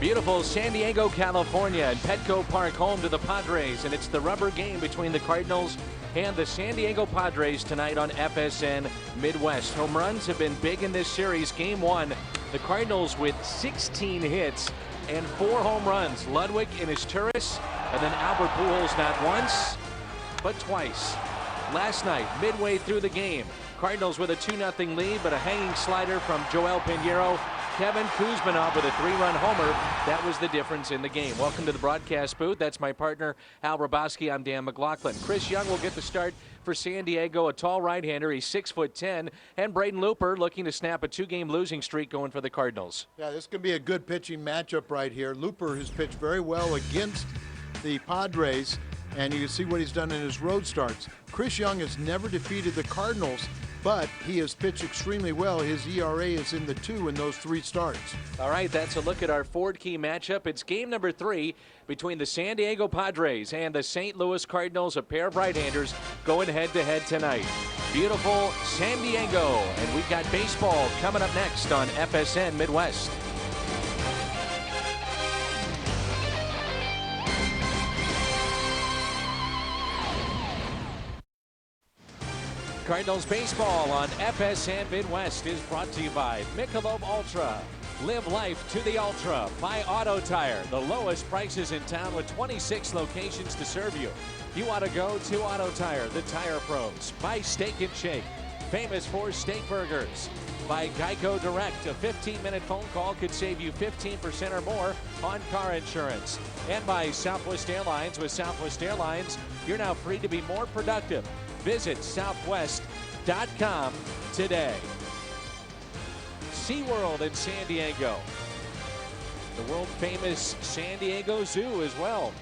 Beautiful San Diego, California, and Petco Park, home to the Padres, and it's the rubber game between the Cardinals and the San Diego Padres tonight on FSN Midwest. Home runs have been big in this series. Game one, the Cardinals with 16 hits and 4 home runs. Ludwig in his Turris, and then Albert Pujols not once, but twice. Last night, midway through the game, Cardinals with a 2-0 lead, but a hanging slider from Joel Pinheiro. Kevin Kuzmanov with a 3-run homer. That was the difference in the game. Welcome to the broadcast booth. That's my partner, Al Raboski. I'm Dan McLaughlin. Chris Young will get the start for San Diego, a tall right-hander. He's 6'10", and Braden Looper looking to snap a 2-game losing streak going for the Cardinals. Yeah, this could be a good pitching matchup right here. Looper has pitched very well against the Padres, and you can see what he's done in his road starts. Chris Young has never defeated the Cardinals, but he has pitched extremely well. His ERA is in the 2 in those 3 starts. All right, that's a look at our Ford Key matchup. It's game number 3 between the San Diego Padres and the St. Louis Cardinals, a pair of right-handers going head-to-head tonight. Beautiful San Diego, and we've got baseball coming up next on FSN Midwest. Cardinals baseball on FSN Midwest is brought to you by Michelob Ultra. Live life to the ultra by Auto Tire. The lowest prices in town with 26 locations to serve you. You want to go to Auto Tire, the tire pros. By Steak and Shake, famous for steak burgers. By Geico Direct, a 15-minute phone call could save you 15% or more on car insurance. And by Southwest Airlines. With Southwest Airlines, you're now free to be more productive. Visit southwest.com today. SeaWorld in San Diego. The world famous San Diego Zoo as well.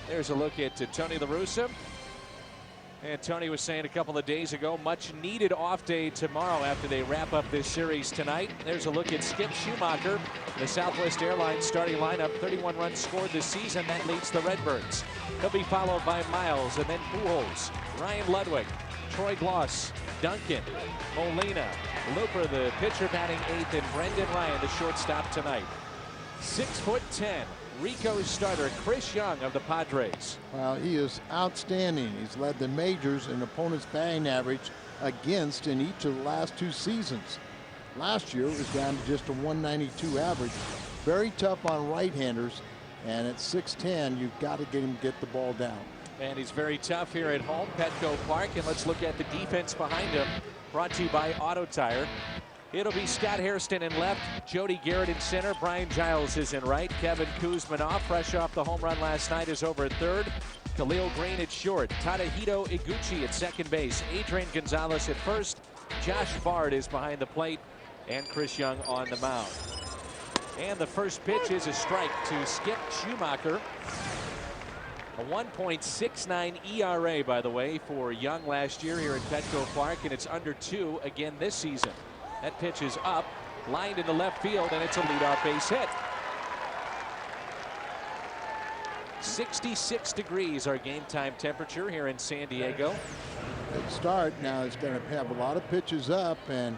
There's a look at Tony La Russa. And Tony was saying a couple of days ago, much needed off day tomorrow after they wrap up this series tonight. There's a look at Skip Schumacher, the Southwest Airlines starting lineup. 31 runs scored this season. That leads the Redbirds. He'll be followed by Miles and then Pujols, Ryan Ludwig, Troy Gloss, Duncan, Molina, Looper, the pitcher batting 8th, and Brendan Ryan, the shortstop tonight. 6'10", Rico's starter, Chris Young of the Padres. Well, he is outstanding. He's led the majors in opponent's batting average against in each of the last 2 seasons. Last year it was down to just a 192 average. Very tough on right-handers, and at 6'10", you've got to get him to get the ball down. And he's very tough here at home, Petco Park. And let's look at the defense behind him, brought to you by Auto Tire. It'll be Scott Hairston in left, Jody Garrett in center, Brian Giles is in right, Kevin Kuzmanov, fresh off the home run last night, is over at third, Khalil Green at short, Tadahito Iguchi at second base, Adrian Gonzalez at first, Josh Bard is behind the plate, and Chris Young on the mound. And the first pitch is a strike to Skip Schumacher. A 1.69 ERA, by the way, for Young last year here at Petco Park, and it's under 2 again this season. That pitch is up, lined in the left field, and it's a leadoff base hit. 66 degrees our game time temperature here in San Diego. Good start. Now he's going to have a lot of pitches up, and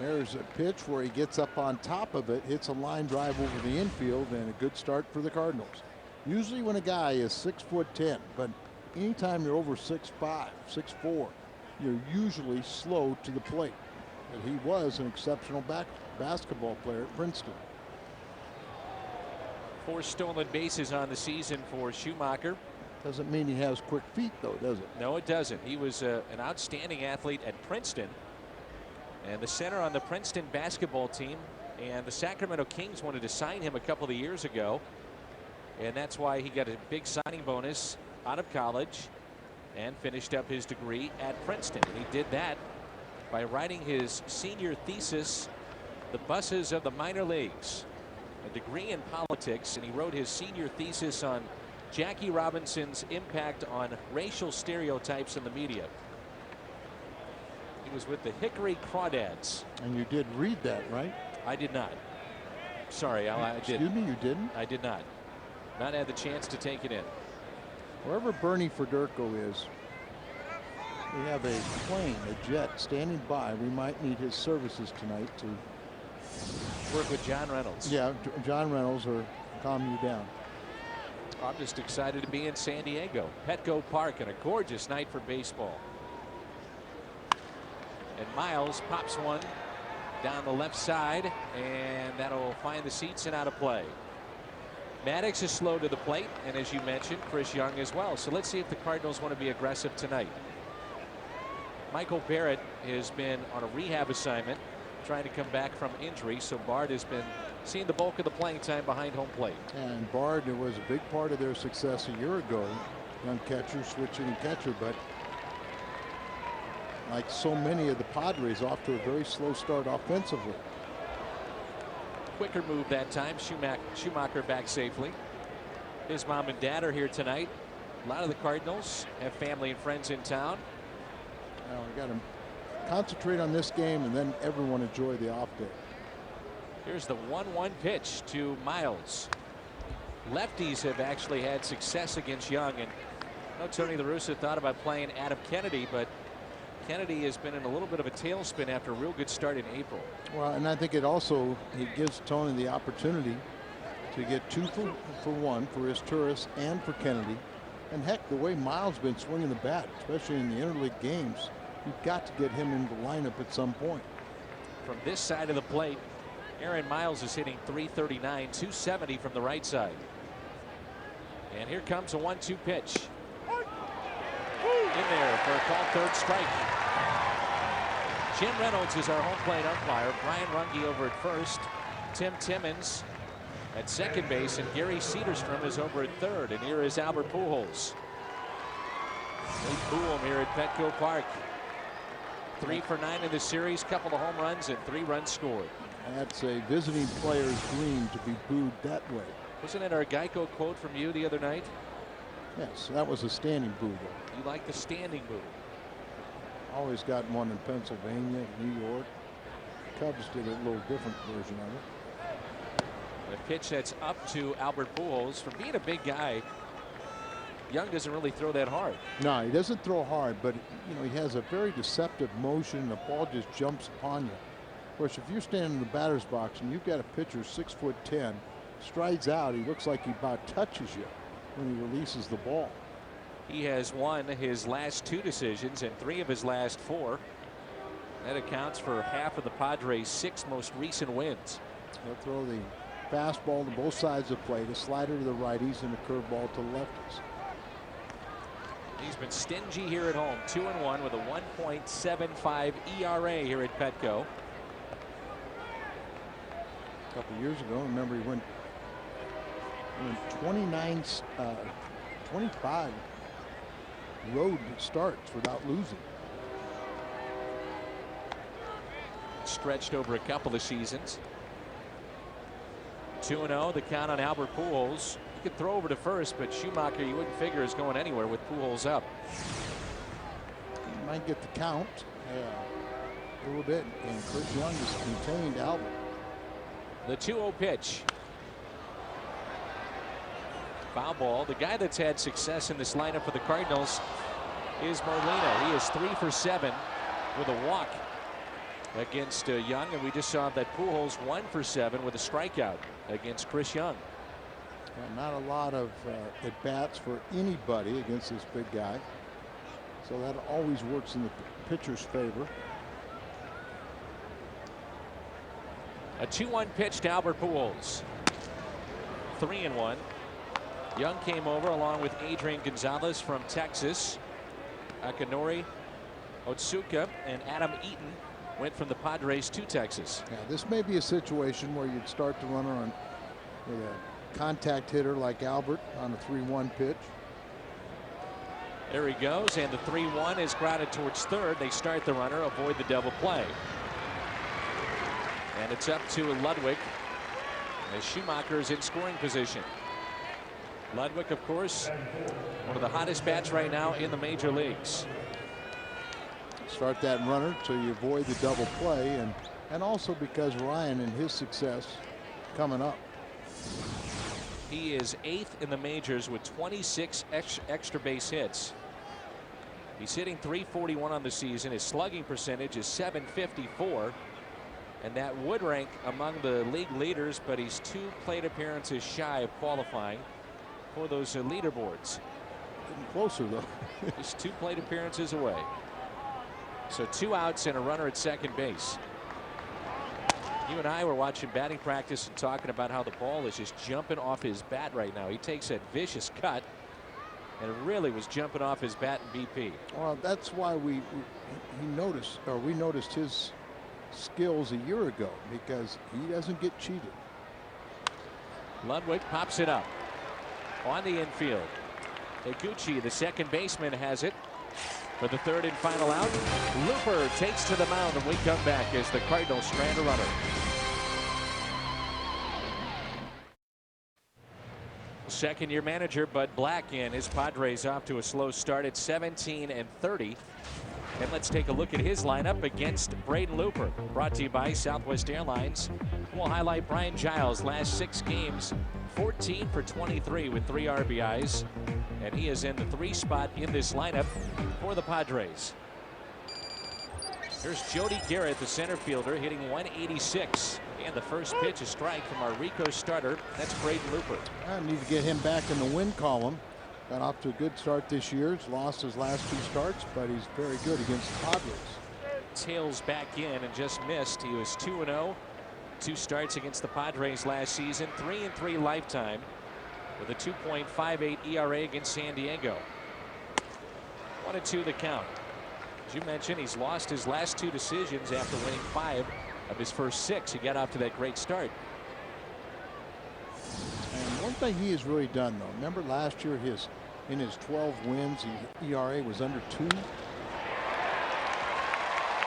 there's a pitch where he gets up on top of it, hits a line drive over the infield, and a good start for the Cardinals. Usually when a guy is 6'10", but anytime you're over 6'5", 6'4", you're usually slow to the plate. But he was an exceptional basketball player at Princeton. 4 stolen bases on the season for Schumacher. Doesn't mean he has quick feet, though, does it? No, it doesn't. He was an outstanding athlete at Princeton, and the center on the Princeton basketball team. And the Sacramento Kings wanted to sign him a couple of years ago, and that's why he got a big signing bonus out of college and finished up his degree at Princeton. And he did that by writing his senior thesis, The Buses of the Minor Leagues, a degree in politics, and he wrote his senior thesis on Jackie Robinson's impact on racial stereotypes in the media. He was with the Hickory Crawdads. And you did read that, right? I did not. Sorry, Al, I did. Excuse me, you didn't? I did not. Not had the chance to take it in. Wherever Bernie Federko is, we have a plane, a jet, standing by. We might need his services tonight to work with John Reynolds. Yeah, John Reynolds or calm you down. I'm just excited to be in San Diego. Petco Park, and a gorgeous night for baseball. And Miles pops one down the left side, and that'll find the seats and out of play. Maddox is slow to the plate, and as you mentioned, Chris Young as well. So let's see if the Cardinals want to be aggressive tonight. Michael Barrett has been on a rehab assignment, trying to come back from injury. So Bard has been seeing the bulk of the playing time behind home plate. And Bard was a big part of their success a year ago. Young catcher, switching catcher, but like so many of the Padres, off to a very slow start offensively. Quicker move that time. Schumacher back safely. His mom and dad are here tonight. A lot of the Cardinals have family and friends in town. Now we got to concentrate on this game, and then everyone enjoy the off day. Here's the 1-1 pitch to Miles. Lefties have actually had success against Young, and I know Tony La Russa thought about playing Adam Kennedy, but Kennedy has been in a little bit of a tailspin after a real good start in April. Well, and I think it gives Tony the opportunity to get 2 for 1 for his tourists and for Kennedy. And heck, the way Miles been swinging the bat, especially in the interleague games, you've got to get him in the lineup at some point. From this side of the plate, Aaron Miles is hitting .339, .270 from the right side. And here comes a 1-2 pitch. In there for a called third strike. Jim Reynolds is our home plate umpire. Brian Runge over at first. Tim Timmons at second base, and Gary Cedarstrom is over at third. And here is Albert Pujols. They boo him here at Petco Park. 3 for 9 in the series, couple of home runs and 3 runs scored. That's a visiting player's dream to be booed that way. Wasn't it our Geico quote from you the other night? Yes, that was a standing boo though. You like the standing boo? Always got one in Pennsylvania, New York. Cubs did a little different version of it. The pitch that's up to Albert Pujols. For being a big guy, Young doesn't really throw that hard. No, he doesn't throw hard, but you know, he has a very deceptive motion. The ball just jumps upon you. Of course, if you're standing in the batter's box and you've got a pitcher 6'10", strides out, he looks like he about touches you when he releases the ball. He has won his last 2 decisions and 3 of his last 4. That accounts for half of the Padres' 6 most recent wins. He'll throw the fastball to both sides of the plate, a slider to the righties, and a curveball to the lefties. He's been stingy here at home, 2-1 with a 1.75 ERA here at Petco. A couple years ago, remember, he went 25 road starts without losing. Stretched over a couple of seasons. 2-0, the count on Albert Pujols. He could throw over to first, but Schumacher, you wouldn't figure, is going anywhere with Pujols up. He might get the count a little bit, and Chris Young has contained Albert. The 2-0 pitch. Foul ball. The guy that's had success in this lineup for the Cardinals is Molina. He is 3 for 7 with a walk against Young, and we just saw that Pujols 1 for 7 with a strikeout against Chris Young. Not a lot of at-bats for anybody against this big guy, so that always works in the pitcher's favor. A 2-1 pitch to Albert Pujols. 3-1. Young came over along with Adrian Gonzalez from Texas. Akinori, Otsuka, and Adam Eaton went from the Padres to Texas. Yeah, this may be a situation where you'd start the runner on with a contact hitter like Albert on a 3-1 pitch. There he goes, and the 3-1 is grounded towards third. They start the runner, avoid the double play. And it's up to Ludwig as Schumacher is in scoring position. Ludwig, of course, one of the hottest bats right now in the major leagues. Start that runner so you avoid the double play, and also because Ryan and his success coming up. He is 8th in the majors with 26 extra base hits. He's hitting .341 on the season. His slugging percentage is .754. And that would rank among the league leaders, but he's 2 plate appearances shy of qualifying for those leaderboards. Getting closer, though. Just 2 plate appearances away. So 2 outs and a runner at second base. You and I were watching batting practice and talking about how the ball is just jumping off his bat right now. He takes that vicious cut, and it really was jumping off his bat in BP. Well, that's why we noticed his skills a year ago, because he doesn't get cheated. Ludwig pops it up on the infield. Iguchi, the second baseman, has it for the 3rd and final out. Looper takes to the mound, and we come back as the Cardinals strand a runner. Second-year manager Bud Black and his Padres off to a slow start at 17-30. And let's take a look at his lineup against Braden Looper. Brought to you by Southwest Airlines. We'll highlight Brian Giles' last 6 games, 14 for 23 with 3 RBIs. And he is in the 3 spot in this lineup for the Padres. Here's Jody Garrett, the center fielder, hitting 186. And the first pitch, a strike from our Rico starter. That's Braden Looper. I need to get him back in the win column. Got off to a good start this year. He's lost his last 2 starts, but he's very good against the Padres. Tails back in and just missed. He was 2-0. 2 starts against the Padres last season. 3-3 lifetime with a 2.58 ERA against San Diego. 1-2 the count. As you mentioned, he's lost his last 2 decisions after winning 5 of his first 6. He got off to that great start. And one thing he has really done, though, remember last year in his 12 wins, his ERA was under 2.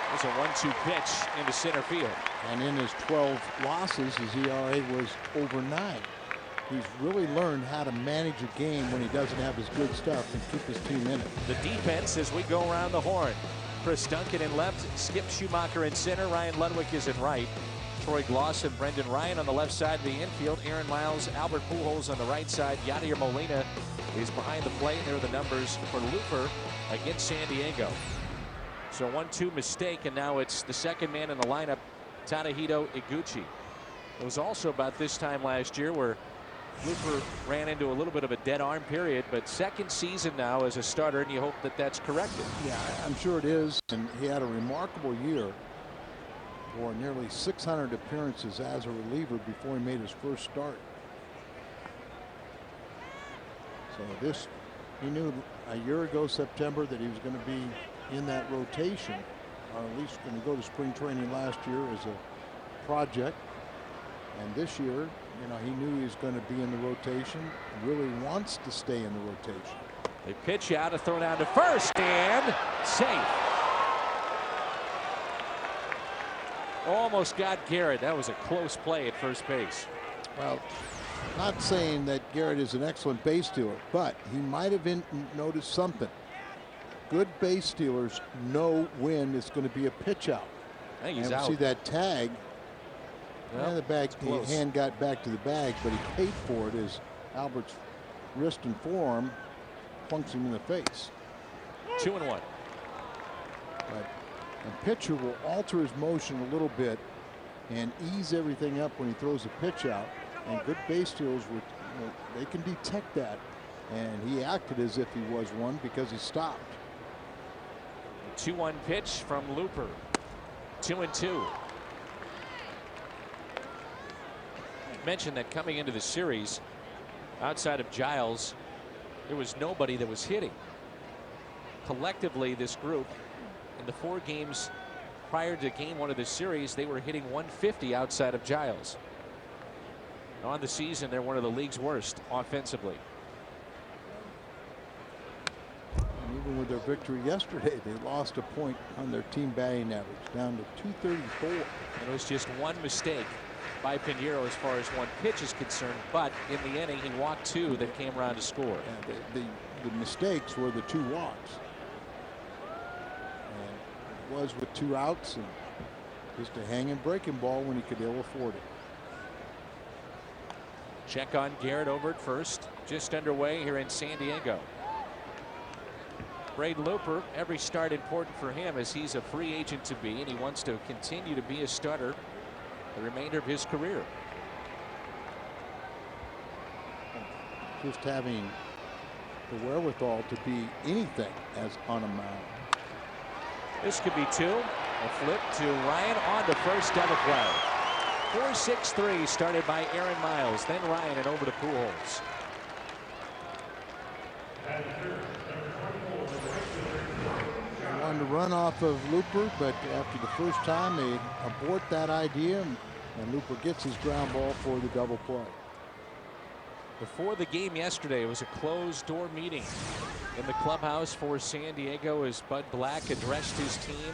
There's a 1-2 pitch into center field. And in his 12 losses, his ERA was over 9. He's really learned how to manage a game when he doesn't have his good stuff and keep his team in it. The defense as we go around the horn. Chris Duncan in left, Skip Schumacher in center, Ryan Ludwig is in right. Troy Gloss and Brendan Ryan on the left side of the infield. Aaron Miles, Albert Pujols on the right side. Yadier Molina is behind the plate. There are the numbers for Looper against San Diego. So 1-2 mistake, and now it's the second man in the lineup, Tadahito Iguchi. It was also about this time last year where Looper ran into a little bit of a dead arm period, but second season now as a starter, and you hope that that's corrected. Yeah, I'm sure it is. And he had a remarkable year for nearly 600 appearances as a reliever before he made his first start. So he knew a year ago, September, that he was going to be in that rotation, or at least going to go to spring training last year as a project. And this year, he knew he was going to be in the rotation, really wants to stay in the rotation. They pitch out, a throw down to first, and safe. Almost got Garrett. That was a close play at first base. Well, not saying that Garrett is an excellent base stealer, but he might have noticed something. Good base stealers know when it's going to be a pitch out. I think he's and out. See that tag. Well, the hand got back to the bag, but he paid for it as Albert's wrist and forearm plunks him in the face. 2-1. But a pitcher will alter his motion a little bit and ease everything up when he throws a pitch out. And good base stealers they can detect that. And he acted as if he was one because he stopped. 2-1 pitch from Looper. 2-2. Mentioned that coming into the series, outside of Giles, there was nobody that was hitting. Collectively, this group, in the 4 games prior to game 1 of the series, they were hitting 150 outside of Giles. On the season, they're one of the league's worst offensively. And even with their victory yesterday, they lost a point on their team batting average, down to 234. And it was just 1 mistake by Pinheiro as far as 1 pitch is concerned, but in the inning he walked 2 that came around to score. And the mistakes were the 2 walks. And it was with 2 outs and just a hanging breaking ball when he could ill afford it. Check on Garrett over at first. Just underway here in San Diego. Braden Looper, every start important for him as he's a free agent to be, and he wants to continue to be a starter the remainder of his career. Just having the wherewithal to be anything as on a mound. This could be two. A flip to Ryan on the first double play. 4-6-3 started by Aaron Miles, then Ryan, and over to Pujols. They wanted to run off of Looper, but after the first time they abort that idea, and Looper gets his ground ball for the double play. Before the game yesterday, it was a closed-door meeting in the clubhouse for San Diego as Bud Black addressed his team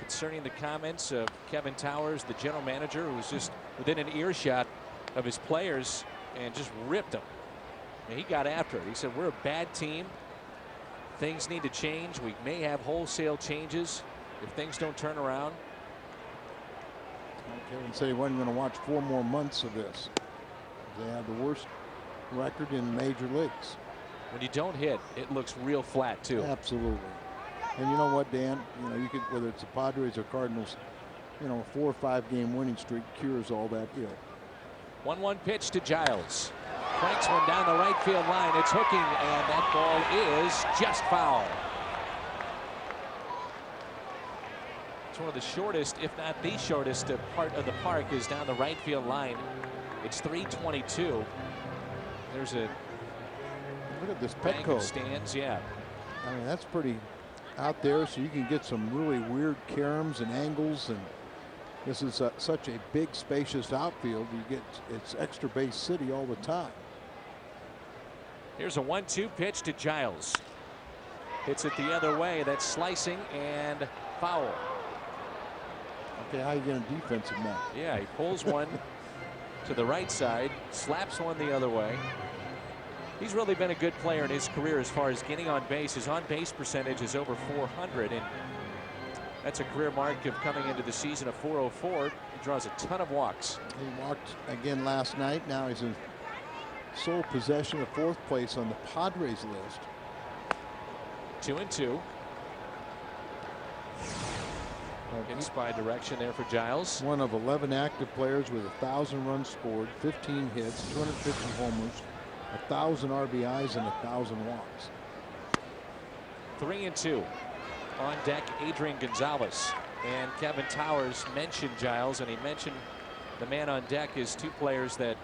concerning the comments of Kevin Towers, the general manager, who was just within an earshot of his players and just ripped them. And he got after it. He said, we're a bad team. Things need to change. We may have wholesale changes if things don't turn around. Kevin said he wasn't going to watch 4 more months of this. They have the worst record in major leagues. When you don't hit, it looks real flat too. Absolutely. And you know what, Dan, you know, you could, whether it's the Padres or Cardinals, you know, a 4 or 5 game winning streak cures all that ill. 1-1 pitch to Giles. Cranks one down the right field line. It's hooking, and that ball is just foul. It's one of the shortest, if not the shortest, part of the park is down the right field line. It's 322. There's a look at this bank Petco of stands. Yeah, I mean, that's pretty out there, so you can get some really weird caroms and angles, and this is such a big spacious outfield. You get, it's extra base city all the time. Here's a 1-2 pitch to Giles. Hits it the other way. That's slicing and foul. Okay, how you get a defensive man? Yeah, he pulls one to the right side, slaps one the other way. He's really been a good player in his career as far as getting on base. His on base percentage is over 400, and that's a career mark of coming into the season of 404. He draws a ton of walks. He walked again last night. Now he's in sole possession of 4th place on the Padres list. 2-2. Good spy direction there for Giles. One of 11 active players with 1,000 runs scored, 15 hits, 250 homers, 1,000 RBIs, and 1,000 walks. 3-2. On deck, Adrian Gonzalez. And Kevin Towers mentioned Giles, and he mentioned the man on deck is 2 players that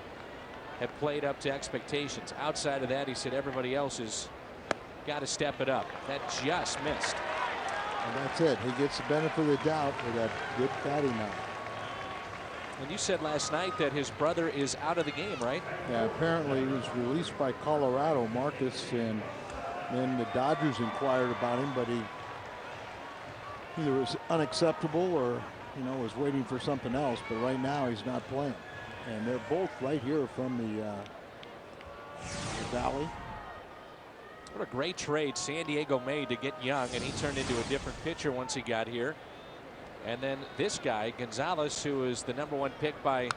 have played up to expectations. Outside of that, he said everybody else has got to step it up. That just missed. And that's it. He gets the benefit of the doubt with that good batting eye. And you said last night that his brother is out of the game, right? Yeah, apparently he was released by Colorado, Marcus, and then the Dodgers inquired about him, but he either was unacceptable or, you know, was waiting for something else. But right now he's not playing. And they're both right here from the Valley. What a great trade San Diego made to get Young, and he turned into a different pitcher once he got here. And then this guy, Gonzalez, who was the #1 pick by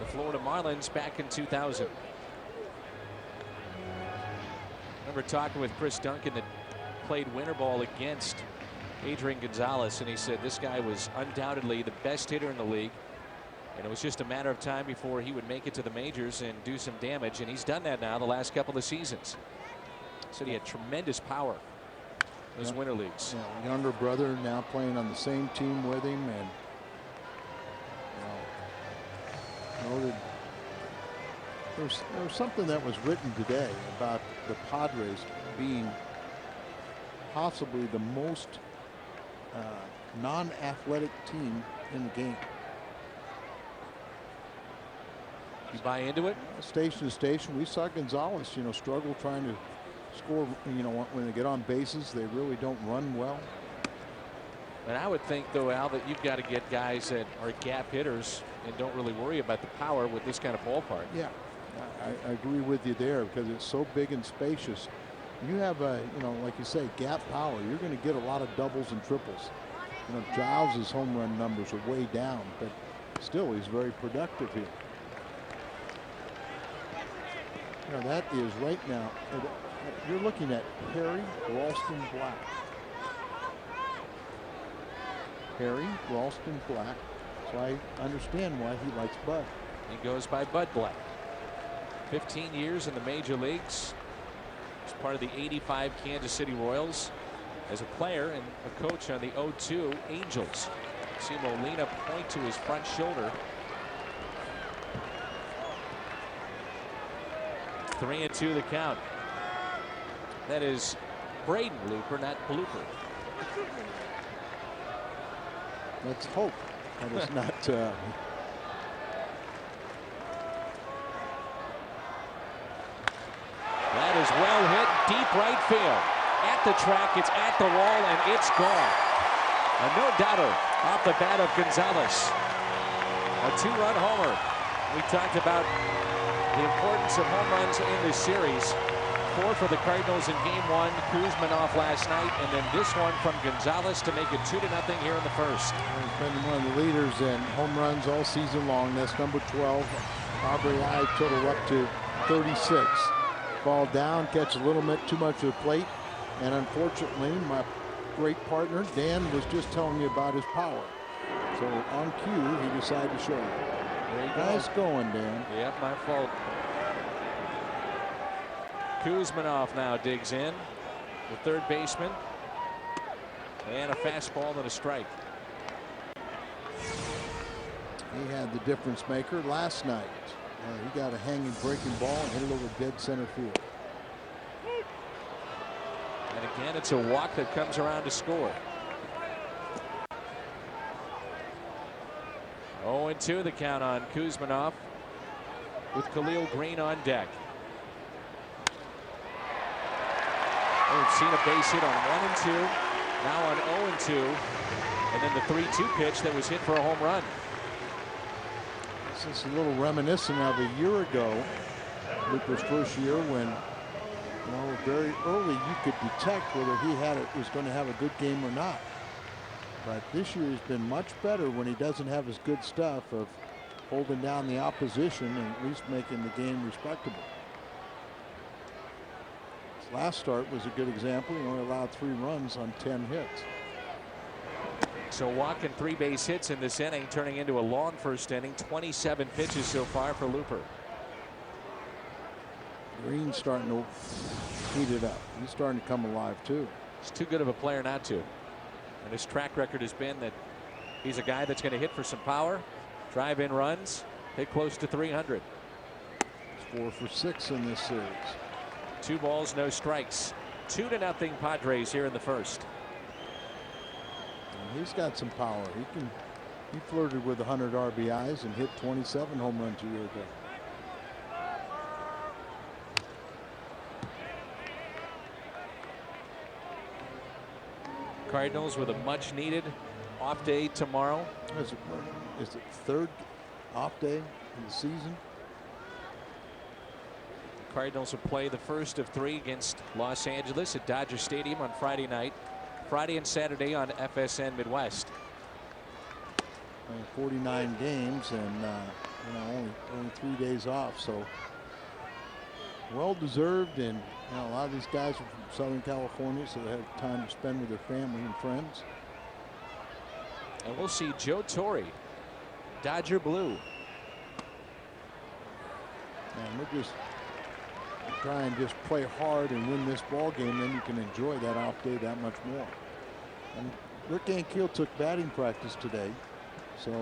the Florida Marlins back in 2000. I remember talking with Chris Duncan that played winter ball against Adrian Gonzalez, and he said this guy was undoubtedly the best hitter in the league. And it was just a matter of time before he would make it to the majors and do some damage. And he's done that now the last couple of seasons. Said he had tremendous power in his winter leagues. Yeah, younger brother now playing on the same team with him, and noted there was something that was written today about the Padres being possibly the most non-athletic team in the game. You buy into it? Station to station, we saw Gonzalez, you know, struggle trying to score. You know, when they get on bases, they really don't run well. And I would think, though, Al, that you've got to get guys that are gap hitters and don't really worry about the power with this kind of ballpark. Yeah, I agree with you there, because it's so big and spacious. You have a, you know, like you say, gap power. You're going to get a lot of doubles and triples. You know, Giles's home run numbers are way down, but still, he's very productive here. You know, that is right now. You're looking at Harry Ralston Black. Harry Ralston Black, So I understand why he likes Bud. He goes by Bud Black. 15 years in the major leagues. He's part of the '85 Kansas City Royals as a player and a coach on the '02 Angels. See Molina point to his front shoulder. 3-2 the count. That is Braden Looper, not Blooper. Let's hope that it's not. That is well hit, deep right field. At the track, it's at the wall, and it's gone. A no-doubter off the bat of Gonzalez. A two-run homer. We talked about the importance of home runs in this series. 4 for the Cardinals in game 1. Kuzmanov last night, and then this one from Gonzalez to make it 2-0 here in the first. He's been one of the leaders in home runs all season long. That's number 12. RBI total up to 36. Ball down, catch a little bit too much of the plate, and unfortunately, my great partner Dan was just telling me about his power. So on cue, he decided to show me. There you go. Nice going, Dan. Yep, my fault. Kuzmanov now digs in, the third baseman, and a fastball and a strike. He had the difference maker last night. He got a hanging breaking ball and hit it over dead center field. And again, it's a walk that comes around to score. 0-2 the count on Kuzmanov with Khalil Green on deck. We've seen a base hit on 1-2, now on 0-2, and then the 3-2 pitch that was hit for a home run. This is a little reminiscent of a year ago, Luper's first year, when very early you could detect whether he was going to have a good game or not. But this year he's been much better when he doesn't have his good stuff of holding down the opposition and at least making the game respectable. His last start was a good example. He only allowed 3 runs on 10 hits. So walk and 3 base hits in this inning, turning into a long first inning. 27 pitches so far for Looper. Green's starting to heat it up. He's starting to come alive too. He's too good of a player not to. And his track record has been that he's a guy that's going to hit for some power, drive in runs, hit close to 300. He's 4 for 6 in this series. 2 balls, no strikes. 2-0 Padres here in the first. He's got some power. He flirted with 100 RBIs and hit 27 home runs a year ago. Cardinals with a much needed off day tomorrow. Is it third off day in the season? Cardinals will play the first of 3 against Los Angeles at Dodger Stadium on Friday night. Friday and Saturday on FSN Midwest. 49 games and only 3 days off, so well deserved. And a lot of these guys are from Southern California, so they have time to spend with their family and friends. And we'll see Joe Torre, Dodger blue. And we'll just try and just play hard and win this ball game, then you can enjoy that off day that much more. And Rick Ankiel took batting practice today, so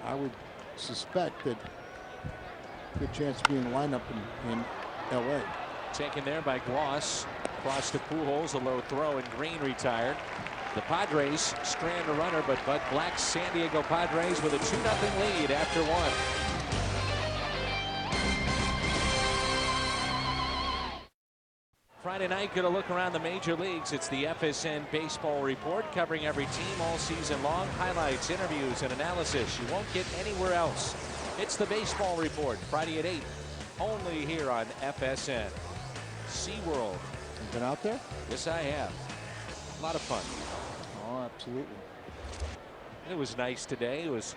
I would suspect that good chance to be in the lineup in LA. Taken there by Gloss. Cross to Pujols, a low throw, and Green retired. The Padres strand a runner, but Bud Black's San Diego Padres with a 2-0 lead after 1. Friday night, going to look around the major leagues. It's the FSN Baseball Report, covering every team all season long. Highlights, interviews, and analysis you won't get anywhere else. It's the Baseball Report, Friday at 8, only here on FSN. SeaWorld. You been out there? Yes, I have. A lot of fun. Oh, absolutely. It was nice today. It was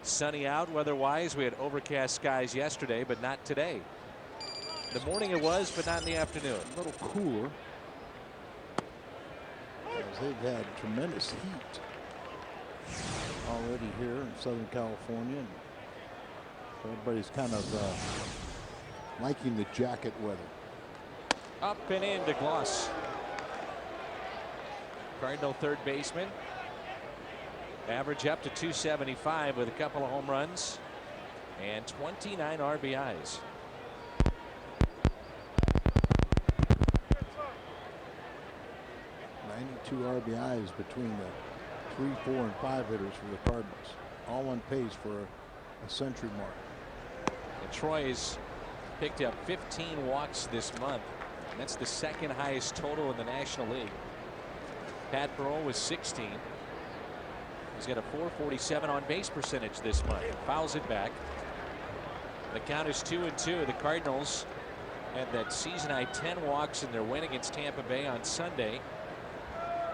sunny out weather-wise. We had overcast skies yesterday, but not today. In the morning it was, but not in the afternoon. A little cooler. As they've had tremendous heat. already here in Southern California. So everybody's kind of liking the jacket weather. Up and in to Gloss. Cardinal third baseman. Average up to 275 with a couple of home runs and 29 RBIs. RBIs between the 3, 4, and 5 hitters for the Cardinals, all on pace for a century mark. And Troy's picked up 15 walks this month, and that's the second highest total in the National League. Pat Burrell was 16. He's got a .447 on base percentage this month. Fouls it back. The count is 2-2. The Cardinals had that season high 10 walks in their win against Tampa Bay on Sunday.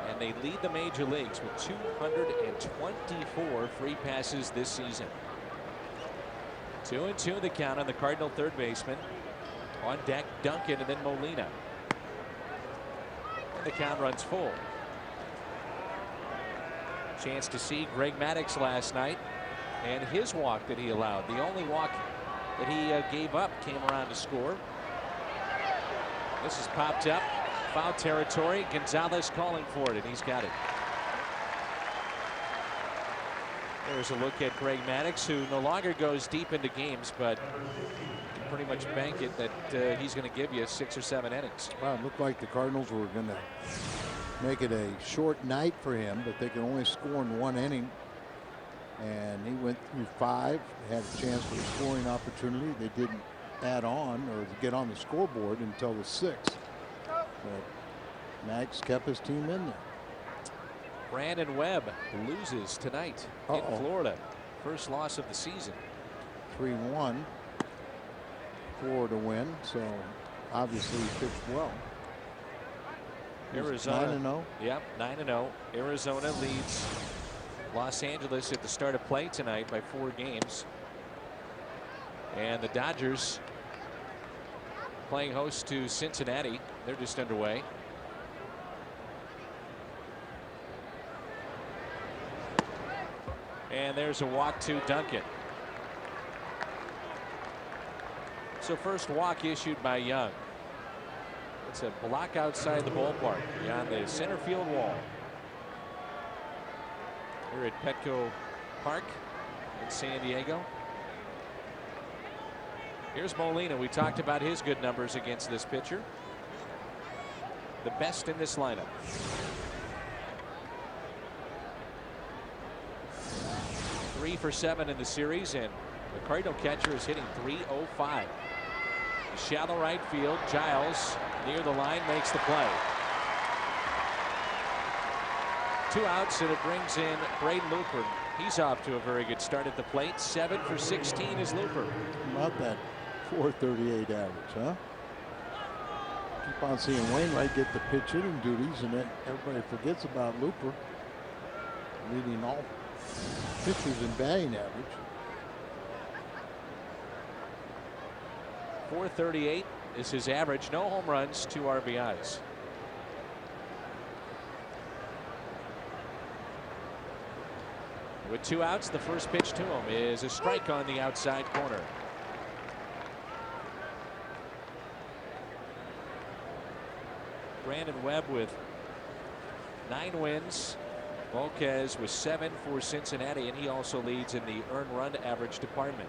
And they lead the major leagues with 224 free passes this season. 2-2 the count on the Cardinal third baseman. On deck, Duncan and then Molina. And the count runs full. Chance to see Greg Maddux last night and his walk that he allowed. The only walk that he gave up came around to score. This is popped up. Foul territory. Gonzalez calling for it, and he's got it. There's a look at Greg Maddux, who no longer goes deep into games, but can pretty much bank it that he's going to give you 6 or 7 innings. Well, it looked like the Cardinals were going to make it a short night for him, but they could only score in 1 inning. And he went through 5, had a chance for a scoring opportunity. They didn't add on or get on the scoreboard until the 6th. But Max kept his team in there. Brandon Webb loses tonight in Florida. First loss of the season. 3-1. Florida win, so obviously he pitched well. Arizona 9-0. Yep, 9-0. Arizona leads Los Angeles at the start of play tonight by 4 games. And the Dodgers playing host to Cincinnati. They're just underway. And there's a walk to Duncan. So first walk issued by Young. It's a block outside the ballpark beyond the center field wall. Here at Petco Park in San Diego. Here's Molina. We talked about his good numbers against this pitcher. The best in this lineup. Three for 7 in the series, and the Cardinal catcher is hitting .305. Shallow right field. Giles near the line makes the play. 2 outs, and it brings in Braden Looper. He's off to a very good start at the plate. 7 for 16 is Looper. Not that .438 average, huh? Keep on seeing Wainwright get the pitch hitting duties, and then everybody forgets about Looper leading all pitchers in batting average. .438 is his average. No home runs, 2 RBIs. With 2 outs, the first pitch to him is a strike on the outside corner. Brandon Webb with 9 wins. Volquez with 7 for Cincinnati, and he also leads in the earned run average department.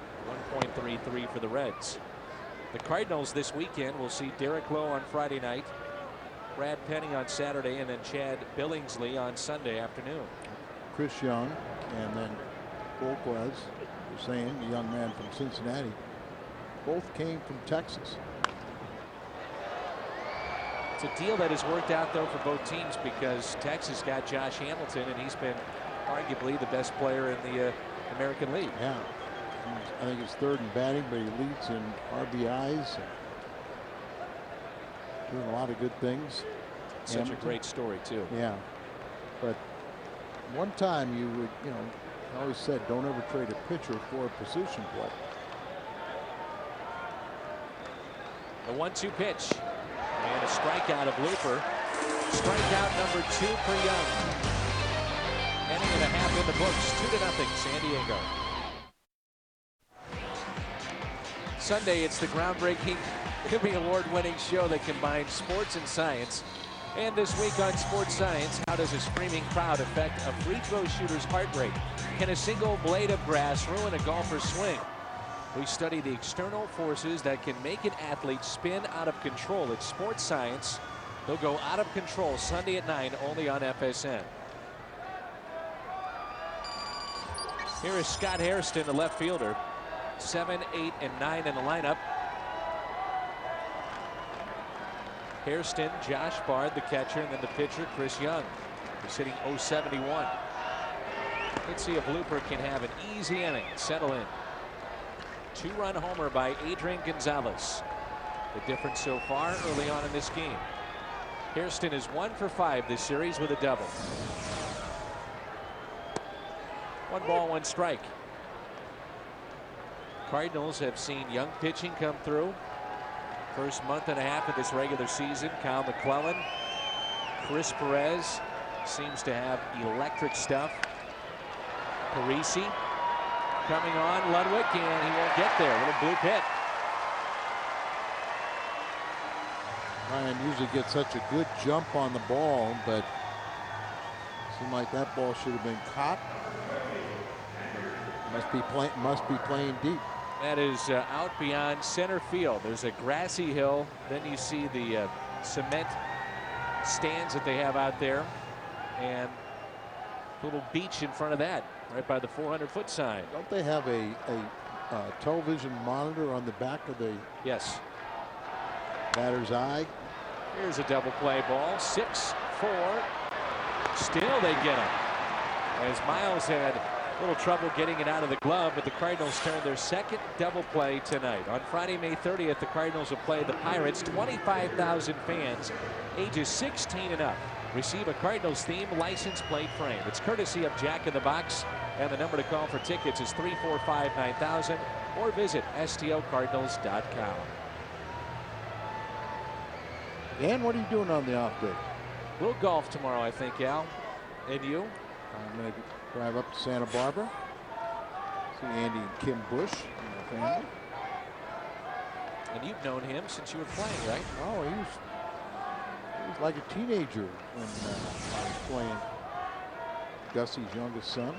1.33 for the Reds. The Cardinals this weekend will see Derek Lowe on Friday night, Brad Penny on Saturday, and then Chad Billingsley on Sunday afternoon. Chris Young and then Volquez, the same, the young man from Cincinnati, both came from Texas. It's a deal that has worked out, though, for both teams because Texas got Josh Hamilton, and he's been arguably the best player in the American League. Yeah. I think he's 3rd in batting, but he leads in RBIs. Doing a lot of good things. Such Hamilton. A great story, too. Yeah. But one time you would, I always said don't ever trade a pitcher for a position play. The 1-2 pitch. And a strikeout of Looper. Strikeout number 2 for Young. Inning and a half in the books. 2-0 San Diego. Sunday, it's the groundbreaking, Emmy award-winning show that combines sports and science. And this week on Sports Science, how does a screaming crowd affect a free throw shooter's heart rate? Can a single blade of grass ruin a golfer's swing? We study the external forces that can make an athlete spin out of control. It's Sports Science. They'll go out of control Sunday at 9, only on FSN. Here is Scott Hairston, the left fielder. 7, 8, and 9 in the lineup. Hairston, Josh Bard, the catcher, and then the pitcher, Chris Young, who's hitting .071. Let's see if Looper can have an easy inning. Settle in. 2-run homer by Adrian Gonzalez. The difference so far early on in this game. Hairston is 1 for 5 this series with a double. 1 ball, 1 strike. Cardinals have seen young pitching come through. First month and a half of this regular season, Kyle McClellan, Chris Perez seems to have electric stuff. Parisi coming on, Ludwig, and he won't get there. A little blue pit. Ryan usually gets such a good jump on the ball, but it seemed like that ball should have been caught. Must be playing deep. That is out beyond center field. There's a grassy hill. Then you see the cement stands that they have out there, and a little beach in front of that, right by the 400-foot sign. Don't they have a television monitor on the back of the batter's eye? Here's a double play ball. 6-4. Still they get him. As Miles had a little trouble getting it out of the glove, but the Cardinals turned their second double play tonight. On Friday, May 30th, the Cardinals will play the Pirates. 25,000 fans, ages 16 and up, receive a Cardinals themed license plate frame. It's courtesy of Jack in the Box, and the number to call for tickets is 345-9000 or visit STLCardinals.com. Dan, what are you doing on the off day? We'll golf tomorrow, I think, Al. And you? I'm going to drive up to Santa Barbara, see Andy and Kim Bush and their family. And you've known him since you were playing, right? Oh, he was like a teenager when I was playing. Gussie's youngest son.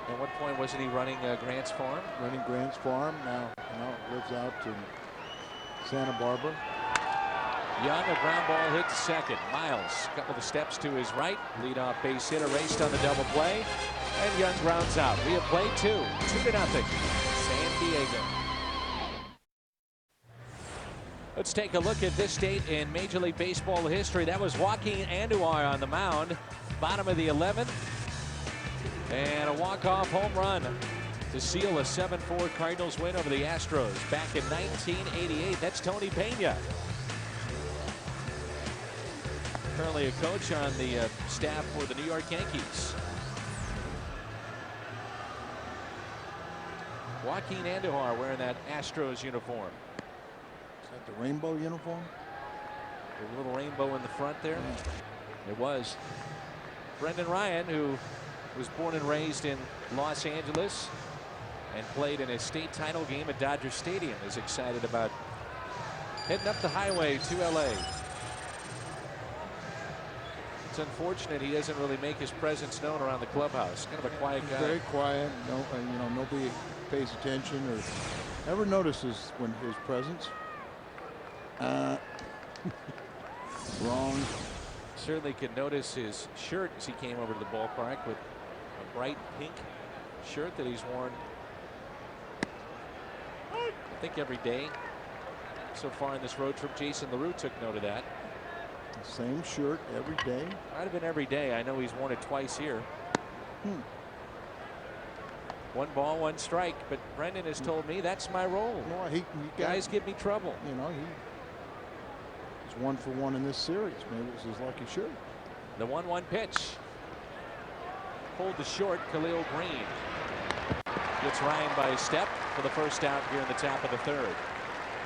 At what point wasn't he running Grant's Farm? Running Grant's Farm. Now lives out in Santa Barbara. Young, a ground ball hit to second. Miles, a couple of steps to his right. Leadoff base hit erased on the double play. And Young grounds out. We have played 2-0 San Diego. Let's take a look at this date in Major League Baseball history. That was Joaquin Andujar on the mound. Bottom of the 11th. And a walk-off home run to seal a 7-4 Cardinals win over the Astros back in 1988. That's Tony Pena. Currently a coach on the staff for the New York Yankees. Joaquin Andujar wearing that Astros uniform. Is that the rainbow uniform? A little rainbow in the front there. It was. Brendan Ryan, who was born and raised in Los Angeles and played in a state title game at Dodger Stadium, is excited about heading up the highway to LA. It's unfortunate he doesn't really make his presence known around the clubhouse. Kind of a quiet guy. Very quiet. No, nobody pays attention or ever notices when his presence. Wrong. Certainly could notice his shirt as he came over to the ballpark with a bright pink shirt that he's worn, I think, every day so far in this road trip. Jason LaRue took note of that. The same shirt every day. Might have been every day. I know he's worn it twice here. 1 ball, 1 strike. But Brendan has told me that's my role. No, guys give me trouble. You know, he's 1 for 1 in this series. Maybe it was his lucky shirt. The 1-1 pitch. Pulled to short. Khalil Green gets Ryan by a step for the first out here in the top of the 3rd.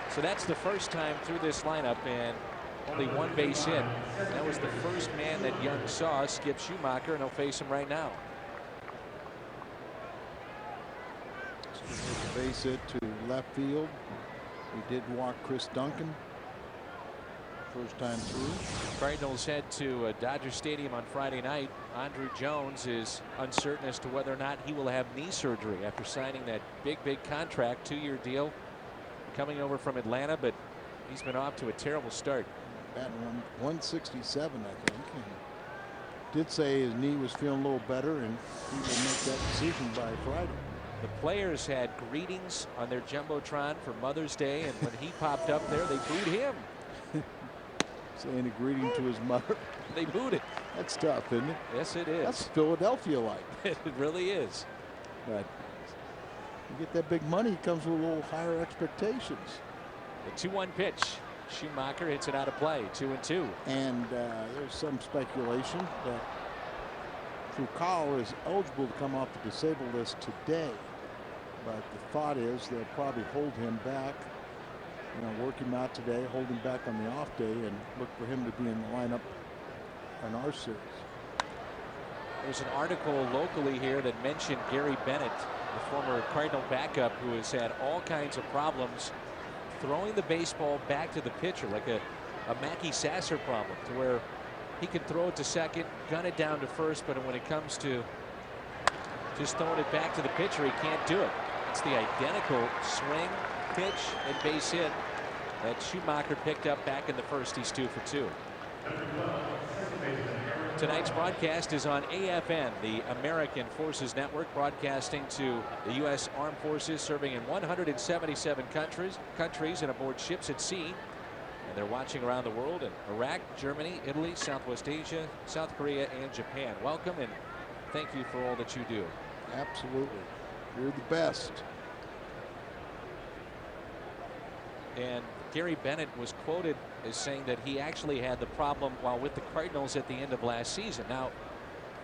So that's the first time through this lineup, and Only one base hit. That was the first man that Young saw, Skip Schumacher, and he'll face him right now. A base hit to left field. He did walk Chris Duncan first time through. Cardinals head to Dodger Stadium on Friday night. Andrew Jones is uncertain as to whether or not he will have knee surgery after signing that big contract, 2-year deal, coming over from Atlanta, but he's been off to a terrible start. Batting 167, I think. And did say his knee was feeling a little better, and he will make that decision by Friday. The players had greetings on their jumbotron for Mother's Day, and when he popped up there, they booed him. Saying a greeting to his mother. They booed it. That's tough, isn't it? Yes, it is. That's Philadelphia-like. It really is. But you get that big money, it comes with a little higher expectations. The 2-1 pitch. Schumacher hits it out of play, 2-2. And there's some speculation that Fucal is eligible to come off the disabled list today. But the thought is they'll probably hold him back, work him out today, hold him back on the off day, and look for him to be in the lineup in our series. There's an article locally here that mentioned Gary Bennett, the former Cardinal backup, who has had all kinds of problems throwing the baseball back to the pitcher, like a Mackey Sasser problem, to where he can throw it to second, gun it down to first, but when it comes to just throwing it back to the pitcher, he can't do it. It's the identical swing, pitch, and base hit that Schumacher picked up back in the first. He's 2 for 2. Tonight's broadcast is on AFN, the American Forces Network, broadcasting to the U.S. Armed Forces, serving in 177 countries and aboard ships at sea. And they're watching around the world in Iraq, Germany, Italy, Southwest Asia, South Korea, and Japan. Welcome, and thank you for all that you do. Absolutely. You're the best. And Gary Bennett was quoted as saying that he actually had the problem while with the Cardinals at the end of last season. Now,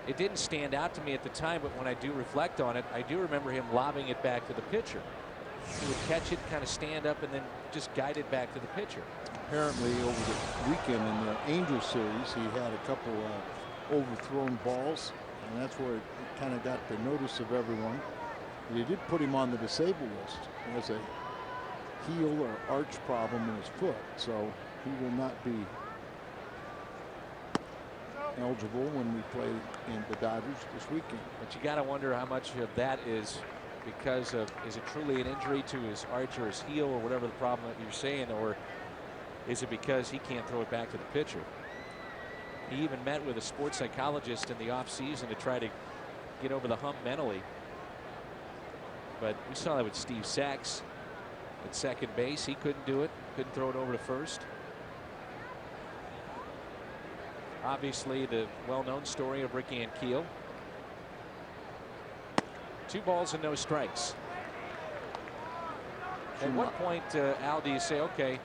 it didn't stand out to me at the time, but when I do reflect on it, I do remember him lobbing it back to the pitcher. He would catch it, kind of stand up, and then just guide it back to the pitcher. Apparently, over the weekend in the Angels series, he had a couple overthrown balls, and that's where it kind of got the notice of everyone. They did put him on the disabled list. He has a heel or arch problem in his foot, so he will not be eligible when we play in the Dodgers this weekend. But you got to wonder how much of that is because of, is it truly an injury to his arch or his heel or whatever the problem that you're saying, or is it because he can't throw it back to the pitcher? He even met with a sports psychologist in the offseason to try to get over the hump mentally. But we saw that with Steve Sachs at second base. He couldn't do it, couldn't throw it over to first. Obviously, the well-known story of Ricky Ankiel. 2 balls and no strikes. At what point, Al, do you say, okay,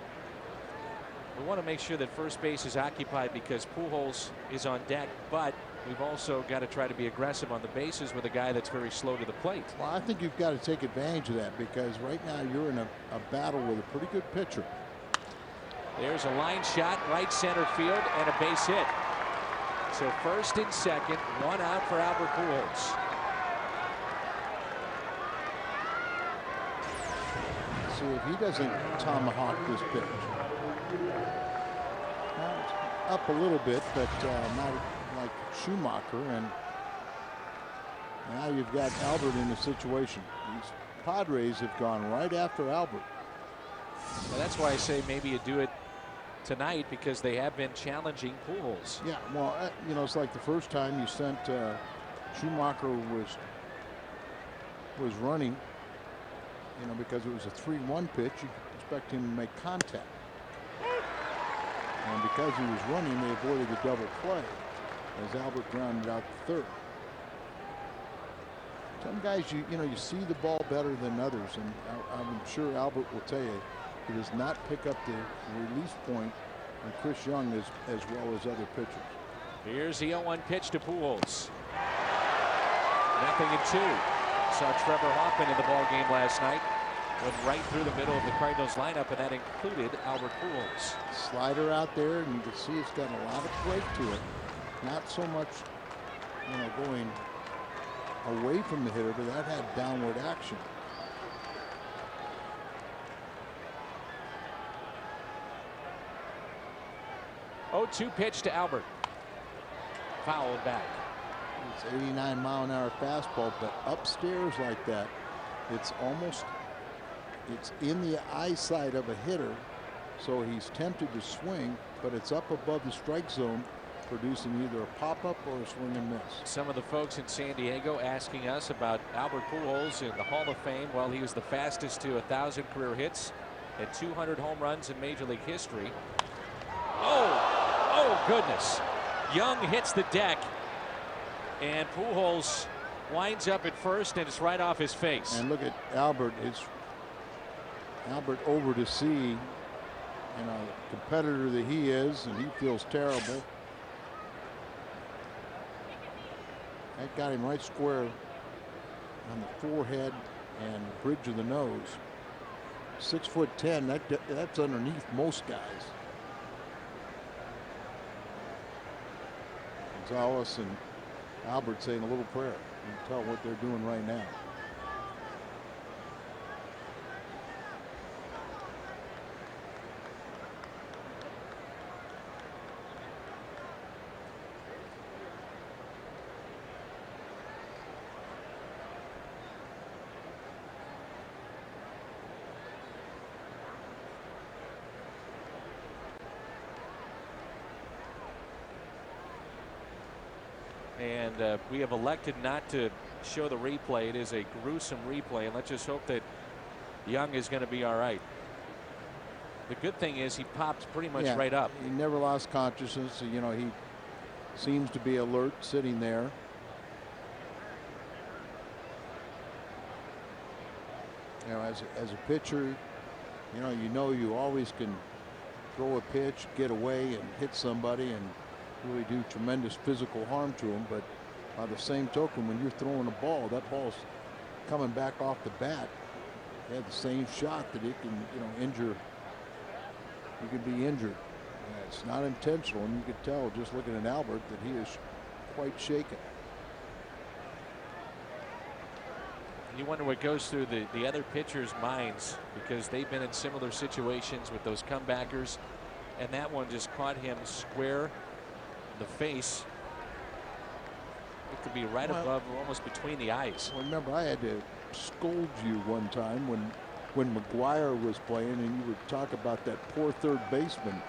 we want to make sure that first base is occupied because Pujols is on deck, but we've also got to try to be aggressive on the bases with a guy that's very slow to the plate? Well, I think you've got to take advantage of that because right now you're in a battle with a pretty good pitcher. There's a line shot, right center field, and a base hit. So first and second, 1 out for Albert Pujols. See if he doesn't tomahawk this pitch. Now it's up a little bit, but not like Schumacher, and now you've got Albert in a situation. These Padres have gone right after Albert. Well, that's why I say maybe you do it tonight because they have been challenging Pujols. Yeah, well, it's like the first time you sent Schumacher was running, because it was a 3-1 pitch, you expect him to make contact. And because he was running, they avoided the double play as Albert grounded out to third. Some guys, you see the ball better than others, and I'm sure Albert will tell you he does not pick up the release point on Chris Young as well as other pitchers. Here's the 0-1 pitch to Pujols. 0-2. Saw Trevor Hoffman in the ball game last night. went right through the middle of the Cardinals lineup, and that included Albert Pujols. Slider out there, and you can see it's got a lot of break to it. Not so much, going away from the hitter, but that had downward action. Oh, 2 pitch to Albert. Fouled back. It's 89-mile-an-hour fastball, but upstairs like that, it's in the eyesight of a hitter, so he's tempted to swing, but it's up above the strike zone, producing either a pop-up or a swing and miss. Some of the folks in San Diego asking us about Albert Pujols in the Hall of Fame. Well, he was the fastest to 1,000 career hits and 200 home runs in Major League history. Oh, goodness. Young hits the deck, and Pujols winds up at first, and it's right off his face. And look at Albert. It's Albert over to see, competitor that he is, and he feels terrible. That got him right square on the forehead and bridge of the nose. 6'10". That's underneath most guys. Gonzalez and Albert saying a little prayer. You can tell what they're doing right now. And we have elected not to show the replay. It is a gruesome replay, and let's just hope that Young is going to be all right. The good thing is he popped pretty much right up. He never lost consciousness. So, he seems to be alert sitting there. As a pitcher, you always can throw a pitch, get away, and hit somebody, and really do tremendous physical harm to them. But by the same token, when you're throwing a ball, that ball's coming back off the bat. They have the same shot that it can, injure. You could be injured. It's not intentional, and you could tell just looking at Albert that he is quite shaken. You wonder what goes through the other pitchers' minds, because they've been in similar situations with those comebackers, and that one just caught him square in the face. It could be right above, almost between the eyes. Well, remember, I had to scold you one time when McGuire was playing, and you would talk about that poor third baseman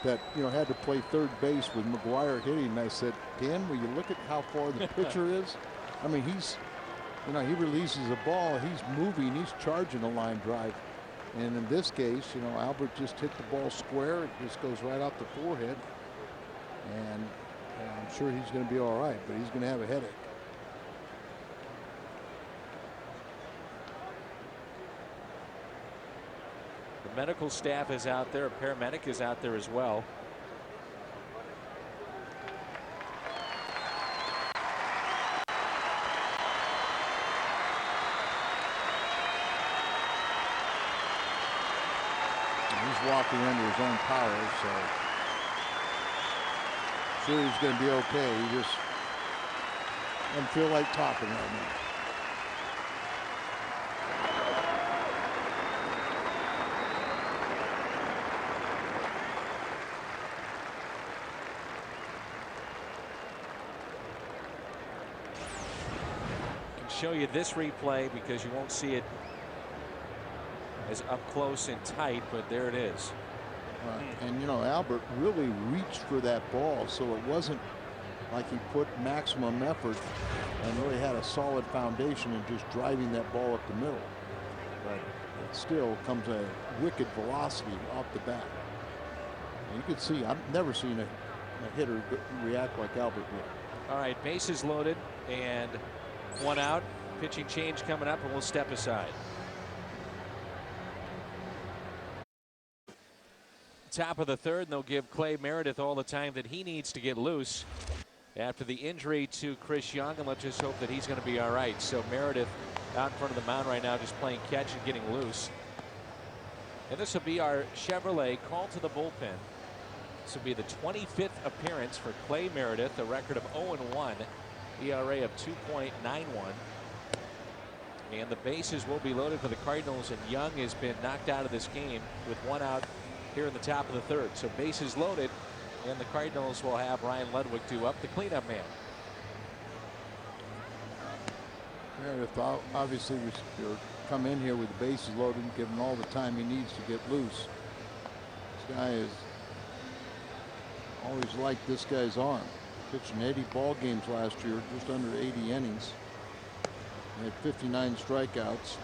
that had to play third base with McGuire hitting. And I said, Dan, will you look at how far the pitcher is? I mean, he's he releases a ball, he's moving, he's charging a line drive, and in this case, Albert just hit the ball square. It just goes right out the forehead, and I'm sure he's going to be all right, but he's going to have a headache. The medical staff is out there. A paramedic is out there as well. He's walking under his own power, so sure he's going to be okay. He just doesn't feel like talking right now. Show you this replay because you won't see it as up close and tight, but there it is. And Albert really reached for that ball, so it wasn't like he put maximum effort and really had a solid foundation in just driving that ball up the middle. But it still comes at a wicked velocity off the bat. And you can see, I've never seen a hitter react like Albert did. All right, bases loaded and one out. Pitching change coming up, and we'll step aside. Top of the third, and they'll give Clay Meredith all the time that he needs to get loose after the injury to Chris Young, and let's just hope that he's going to be all right. So Meredith out in front of the mound right now, just playing catch and getting loose. And this will be our Chevrolet call to the bullpen. This will be the 25th appearance for Clay Meredith, a record of 0-1, ERA of 2.91. And the bases will be loaded for the Cardinals, and Young has been knocked out of this game with 1 out here in the top of the 3rd. So bases loaded, and the Cardinals will have Ryan Ludwig do up the cleanup man. Meredith obviously was come in here with the bases loaded and given all the time he needs to get loose. This guy is always liked this guy's arm. Pitched in 80 ball games last year, just under 80 innings. He had 59 strikeouts.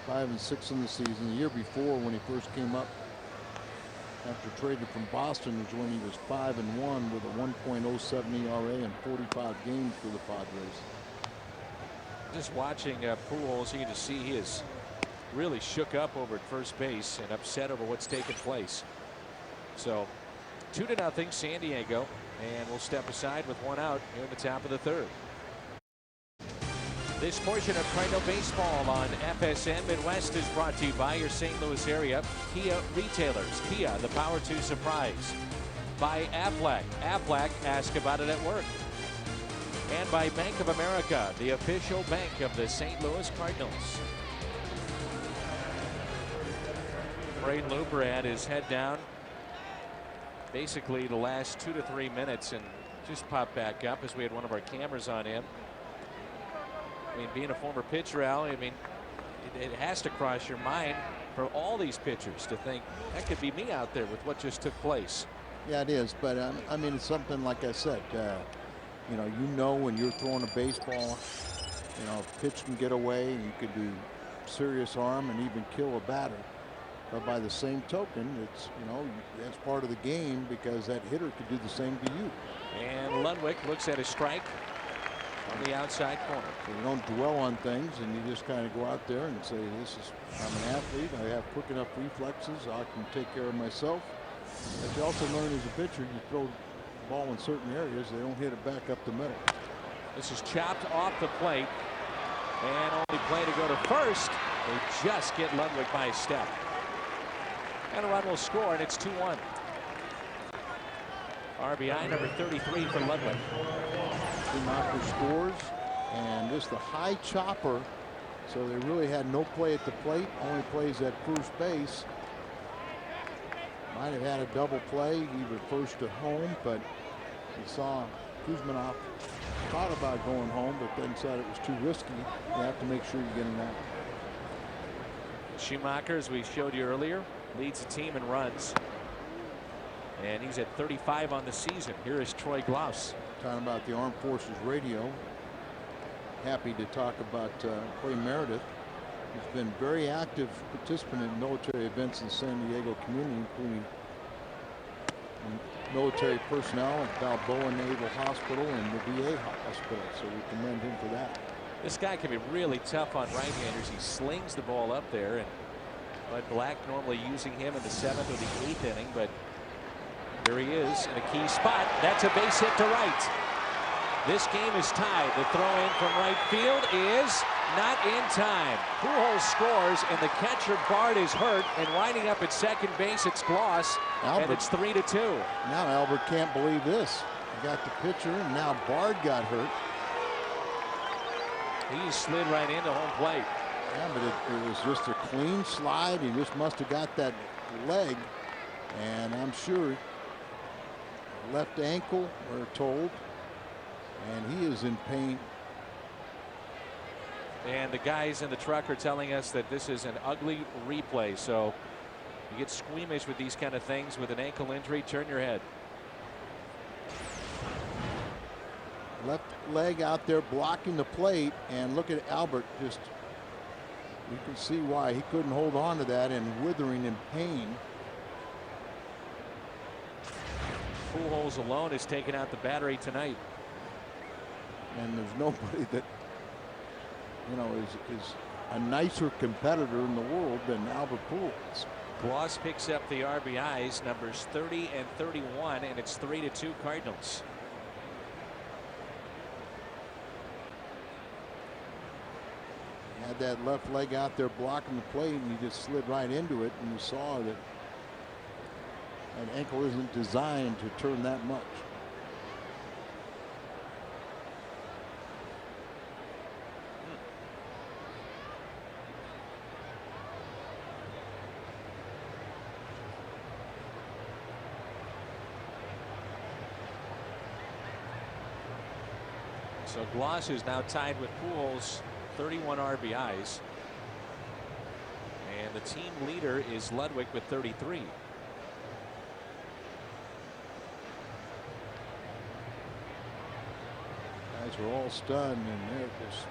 5-6 in the season. The year before, when he first came up after trading from Boston, was when he was 5-1 with a 1.07 ERA in 45 games for the Padres. Just watching Pujols, you can just see he is really shook up over at first base and upset over what's taken place. So 2-0 San Diego, and we'll step aside with 1 out here in the top of the 3rd. This portion of Cardinal baseball on FSN Midwest is brought to you by your St. Louis area Kia retailers. Kia, the power to surprise. By Aflac. Aflac, ask about it at work. And by Bank of America, the official bank of the St. Louis Cardinals. Braden Looper had his head down basically the last 2 to 3 minutes and just popped back up as we had one of our cameras on him. I mean, being a former pitcher, Al, I mean, it has to cross your mind for all these pitchers to think that could be me out there with what just took place. Yeah, it is. But I mean, it's something like I said, you know, when you're throwing a baseball, you know, a pitch can get away and you could do serious harm and even kill a batter. But by the same token, it's, you know, that's part of the game because that hitter could do the same to you. And Ludwig looks at his strike on the outside corner. So you don't dwell on things and you just kind of go out there and say, I'm an athlete, I have quick enough reflexes, I can take care of myself. But you also learn as a pitcher, you throw the ball in certain areas, they don't hit it back up the middle. This is chopped off the plate and only play to go to first. They just get Ludwig by a step. And a run will score, and it's 2-1. RBI number 33 for Ludwig. Schumacher scores, and just the high chopper, so they really had no play at the plate, only plays at first base. Might have had a double play, either first to home, but you saw Kuzminoff thought about going home, but then said it was too risky. You have to make sure you get him out. Schumacher, as we showed you earlier, leads the team in runs, and he's at 35 on the season. Here is Troy Glaus. Talking about the Armed Forces Radio. Happy to talk about Clay Meredith. He's been very active participant in military events in the San Diego community, including military personnel at Balboa Naval Hospital and the VA hospital. So we commend him for that. This guy can be really tough on right-handers. He slings the ball up there, and Bud Black normally using him in the 7th or the 8th inning, but here he is in a key spot. That's a base hit to right. This game is tied. The throw in from right field is not in time. Pujols scores, and the catcher Bard is hurt, and winding up at second base, it's Glaus, and it's 3-2. Now Albert can't believe this. He got the pitcher, and now Bard got hurt. He slid right into home plate. Yeah, but it was just a clean slide. He just must have got that leg, and I'm sure left ankle, we're told, and he is in pain. And the guys in the truck are telling us that this is an ugly replay, so you get squeamish with these kind of things. With an ankle injury, turn your head. Left leg out there blocking the plate, and look at Albert. Just, you can see why he couldn't hold on to that and withering in pain. Pujols alone has taken out the battery tonight. And there's nobody that, you know, is a nicer competitor in the world than Albert Pujols. Glaus picks up the RBIs, numbers 30 and 31, and it's 3-2 Cardinals. Had that left leg out there blocking the plate, and he just slid right into it, and you saw that that ankle isn't designed to turn that much. So Gloss is now tied with Pujols, 31 RBIs. And the team leader is Ludwig with 33. Guys are all stunned, and they're just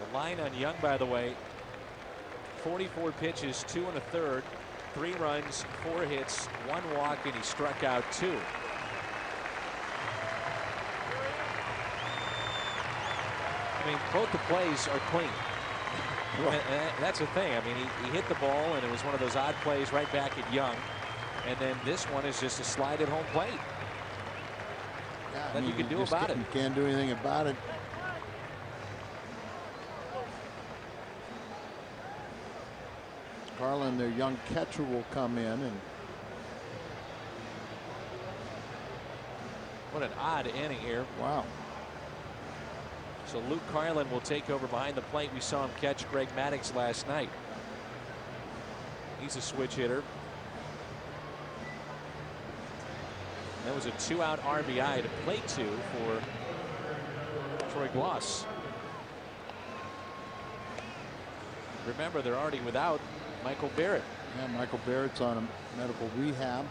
the line on Young, by the way, 44 pitches, 2 1/3, 3 runs, 4 hits, 1 walk, and he struck out 2. I mean, both the plays are clean. And that's the thing. I mean, he hit the ball, and it was one of those odd plays right back at Young. And then this one is just a slide at home plate. Yeah, Nothing you can do about it. You can't do anything about it. Carlin, their young catcher, will come in, and what an odd inning here. wow. So Luke Carlin will take over behind the plate. We saw him catch Greg Maddux last night. He's a switch hitter. That was a 2-out RBI to play 2 for Troy Gloss. Remember, they're already without Michael Barrett. Yeah, Michael Barrett's on a medical rehab.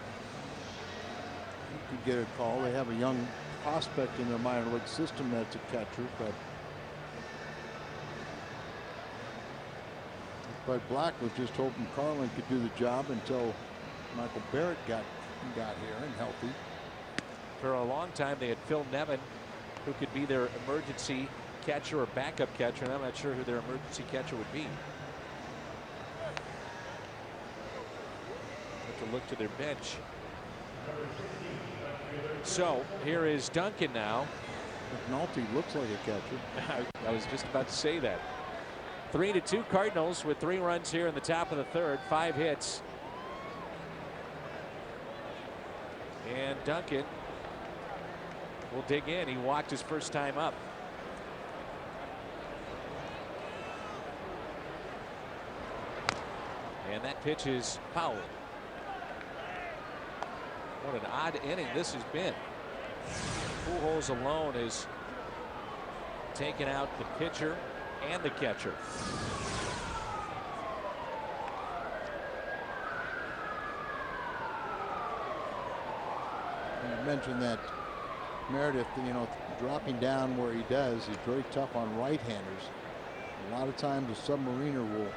He could get a call. They have a young prospect in their minor league system that's a catcher, but Black was just hoping Carlin could do the job until Michael Barrett got here and healthy. For a long time, they had Phil Nevin, who could be their emergency catcher or backup catcher, and I'm not sure who their emergency catcher would be. Have to look to their bench. So here is Duncan now. McNulty looks like a catcher. I was just about to say that. 3-2 Cardinals with 3 runs here in the top of the 3rd, 5 hits. And Duncan will dig in. He walked his first time up. And that pitch is fouled. What an odd inning this has been. Pujols alone has taken out the pitcher and the catcher. You mentioned that Meredith, dropping down where he does, he's very tough on right-handers. A lot of times a submariner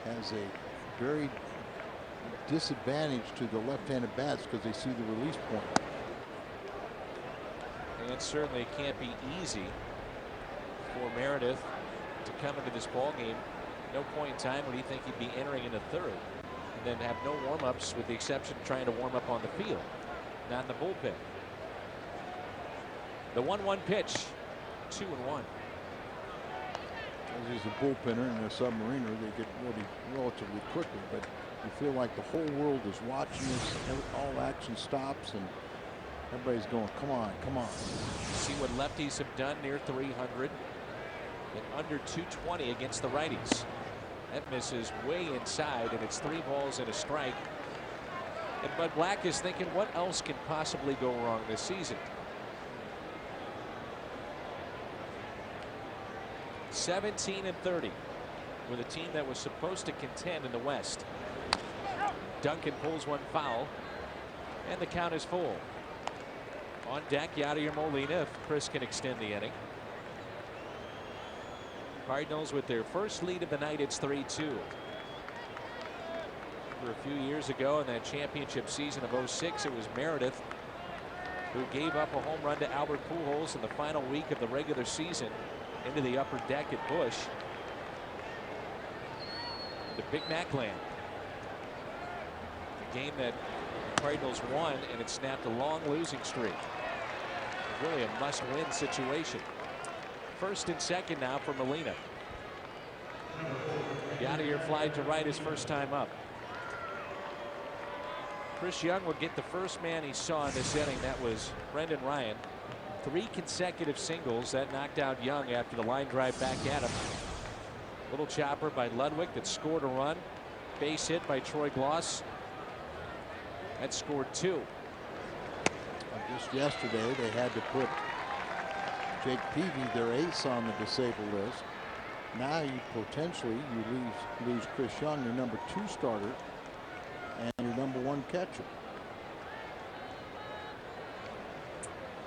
has a very disadvantage to the left-handed bats because they see the release point. And certainly it can't be easy for Meredith to come into this ball game. No point in time when you think he'd be entering in the 3rd, and then have no warm-ups with the exception of trying to warm up on the field, not in the bullpen. The 1-1 pitch, 2-1. As he's a bullpenner and a submariner, they get ready relatively quickly, but you feel like the whole world is watching this. All action stops, and everybody's going, come on, come on. See what lefties have done near 300 and under 220 against the righties. That misses way inside, and it's 3 balls and a strike. And Bud Black is thinking, what else can possibly go wrong this season? 17-30 with a team that was supposed to contend in the West. Duncan pulls one foul, and the count is full. On deck, Yadier Molina, if Chris can extend the inning. Cardinals with their first lead of the night. It's 3-2. For a few years ago in that championship season of '06, it was Meredith who gave up a home run to Albert Pujols in the final week of the regular season into the upper deck at Busch. The Big Mac Land. A game that Cardinals won, and it snapped a long losing streak. Really a must-win situation. First and second now for Molina. The out-of-here fly to right his first time up. Chris Young will get the first man he saw in this inning. That was Brendan Ryan. 3 consecutive singles that knocked out Young after the line drive back at him. Little chopper by Ludwig that scored a run. Base hit by Troy Gloss. That scored 2. Just yesterday, they had to put Jake Peavy, their ace, on the disabled list. Now you potentially lose Chris Young, your number 2 starter, and your number 1 catcher.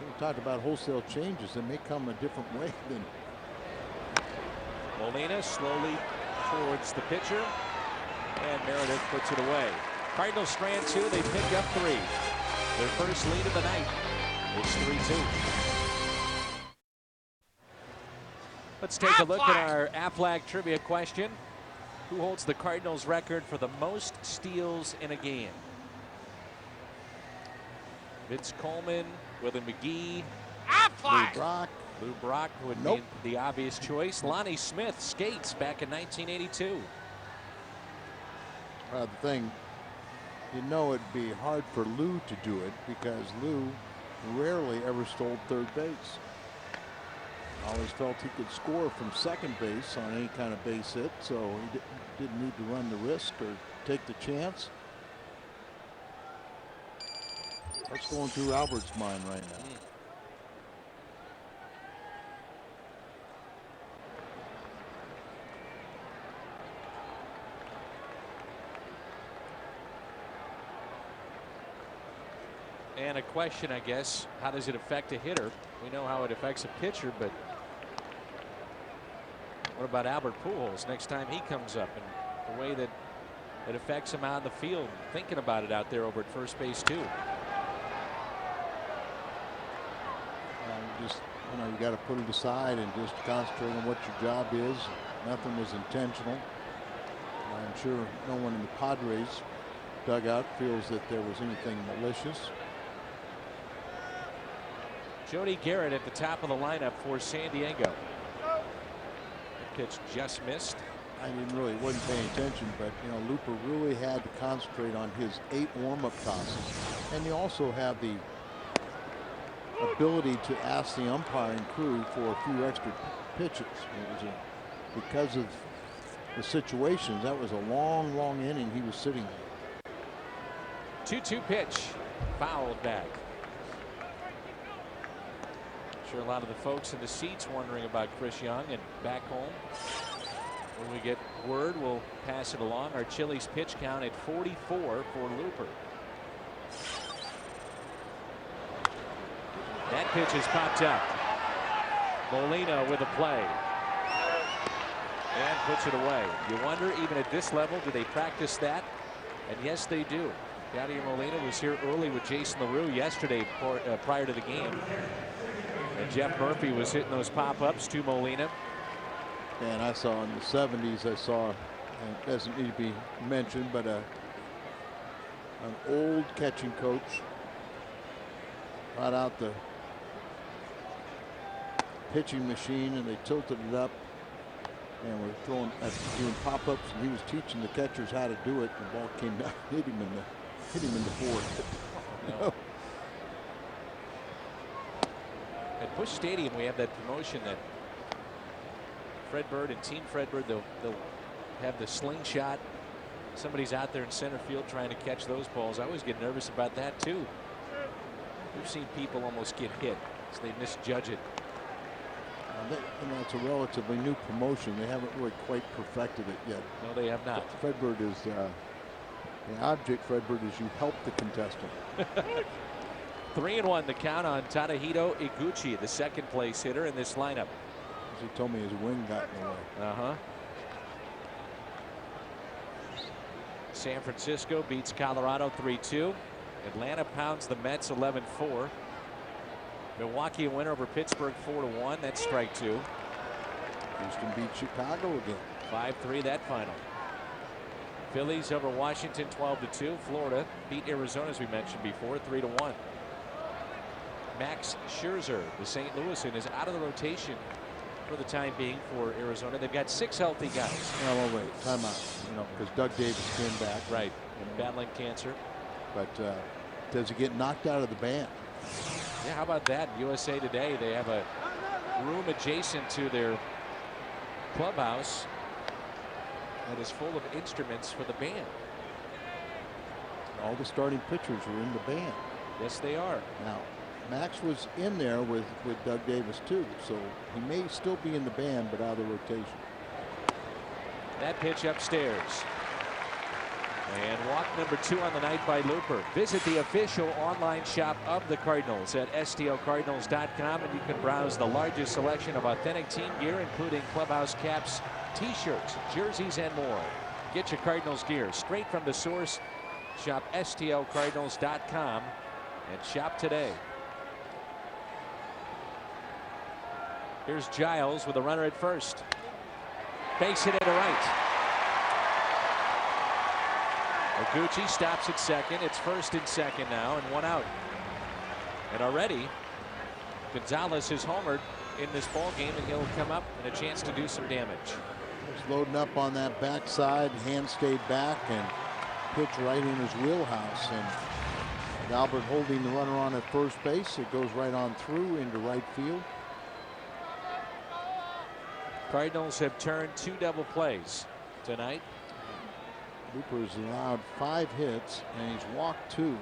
We talked about wholesale changes that may come a different way than. Molina slowly towards the pitcher, and Meredith puts it away. Cardinals strand 2. They pick up 3. Their first lead of the night. It's 3-2. Let's take a look at our Aflac trivia question. Who holds the Cardinals record for the most steals in a game? Vince Coleman, Willie McGee, Lou Brock would be the obvious choice. Lonnie Smith skates back in 1982. The thing, it'd be hard for Lou to do it because Lou rarely ever stole third base. Always felt he could score from second base on any kind of base hit, so he didn't need to run the risk or take the chance. What's going through Albert's mind right now? And a question, I guess, how does it affect a hitter? We know how it affects a pitcher, but what about Albert Pujols next time he comes up, and the way that it affects him out in the field, thinking about it out there over at first base too? Just, you got to put it aside and just concentrate on what your job is. Nothing was intentional. I'm sure no one in the Padres dugout feels that there was anything malicious. Jody Garrett at the top of the lineup for San Diego. The pitch just missed. I wasn't paying attention, but Looper really had to concentrate on his 8 warm-up tosses, and you also have the ability to ask the umpiring crew for a few extra pitches. It was because of the situations. That was a long, long inning he was sitting there. 2-2 pitch, fouled back. Sure, a lot of the folks in the seats wondering about Chris Young, and back home, when we get word, we'll pass it along. Our Chili's pitch count at 44 for Looper. That pitch is popped up. Molina with a play. And puts it away. You wonder, even at this level, do they practice that? And yes, they do. Yadier Molina was here early with Jason LaRue yesterday prior to the game. And Jeff Murphy was hitting those pop-ups to Molina. And I saw in the 70s, and it doesn't need to be mentioned, but an old catching coach brought out the pitching machine, and they tilted it up and were doing pop-ups, and he was teaching the catchers how to do it. The ball came down, hit him in the forehead. At Busch Stadium, we have that promotion that Fred Bird and Team Fred Bird, they'll have the slingshot. Somebody's out there in center field trying to catch those balls. I always get nervous about that too. We've seen people almost get hit, so they misjudge it. It's a relatively new promotion. They haven't really quite perfected it yet. No, they have not. Fred Bird is the object. Fred Bird is you help the contestant. 3-1 the count on Tadahito Iguchi, the second place hitter in this lineup. As he told me, his wing got in the way. San Francisco beats Colorado 3-2. Atlanta pounds the Mets 11-4. Milwaukee a winner over Pittsburgh 4-1. That's strike 2. Houston beat Chicago again. 5-3 that final. Phillies over Washington 12-2. Florida beat Arizona, as we mentioned before, 3-1. Max Scherzer, the St. Louisan, is out of the rotation for the time being for Arizona. They've got 6 healthy guys. Well, wait, time out. Because Doug Davis came back. Right, battling cancer. But does he get knocked out of the band? Yeah, how about that? USA Today, they have a room adjacent to their clubhouse that is full of instruments for the band. All the starting pitchers are in the band. Yes, they are. Now, Max was in there with Doug Davis too, so he may still be in the band, but out of the rotation. That pitch upstairs. And walk number 2 on the night by Looper. Visit the official online shop of the Cardinals at stocardinals.com, and you can browse the largest selection of authentic team gear, including clubhouse caps, t-shirts, jerseys, and more. Get your Cardinals gear straight from the source. Shop stocardinals.com and shop today. Here's Giles with a runner at first. Base hit to right. Oguchi stops at second. It's first and second now, and 1 out. And already Gonzalez has homered in this ball game, and he'll come up and a chance to do some damage. He's loading up on that backside. Hand stayed back and pitch right in his wheelhouse. And Albert holding the runner on at first base. It goes right on through into right field. Cardinals have turned 2 double plays tonight. Cooper's allowed 5 hits and he's walked 2. He's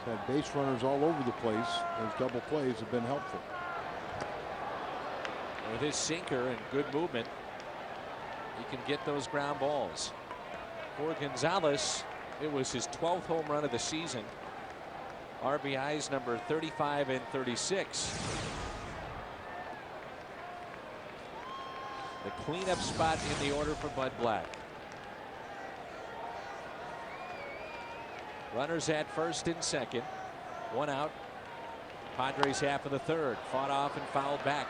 had base runners all over the place. Those double plays have been helpful. With his sinker and good movement, he can get those ground balls. For Gonzalez, it was his 12th home run of the season. RBIs number 35 and 36. The cleanup spot in the order for Bud Black. Runners at first and second. 1 out. Padres half of the third. Fought off and fouled back.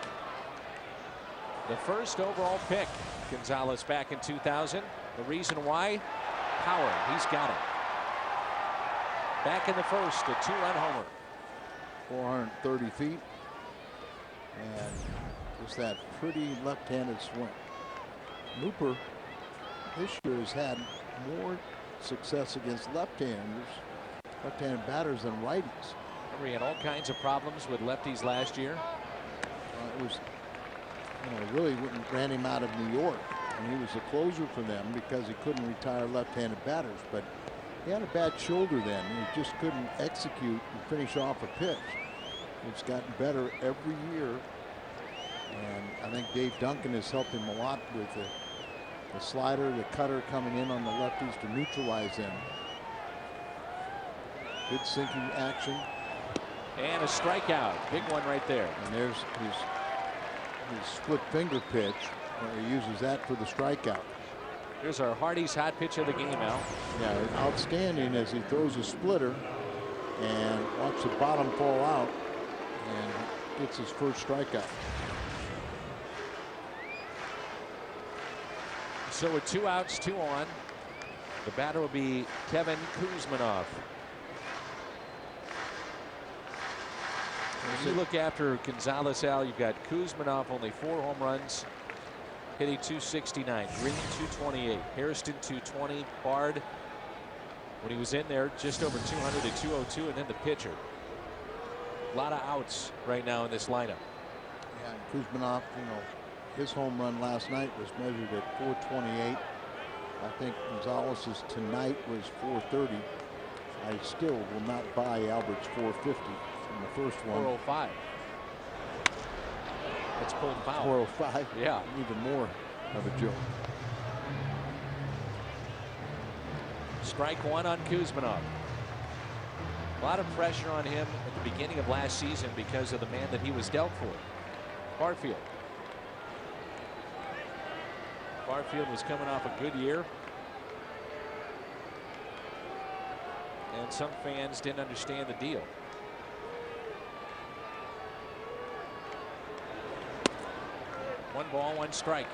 The first overall pick. Gonzalez back in 2000. The reason why? Power. He's got it. Back in the first, a 2-run homer. 430 feet. And just that pretty left-handed swing. Looper this year has had more success against left-handed batters than righties. Remember, he had all kinds of problems with lefties last year. It was, really ran him out of New York, and he was a closer for them because he couldn't retire left-handed batters. But he had a bad shoulder then. He just couldn't execute and finish off a pitch. It's gotten better every year, and I think Dave Duncan has helped him a lot with the slider, the cutter coming in on the lefties to neutralize them. Good sinking action. And a strikeout. Big one right there. And there's his split finger pitch. He uses that for the strikeout. Here's our Hardy's hot pitch of the game, Al. Yeah, outstanding as he throws a splitter and watch the bottom fall out and gets his first strikeout. So with 2 outs, 2 on, the batter will be Kevin Kuzminoff. As you look after Gonzalez, Al, you've got Kuzminoff, only 4 home runs, hitting .269, Green .228, Hairston .220, Bard, when he was in there, just over 200 at .202, and then the pitcher. A lot of outs right now in this lineup. Yeah, and Kuzminoff, his home run last night was measured at .428. I think Gonzalez's tonight was .430. I still will not buy Albert's .450 from the first one. .405. That's pulled foul. .405. Yeah. Even more of a joke. Strike 1 on Kuzminoff. A lot of pressure on him at the beginning of last season because of the man that he was dealt for, Barfield. Barfield was coming off a good year, and some fans didn't understand the deal. One ball, 1 strike.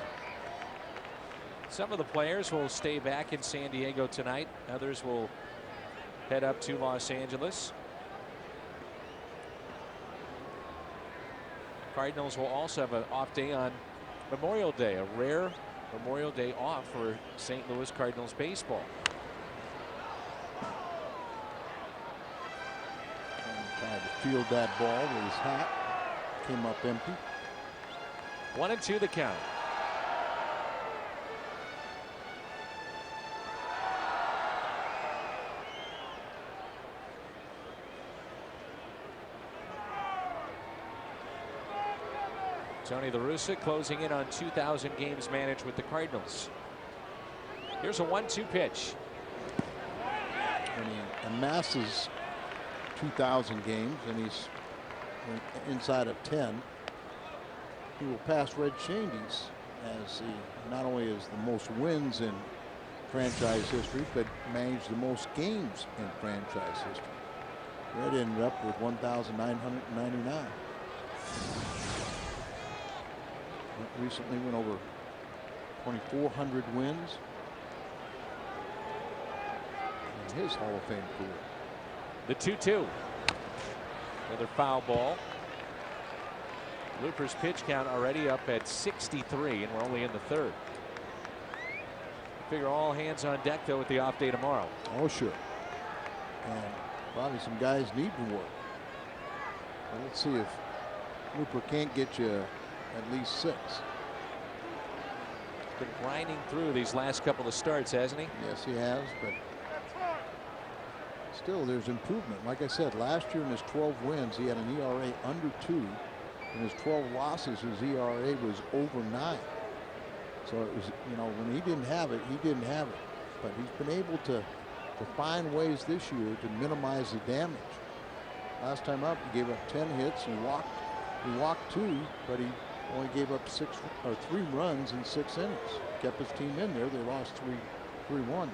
Some of the players will stay back in San Diego tonight. Others will head up to Los Angeles. Cardinals will also have an off day on Memorial Day, a rare Memorial Day off for St. Louis Cardinals baseball. And tried to field that ball with his hat. Came up empty. 1-2 the count. Tony La Russa closing in on 2,000 games managed with the Cardinals. Here's a 1-2 pitch. When he amasses 2,000 games and he's inside of 10, he will pass Red Shandy's as he not only is the most wins in franchise history, but managed the most games in franchise history. Red ended up with 1,999. Recently went over 2,400 wins in his Hall of Fame career. The 2-2. Another foul ball. Looper's pitch count already up at 63, and we're only in the third. Figure all hands on deck though with the off day tomorrow. Oh sure. And probably some guys need to work. But let's see if Looper can't get you at least 6. Been grinding through these last couple of starts, hasn't he? Yes, he has, but still there's improvement. Like I said, last year in his 12 wins, he had an ERA under 2. In his 12 losses, his ERA was over 9. So it was, you know, when he didn't have it, he didn't have it. But he's been able to find ways this year to minimize the damage. Last time up, he gave up 10 hits and walked 2, but he only gave up 3 runs in 6 innings. Kept his team in there. They lost 3-1.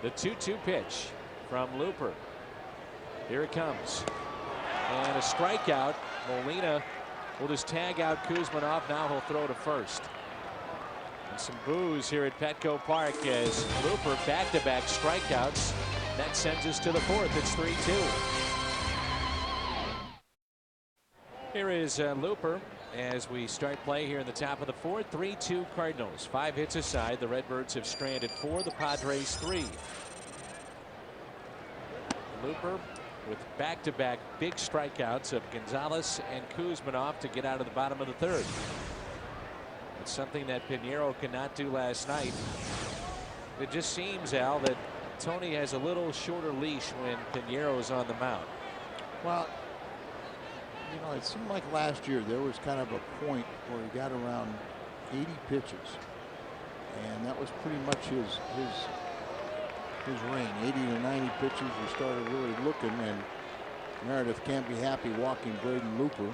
The 2-2 pitch from Looper. Here it comes. And a strikeout. Molina will just tag out Kuzmanov. Now he'll throw to first. And some boos here at Petco Park as Looper back-to-back strikeouts. That sends us to the 4th. It's 3-2. Here is Looper as we start play here in the top of the 4th. 3-2 Cardinals. 5 hits aside. The Redbirds have stranded 4. The Padres 3. Looper with back-to-back big strikeouts of Gonzalez and Kuzmanov to get out of the bottom of the 3rd. It's something that Pinheiro could not do last night. It just seems, Al, that Tony has a little shorter leash when Pinheiro is on the mound. Well, you know, it seemed like last year there was kind of a point where he got around 80 pitches, and that was pretty much his reign. 80 to 90 pitches. We started really looking, and Meredith can't be happy walking Braden Looper.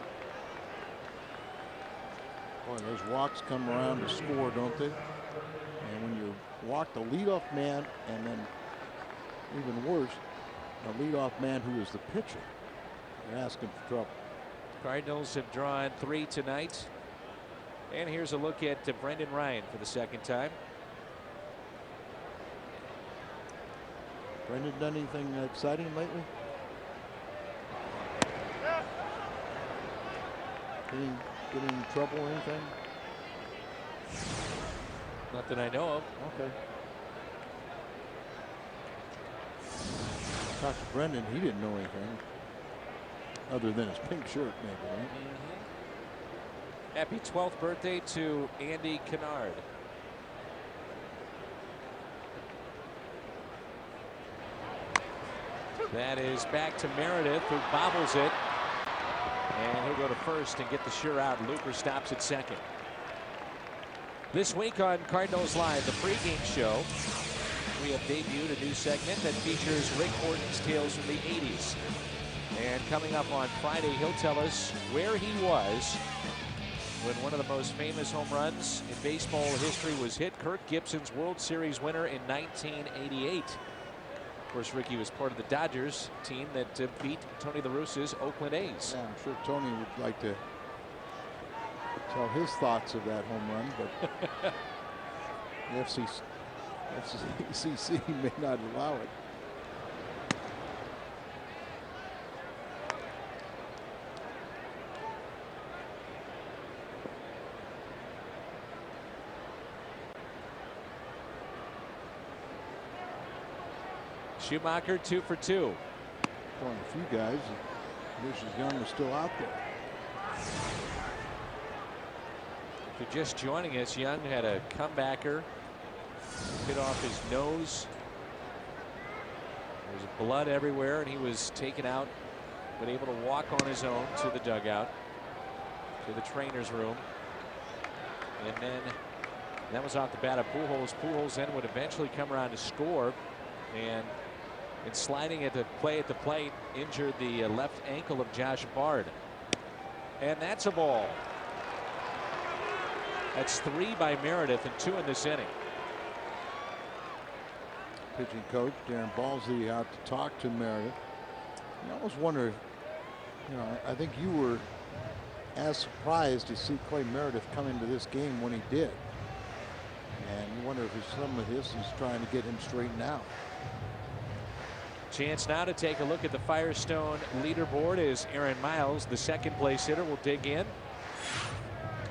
Boy, those walks come around to score, don't they? And when you walk the leadoff man, and then even worse, a leadoff man who is the pitcher, you're asking for trouble. Cardinals have drawn 3 tonight. And here's a look at Brendan Ryan for the 2nd time. Brendan done anything exciting lately? Getting in trouble or anything? Not that I know of. Okay. Talked to Brendan, he didn't know anything other than his pink shirt, maybe. Right? Happy 12th birthday to Andy Kennard. That is back to Meredith, who bobbles it. And he'll go to first and get the sure out. Looper stops at 2nd. This week on Cardinals Live, the pregame show, we have debuted a new segment that features Rick Horton's Tales from the 80s. And coming up on Friday, he'll tell us where he was when one of the most famous home runs in baseball history was hit. Kirk Gibson's World Series winner in 1988. Of course, Ricky was part of the Dodgers team that beat Tony La Russa's Oakland A's. Yeah, I'm sure Tony would like to tell his thoughts of that home run, but The FCC may not allow it. Schumacher 2 for 2. Well, a few guys. Wish Young was still out there. If you're just joining us, Young had a comebacker hit off his nose. There's blood everywhere, and he was taken out, but able to walk on his own to the dugout, to the trainer's room. And then that was off the bat of Pujols. Pujols then would eventually come around to score, and in sliding at the plate, injured the left ankle of Josh Bard. And that's a ball. That's 3 by Meredith and 2 in this inning. Pitching coach Darren Balsley out to talk to Meredith. I always wonder, I think you were as surprised to see Clay Meredith come into this game when he did. And you wonder if some of this is trying to get him straightened out. Chance now to take a look at the Firestone leaderboard as Aaron Miles, the second place hitter, will dig in.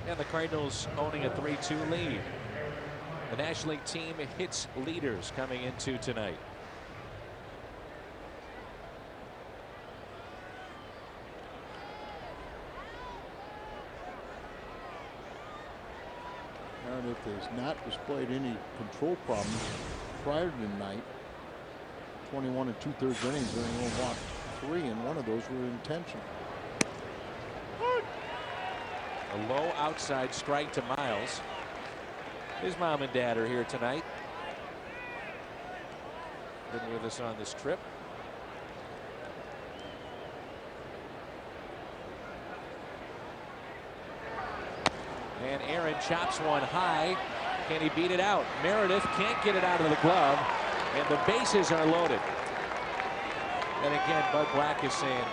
And the Cardinals owning a 3-2 lead. The National League team hits leaders coming into tonight. Meredith has not displayed any control problems prior to tonight. 21 2/3 innings, and he only walked 3, and one of those were intentional. A low outside strike to Miles. His mom and dad are here tonight. Been with us on this trip. And Aaron chops one high. Can he beat it out? Meredith can't get it out of the glove. And the bases are loaded. And again, Bud Black is saying,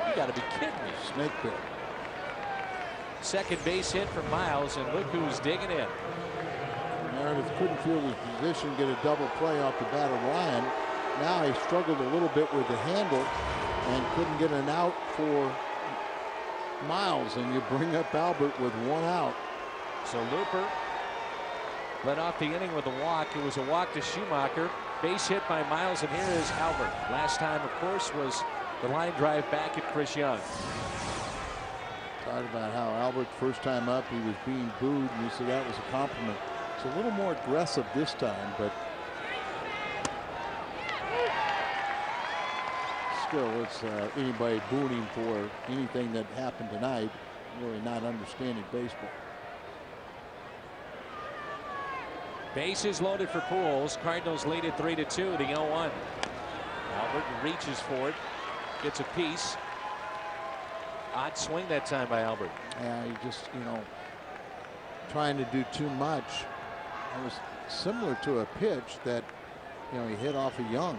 you got to be kidding me. Snake bit. Second base hit for Miles, and look who's digging in. Meredith couldn't field his position, get a double play off the bat of Ryan. Now he struggled a little bit with the handle and couldn't get an out for Miles, and you bring up Albert with 1 out. So Looper led off the inning with a walk. It was a walk to Schumacher. Base hit by Miles, and here is Albert. Last time, of course, was the line drive back at Chris Young. Talked about how Albert, first time up, he was being booed, and you said that was a compliment. It's a little more aggressive this time, but still, it's anybody booing him for anything that happened tonight, really not understanding baseball. Bases loaded for Pujols. Cardinals lead it 3-2. The 0-1. Albert reaches for it, gets a piece. Odd swing that time by Albert. Yeah, he just, trying to do too much. It was similar to a pitch that, he hit off of Young.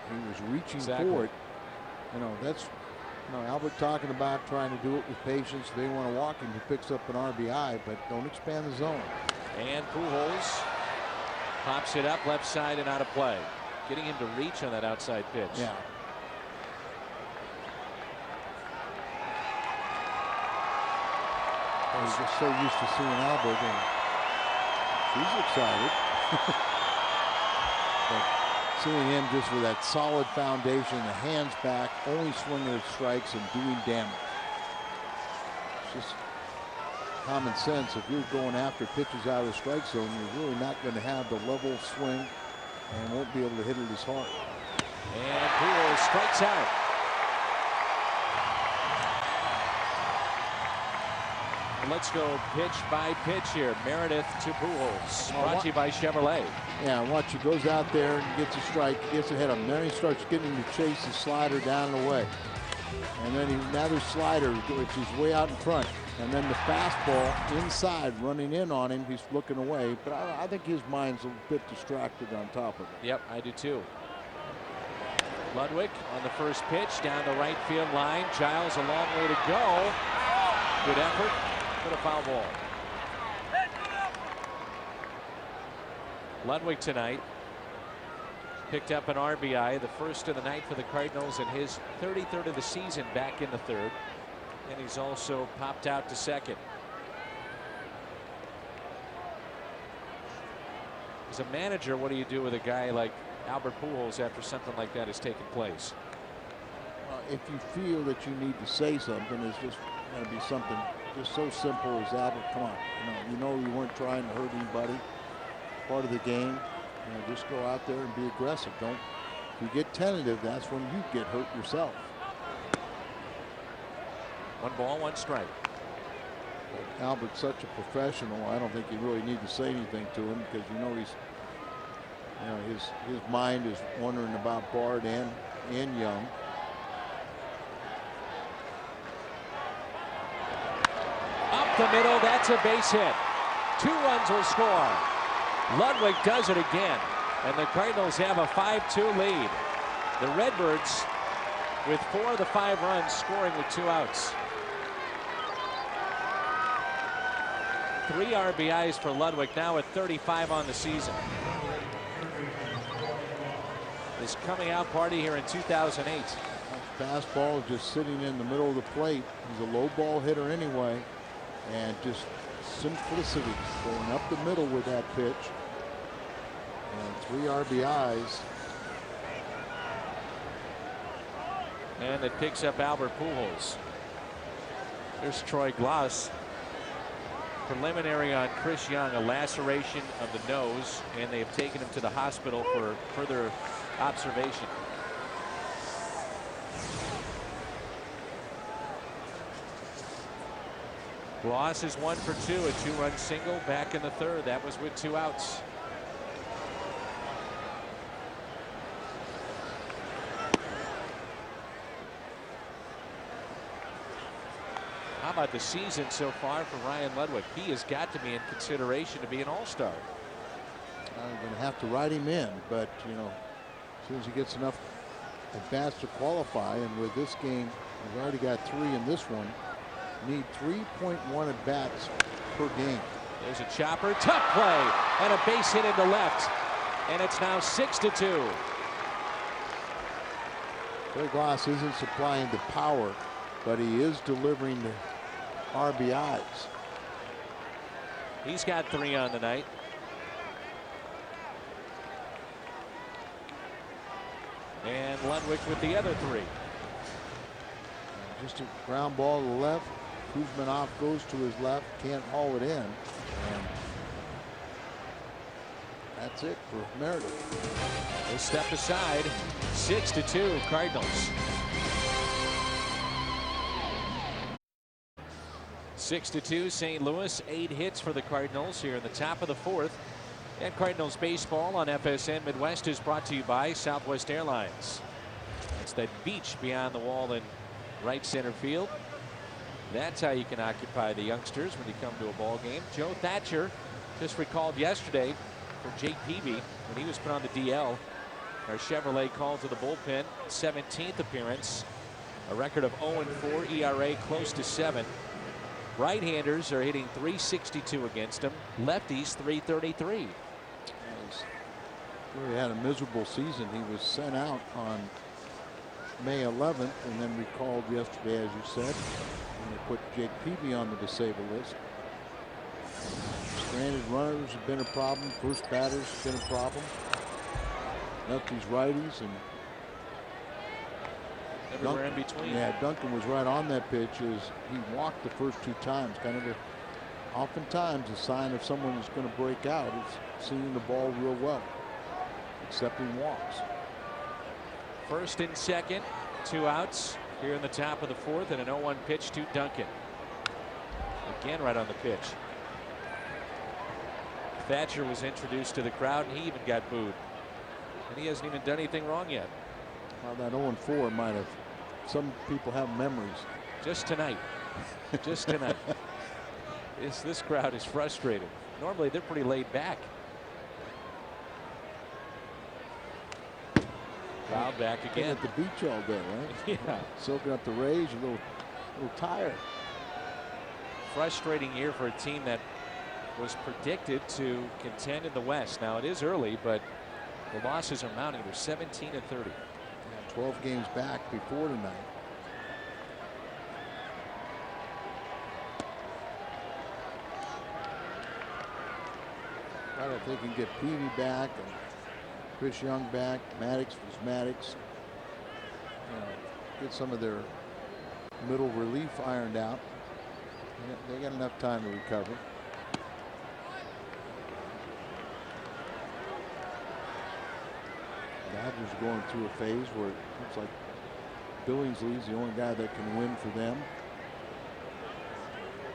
He was reaching for it. That's, Albert talking about trying to do it with patience. They want to walk him. He picks up an RBI, but don't expand the zone. And Pujols pops it up left side and out of play. Getting him to reach on that outside pitch. Yeah. He's just so used to seeing Albert, and she's excited. But seeing him just with that solid foundation, the hands back, only swinging at strikes and doing damage. It's just common sense. If you're going after pitches out of the strike zone, you're really not going to have the level swing and won't be able to hit it as hard. And Pujols strikes out. Let's go pitch by pitch here. Meredith to Pujols. Brought to you by Chevrolet. Yeah, watch, he goes out there and gets a strike, gets ahead of him. Then he starts getting to chase the slider down and away. And then another slider, which is way out in front. And then the fastball inside, running in on him. He's looking away, but I think his mind's a bit distracted on top of it. Yep, I do too. Ludwig on the first pitch down the right field line. Giles a long way to go. Good effort, but a foul ball. Ludwig tonight picked up an RBI, the first of the night for the Cardinals, and his 33rd of the season back in the third. And he's also popped out to second. As a manager, what do you do with a guy like Albert Pujols after something like that has taken place? If you feel that you need to say something, it's just going to be something just so simple as, Albert, come on. You know you weren't trying to hurt anybody. Part of the game. Just go out there and be aggressive. Don't. If you get tentative, that's when you get hurt yourself. 1 ball, 1 strike. Albert's such a professional. I don't think you really need to say anything to him because his mind is wondering about Bard and Young. Up the middle, that's a base hit. 2 runs will score. Ludwig does it again, and the Cardinals have a 5-2 lead. The Redbirds with 4 of the 5 runs scoring with 2 outs. 3 RBIs for Ludwig, now at 35 on the season. His coming out party here in 2008. Fastball just sitting in the middle of the plate. He's a low ball hitter anyway, and just simplicity going up the middle with that pitch. And 3 RBIs. And it picks up Albert Pujols. There's Troy Glass. Preliminary on Chris Young, a laceration of the nose, and they've taken him to the hospital for further observation. Glass is 1 for 2, a 2-run single back in the third. That was with 2 outs. How about the season so far for Ryan Ludwig? He has got to be in consideration to be an all-star. I'm going to have to write him in, but as soon as he gets enough at-bats to qualify, and with this game, he's already got 3 in this one. Need 3.1 at-bats per game. There's a chopper, tough play, and a base hit into left, and it's now 6-2. Troy Glass isn't supplying the power, but he is delivering the RBIs. He's got 3 on the night. And Ludwig with the other 3. Just a ground ball to the left. Kuzmanoff goes to his left, can't haul it in. And that's it for Meredith. They step aside. 6-2 Cardinals. 6-2 St. Louis. 8 hits for the Cardinals here in the top of the 4th. And Cardinals baseball on FSN Midwest is brought to you by Southwest Airlines. It's that beach beyond the wall in right center field. That's how you can occupy the youngsters when you come to a ball game. Joe Thatcher just recalled yesterday for Jake Peavy when he was put on the DL. Our Chevrolet called to the bullpen. 17th appearance. A record of 0-4, ERA close to 7. Right-handers are hitting .362 against him. Lefties .333. He had a miserable season. He was sent out on May 11th and then recalled yesterday, as you said. And they put Jake Peavy on the disabled list. Stranded runners have been a problem. First batters have been a problem. Lefties, righties, and everywhere in between. Yeah, Duncan was right on that pitch as he walked the first 2 times. Kind of oftentimes a sign of someone who's going to break out is seeing the ball real well, accepting walks. First and second, 2 outs here in the top of the 4th, and an 0-1 pitch to Duncan. Again right on the pitch. Thatcher was introduced to the crowd and he even got booed. And he hasn't even done anything wrong yet. Well, that 0-4 might have, some people have memories. Just tonight. Just tonight. This crowd is frustrated. Normally they're pretty laid back. Fouled back again. At the beach all day, right? Yeah. Soaking up the rays, a little tired. Frustrating year for a team that was predicted to contend in the West. Now it is early, but the losses are mounting. They're 17 and 30. Yeah, 12 games back before tonight. But if they can get Peavy back and Chris Young back, Maddox was Maddox, get some of their middle relief ironed out, they got enough time to recover. Dodgers are going through a phase where it looks like Billingsley's the only guy that can win for them.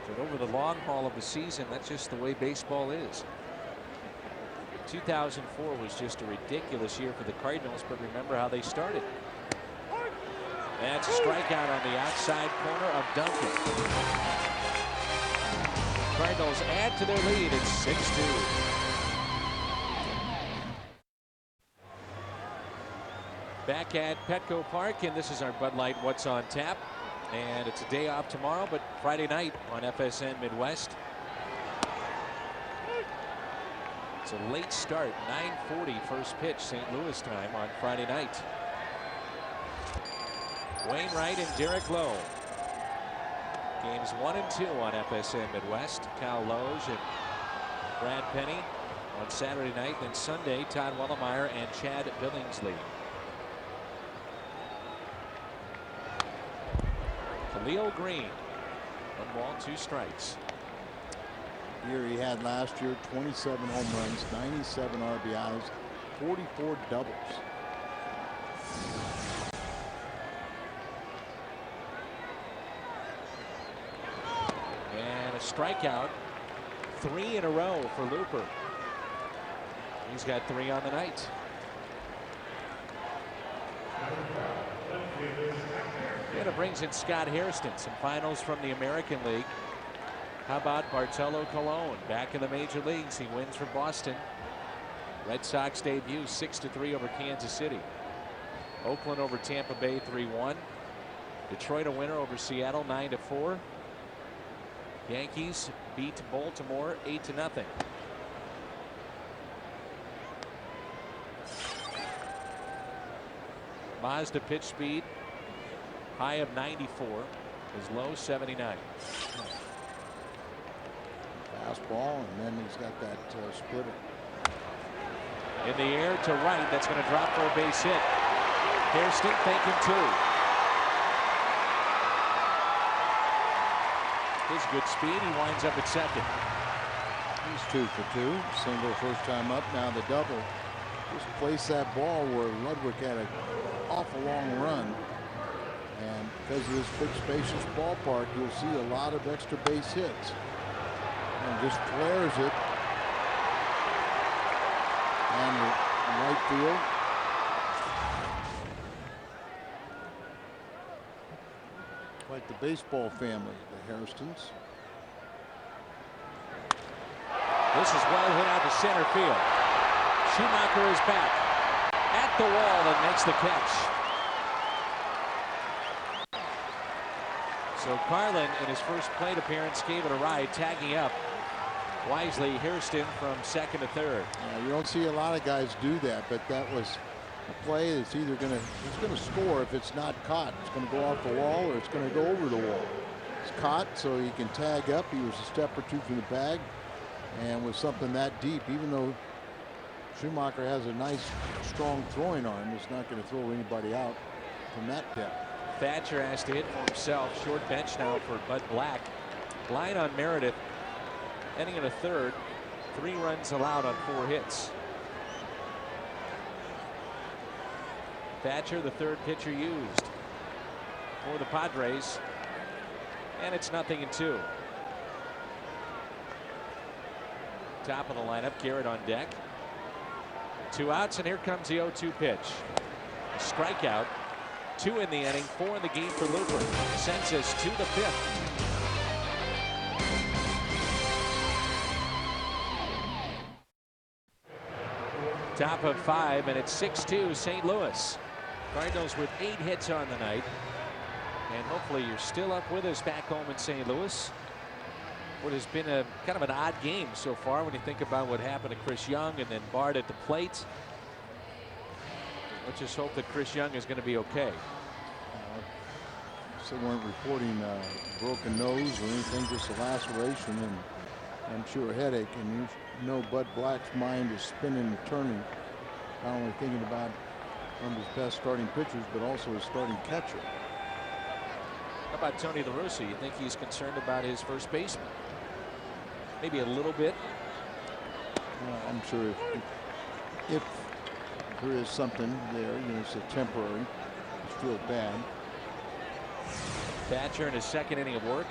But over the long haul of the season, that's just the way baseball is. 2004 was just a ridiculous year for the Cardinals, but remember how they started. That's a strikeout on the outside corner of Duncan. Cardinals add to their lead. It's 6-2. Back at Petco Park, and this is our Bud Light What's on Tap. And it's a day off tomorrow, but Friday night on FSN Midwest. It's a late start, 9:40 first pitch, St. Louis time on Friday night. Wainwright and Derek Lowe. Games 1 and 2 on FSN Midwest. Cal Loge and Brad Penny on Saturday night. Then Sunday, Todd Wellemeyer and Chad Billingsley. Khalil Green. 1 ball, 2 strikes. Year he had last year, 27 home runs, 97 RBIs, 44 doubles. And a strikeout, 3 in a row for Looper. He's got 3 on the night. And it brings in Scott Hairston. Some finals from the American League. How about Bartolo Colon back in the major leagues? He wins for Boston. Red Sox debut 6-3 over Kansas City. Oakland over Tampa Bay 3-1. Detroit a winner over Seattle 9-4. Yankees beat Baltimore 8-0. Mazda pitch speed high of 94, his low 79. Fastball, and then he's got that splitter. In the air to right, that's going to drop for a base hit. Hairston thinking 2. His good speed, he winds up at second. He's 2 for 2. Single first time up, now the double. Just place that ball where Ludwig had an awful long run. And because of this big spacious ballpark, you'll see a lot of extra base hits. And just flares it. And right field. Quite the baseball family, the Hairstons. This is well hit out to center field. Schumacher is back at the wall and makes the catch. So Carlin, in his first plate appearance, gave it a ride, tagging up wisely Hairston from second to third. You don't see a lot of guys do that, but that was a play that's either going to score if it's not caught. It's going to go off the wall or it's going to go over the wall. It's caught, so he can tag up. He was a step or 2 from the bag, and with something that deep, even though Schumacher has a nice, strong throwing arm, it's not going to throw anybody out from that depth. Thatcher has to hit for himself. Short bench now for Bud Black. Line on Meredith. Ending in a third. 3 runs allowed on 4 hits. Thatcher, the third pitcher used for the Padres. And it's 0-2. Top of the lineup, Garrett on deck. 2 outs, and here comes the 0-2 pitch. A strikeout. 2 in the inning, 4 in the game for Looper. Sends us to the 5th. Top of 5, and it's 6-2 St. Louis. Cardinals with 8 hits on the night. And hopefully you're still up with us back home in St. Louis. what has been a kind of an odd game so far when you think about what happened to Chris Young and then Bart at the plate. Let's just hope that Chris Young is going to be okay. They weren't reporting broken nose or anything, just a laceration and I'm sure a headache. And you know Bud Black's mind is spinning and turning, not only thinking about one of his best starting pitchers, but also his starting catcher. How about Tony La Russa? You think he's concerned about his first baseman? Maybe a little bit. I'm sure if there is something there, it's a temporary. Just feels bad. Thatcher in his second inning of work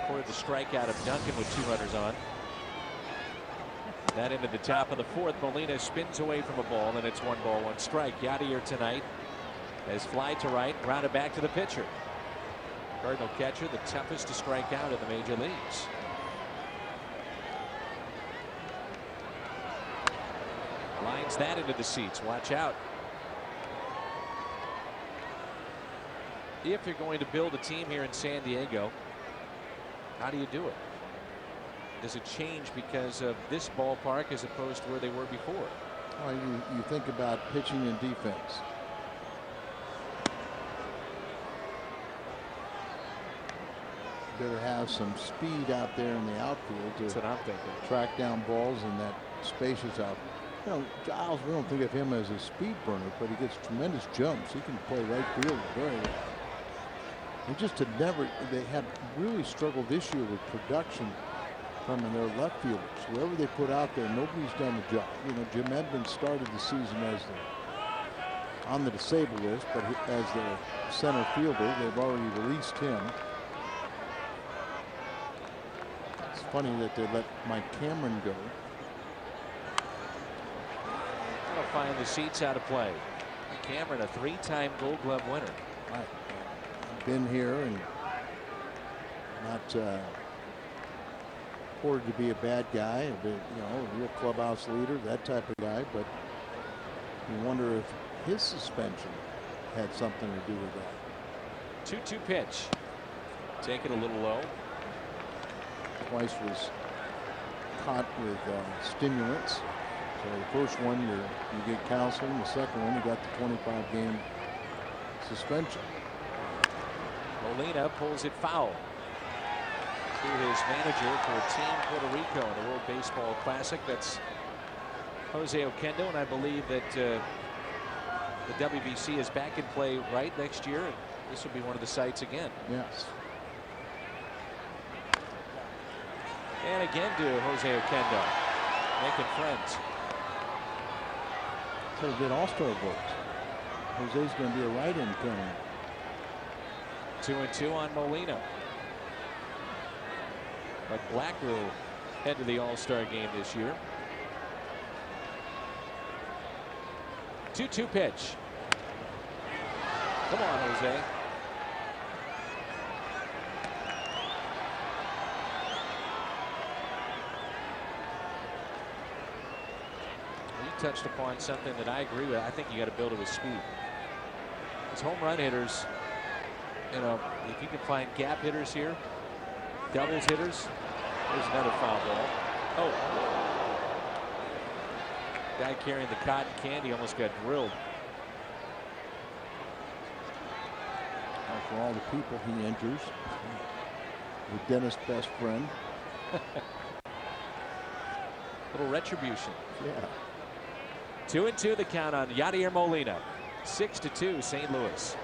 recorded the strikeout of Duncan with 2 runners on. That into the top of the fourth. Molina spins away from a ball, and it's 1 ball, 1 strike. Yadier tonight has fly to right, rounded back to the pitcher. Cardinal catcher, the toughest to strike out in the major leagues. Lines that into the seats. Watch out. If you're going to build a team here in San Diego, how do you do it? Does it change because of this ballpark as opposed to where they were before? Well, you think about pitching and defense. Better have some speed out there in the outfield to That's what I'm thinking. Track down balls in that spacious out. Giles, we don't think of him as a speed burner, but he gets tremendous jumps. He can play right field very well. They just had really struggled this year with production from their left fielders. Whoever they put out there, nobody's done the job. Jim Edmonds started the season as on the disabled list, but as their center fielder, they've already released him. It's funny that they let Mike Cameron go. That'll find the seats out of play. Cameron, a 3-time Gold Glove winner. Right. Been here and not reported to be a bad guy, a real clubhouse leader, that type of guy. But you wonder if his suspension had something to do with that. 2-2 pitch. Take it a little low. Twice was caught with stimulants. So the first one you get counseling. The second one you got the 25-game suspension. Molina pulls it foul to his manager for Team Puerto Rico in the World Baseball Classic. That's Jose Oquendo, and I believe that the WBC is back in play right next year, and this will be one of the sites again. Yes. And again to Jose Oquendo, making friends. So we get all-star votes. Jose's going to be a write-in candidate. 2-2 on Molina. But Black will head to the All-Star game this year. 2-2 pitch. Come on, Jose. You touched upon something that I agree with. I think you got to build it with speed. As home run hitters, if you can find gap hitters here, doubles hitters, there's another foul ball. Oh. Guy carrying the cotton candy almost got drilled. For all the people he injures, the dentist's best friend. Little retribution. Yeah. 2-2 the count on Yadier Molina. 6-2 St. Louis.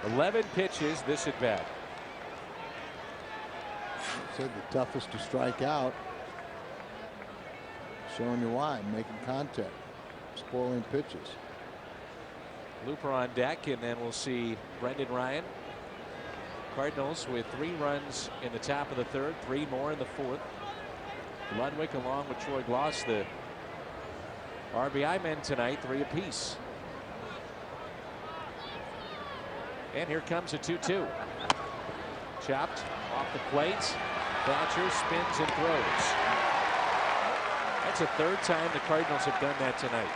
$11 pitches this at bat. Said the toughest to strike out. Showing you why. Making contact, spoiling pitches. Looper on deck, and then we'll see Brendan Ryan. Cardinals with 3 runs in the top of the third, 3 more in the fourth. Ludwig along with Troy Gloss, the RBI men tonight, 3 apiece. And here comes a 2-2. Chopped off the plate. Thatcher spins and throws. That's the 3rd time the Cardinals have done that tonight.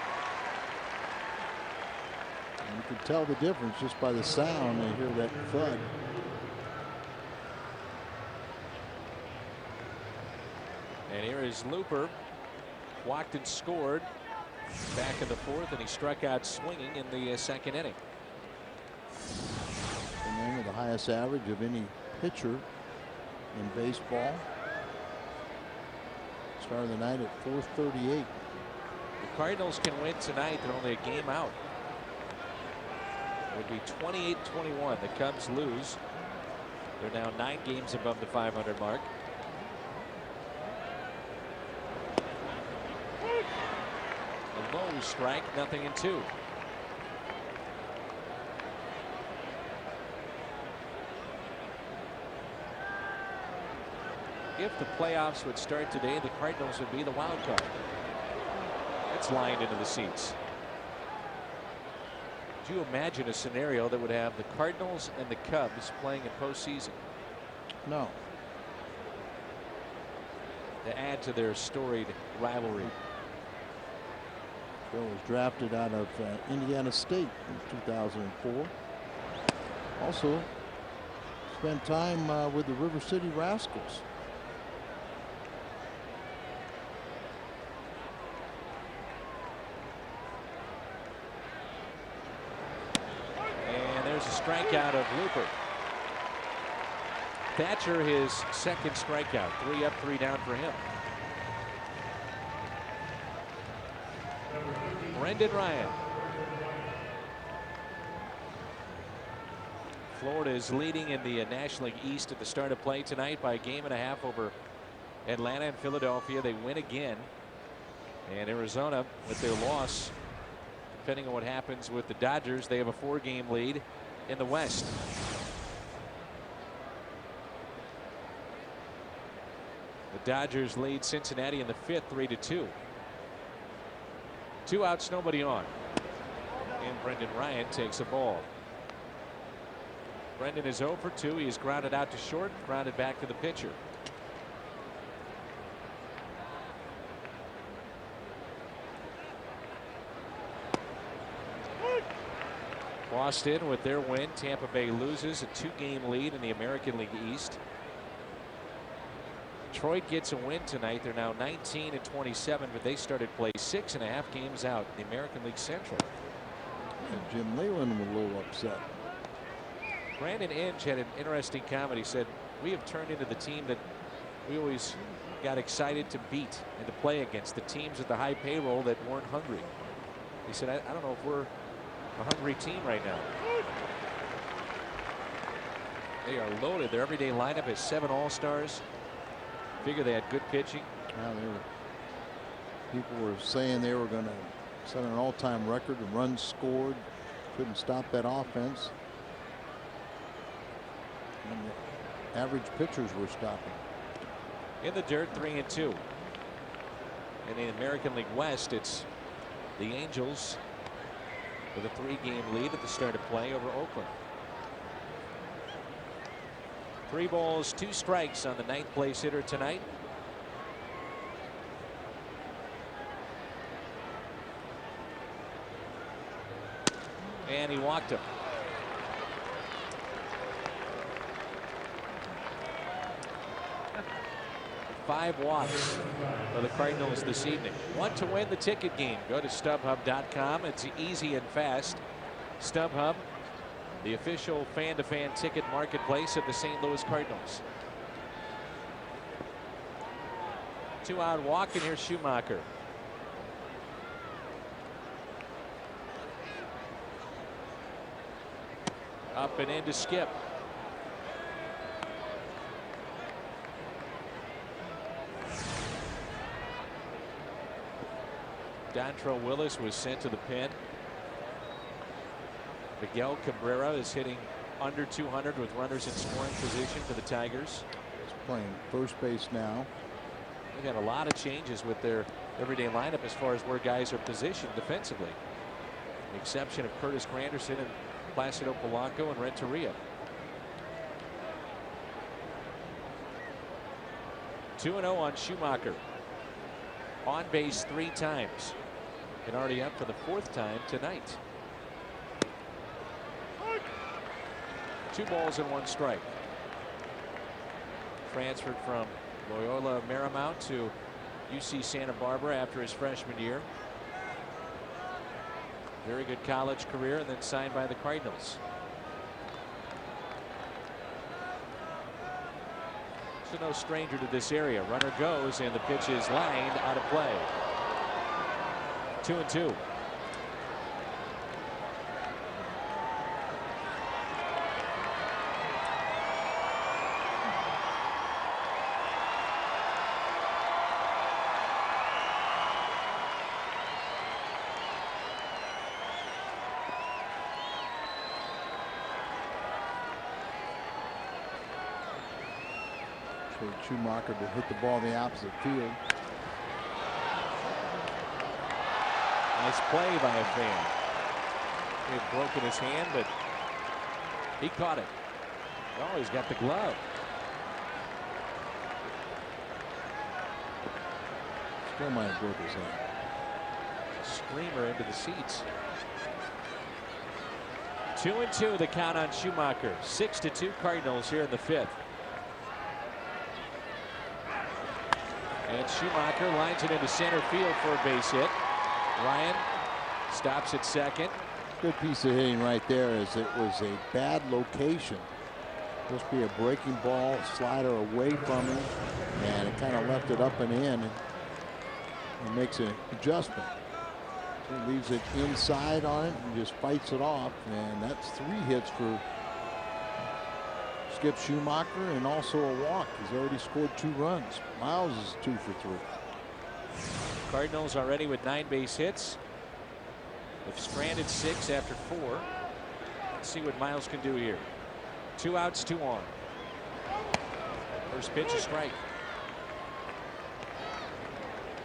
You can tell the difference just by the sound. They hear that thud. And here is Looper. Walked and scored back in the fourth, and he struck out swinging in the second inning. The man with the highest average of any pitcher in baseball. Started the night at 438. The Cardinals can win tonight. They're only a game out. It would be 28-21. The Cubs lose. They're now 9 games above the 500 mark. A low strike, 0-2. If the playoffs would start today, the Cardinals would be the wild card. It's lined into the seats. Could you imagine a scenario that would have the Cardinals and the Cubs playing in postseason? No. To add to their storied rivalry. Bill was drafted out of Indiana State in 2004. Also spent time with the River City Rascals. And there's a strikeout of Looper. Thatcher, his second strikeout. 3 up, 3 down for him. Brendan Ryan. Florida is leading in the National League East at the start of play tonight by a game and a half over Atlanta and Philadelphia. They win again. And Arizona, with their loss, depending on what happens with the Dodgers, they have a 4-game lead in the West. The Dodgers lead Cincinnati in the 5th 3-2. 2 outs, nobody on. And Brendan Ryan takes a ball. Brendan is 0 for 2. He is grounded out to short, grounded back to the pitcher. Boston with their win. Tampa Bay loses a 2-game lead in the American League East. Detroit gets a win tonight. They're now 19-27, but they started play 6.5 games out in the American League Central. And Jim Leyland was a little upset. Brandon Inge had an interesting comment. He said, we have turned into the team that we always got excited to beat and to play against, the teams with the high payroll that weren't hungry. He said, I don't know if we're a hungry team right now. They are loaded. Their everyday lineup has 7 All-Stars. Figure they had good pitching. Well, people were saying they were going to set an all-time record of runs scored. Couldn't stop that offense. And the average pitchers were stopping. In the dirt, 3-2. In the American League West, it's the Angels with a 3-game lead at the start of play over Oakland. 3 balls, 2 strikes on the 9th place hitter tonight. And he walked him. Five walks for the Cardinals this evening. Want to win the ticket game? Go to StubHub.com. It's easy and fast. StubHub, the official fan-to-fan ticket marketplace of the St. Louis Cardinals. 2-out walk, and here's Schumacher. Up and in to Skip. Dontrelle Willis was sent to the pen. Miguel Cabrera is hitting under 200 with runners in scoring position for the Tigers. He's playing first base now. They've had a lot of changes with their everyday lineup as far as where guys are positioned defensively. The exception of Curtis Granderson and Placido Polanco and Renteria. 2-0 on Schumacher. On base 3 times. And already up for the 4th time tonight. 2-1 Transferred from Loyola Marymount to UC Santa Barbara after his freshman year. Very good college career, and then signed by the Cardinals. So no stranger to this area. Runner goes, and the pitch is lined out of play. 2-2. Schumacher to hit the ball in the opposite field. Nice play by a fan. He had broken his hand, but he caught it. Oh, he's got the glove. Still might have broke his hand. Screamer into the seats. 2-2 the count on Schumacher. 6-2 Cardinals here in the 5th. And Schumacher lines it into center field for a base hit. Ryan stops at second. Good piece of hitting right there, as it was a bad location. Supposed to be a breaking ball, slider away from him, and it kind of left it up and in. And makes an adjustment. So he leaves it inside on it and just fights it off, and that's 3 hits for Skip Schumacher, and also a walk. He's already scored 2 runs. Miles is 2 for 3. Cardinals already with 9 base hits. They've stranded 6 after 4. Let's see what Miles can do here. 2 outs, 2 on. First pitch, a strike.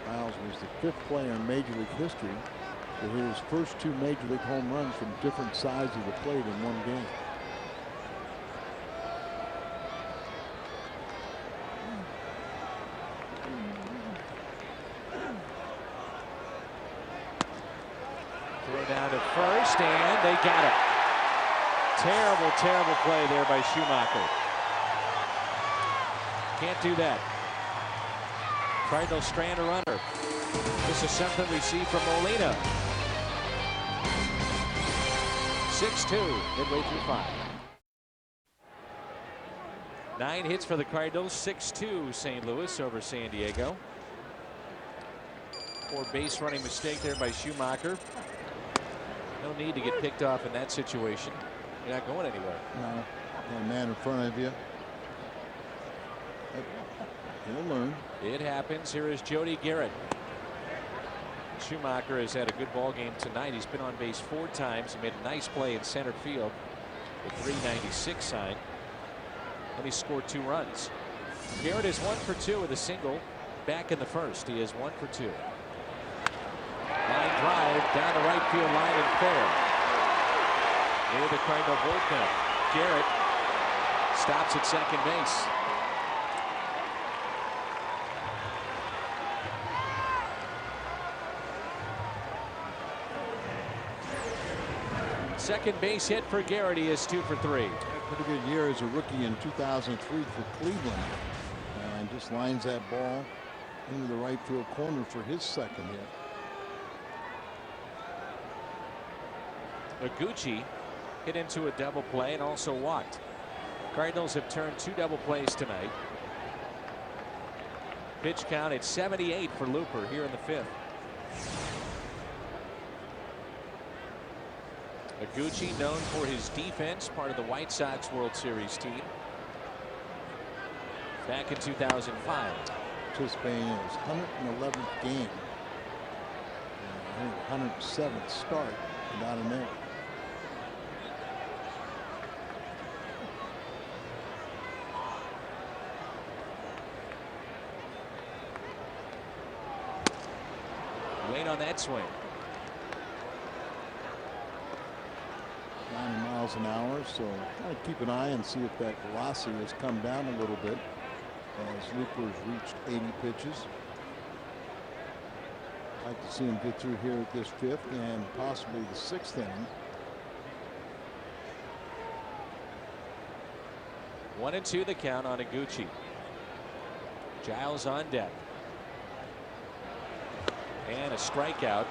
Miles was the 5th player in Major League history to hit his first 2 Major League home runs from different sides of the plate in one game. Down to first, and they got it. Terrible play there by Schumacher. Can't do that. Cardinals strand a runner. This is something we see from Molina. 6-2 midway through 5. 9 hits for the Cardinals. 6-2 St. Louis over San Diego. Poor base running mistake there by Schumacher. No need to get picked off in that situation. You're not going anywhere. No, got a man in front of you. He'll learn. It happens. Here is Jody Garrett. Schumacher has had a good ball game tonight. He's been on base 4 times. He made a nice play in center field. The 396 sign. And he scored 2 runs. Garrett is 1 for 2 with a single back in the first. He is 1 for 2. Line drive down the right field line and fair. Near the Cardinal bullpen. Garrett stops at second base. Second base hit for Garrett. He is 2 for 3. Had a pretty good year as a rookie in 2003 for Cleveland, and just lines that ball into the right field corner for his second hit. Iguchi hit into a double play and also walked. Cardinals have turned 2 double plays tonight. Pitch count at 78 for Looper here in the 5th. Iguchi, known for his defense, part of the White Sox World Series team back in 2005. Participating in his 111th game, and 107th start without an error. Late on that swing. 90 miles an hour, so kind of keep an eye and see if that velocity has come down a little bit as Looper's reached 80 pitches. I'd like to see him get through here at this 5th and possibly the 6th inning. 1-2 the count on Iguchi. Giles on deck. And a strikeout.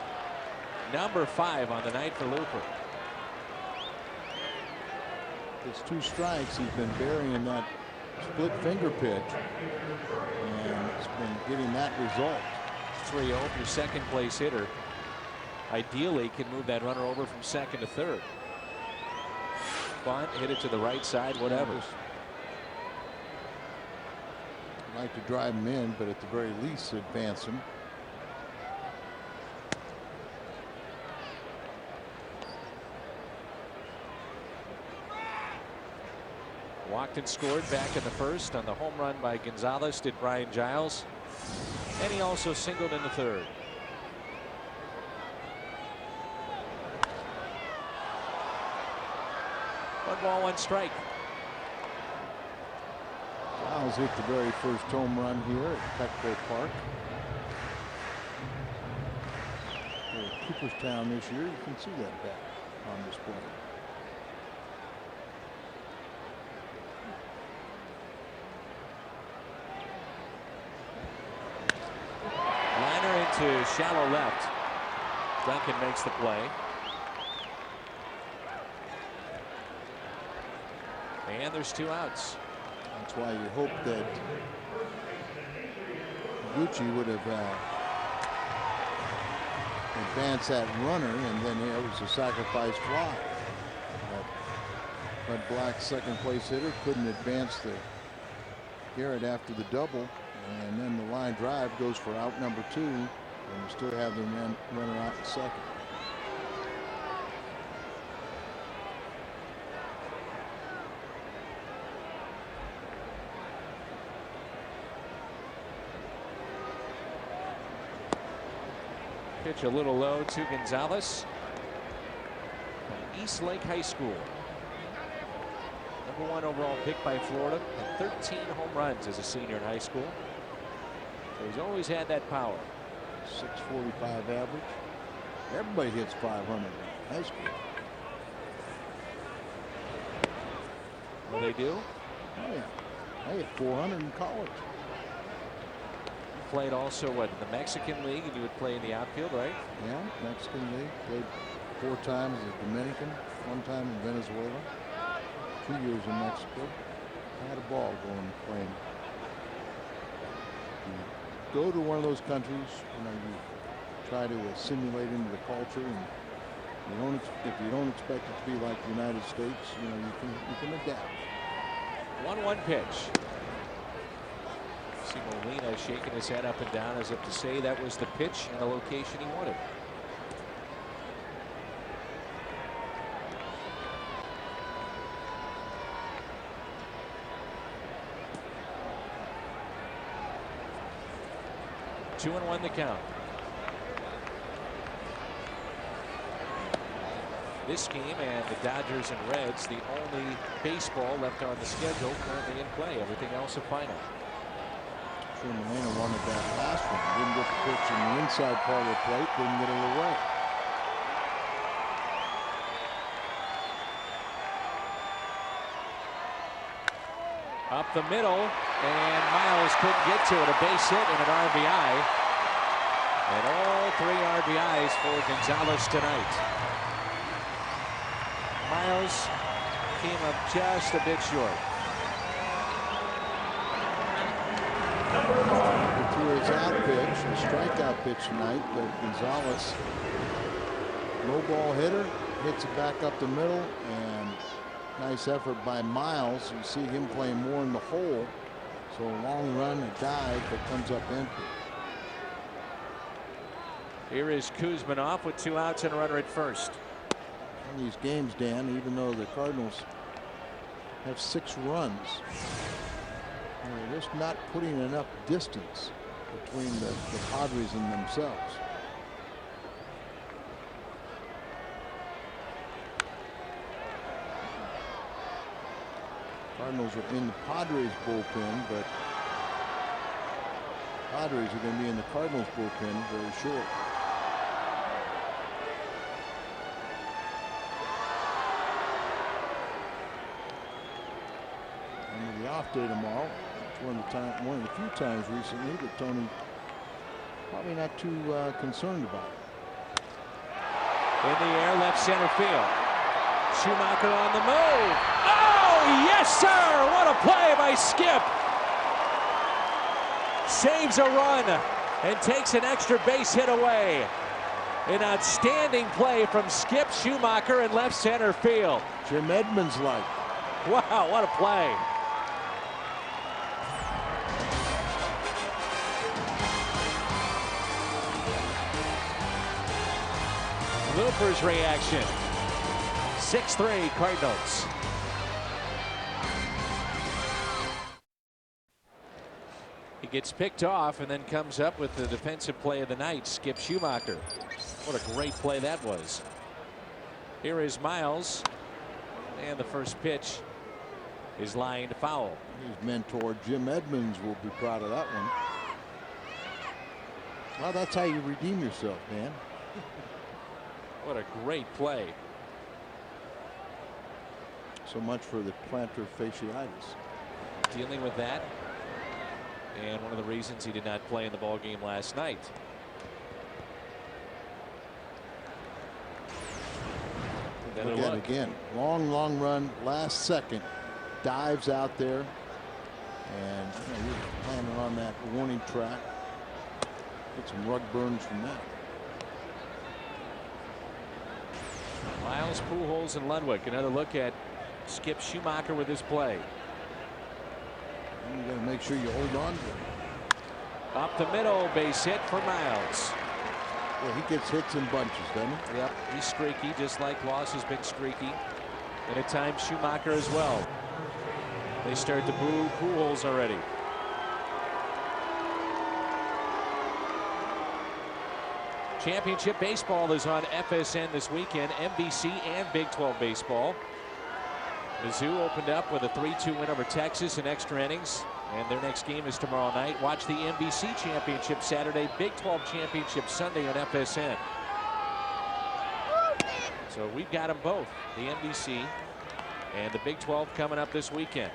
Number 5 on the night for Looper. It's 2 strikes. He's been burying that split finger pitch, and it's been getting that result. 3-0. Your second place hitter ideally can move that runner over from second to third. Bunt, hit it to the right side, whatever. I'd like to drive him in, but at the very least advance him. Walked and scored back in the first on the home run by Gonzalez, did Brian Giles. And he also singled in the third. One ball, one strike. Giles hit the very first home run here at Petco Park. For Cooperstown this year, you can see that bat on display. To shallow left. Duncan makes the play. And there's 2 outs. That's why you hope that Gucci would have advanced that runner, and then it was a sacrifice fly. But Black's second place hitter couldn't advance the Garrett after the double, and then the line drive goes for out number 2. And you still have the runner out in second. Pitch a little low to Gonzalez from East Lake High School. Number 1 overall pick by Florida, and 13 home runs as a senior in high school. So he's always had that power. 645 average. Everybody hits 500 in high school. Well, they do? Oh, yeah. I hit 400 in college. You played also, what, in the Mexican League, and you would play in the outfield, right? Yeah, Mexican League. Played 4 times in the Dominican, 1 time in Venezuela, 2 years in Mexico. I had a ball going playing. Go to one of those countries, you try to assimilate into the culture, and if you don't expect it to be like the United States, you can adapt. 1-1 pitch. See Molina shaking his head up and down as if to say that was the pitch and the location he wanted. Two and 1 the count. This game and the Dodgers and Reds, the only baseball left on the schedule currently in play. Everything else a final. Sure, Molina wanted that last one. Didn't get the pitch in the inside part of the plate. Didn't get it away. Up the middle, and Miles couldn't get to it. A base hit and an RBI. And all 3 RBIs for Gonzalez tonight. Miles came up just a bit short. He threw his out pitch, a strikeout pitch tonight, but Gonzalez, low ball hitter, hits it back up the middle, and nice effort by Miles. You see him playing more in the hole, so a long run, a dive, but comes up empty. Here is Kuzmanov with 2 outs and a runner at first. In these games, Dan, even though the Cardinals have 6 runs, they're just not putting enough distance between the Padres and themselves. Cardinals are in the Padres bullpen, but Padres are going to be in the Cardinals bullpen very short. Into the off day tomorrow. It's one of the few times recently that Tony probably not too concerned about it. In the air, left center field. Schumacher on the move. Oh, yes, sir! What a play by Skip. Saves a run and takes an extra base hit away. An outstanding play from Skip Schumacher in left center field. Jim Edmonds like. Wow, what a play. Looper's reaction. 6-3 Cardinals. He gets picked off and then comes up with the defensive play of the night, Skip Schumacher. What a great play that was. Here is Miles, and the first pitch is lined foul. His mentor Jim Edmonds will be proud of that one. Well, that's how you redeem yourself, man. What a great play. So much for the plantar fasciitis. Dealing with that. And one of the reasons he did not play in the ball game last night. Again, long run, last second, dives out there, and you're planning on that warning track. Get some rug burns from that. Miles, Pujols, and Ludwig. Another look at Skip Schumacher with his play. You got to make sure you hold on to it. Up the middle, base hit for Miles. Yeah, he gets hits in bunches, doesn't he? Yep, he's streaky, just like Loss has been streaky. And at times Schumacher as well. They start to boo Pujols already. Championship baseball is on FSN this weekend, NBC and Big 12 baseball. Mizzou opened up with a 3-2 win over Texas in extra innings, and their next game is tomorrow night. Watch the NBC championship Saturday, Big 12 championship Sunday on FSN. So we've got them both, the NBC and the Big 12 coming up this weekend.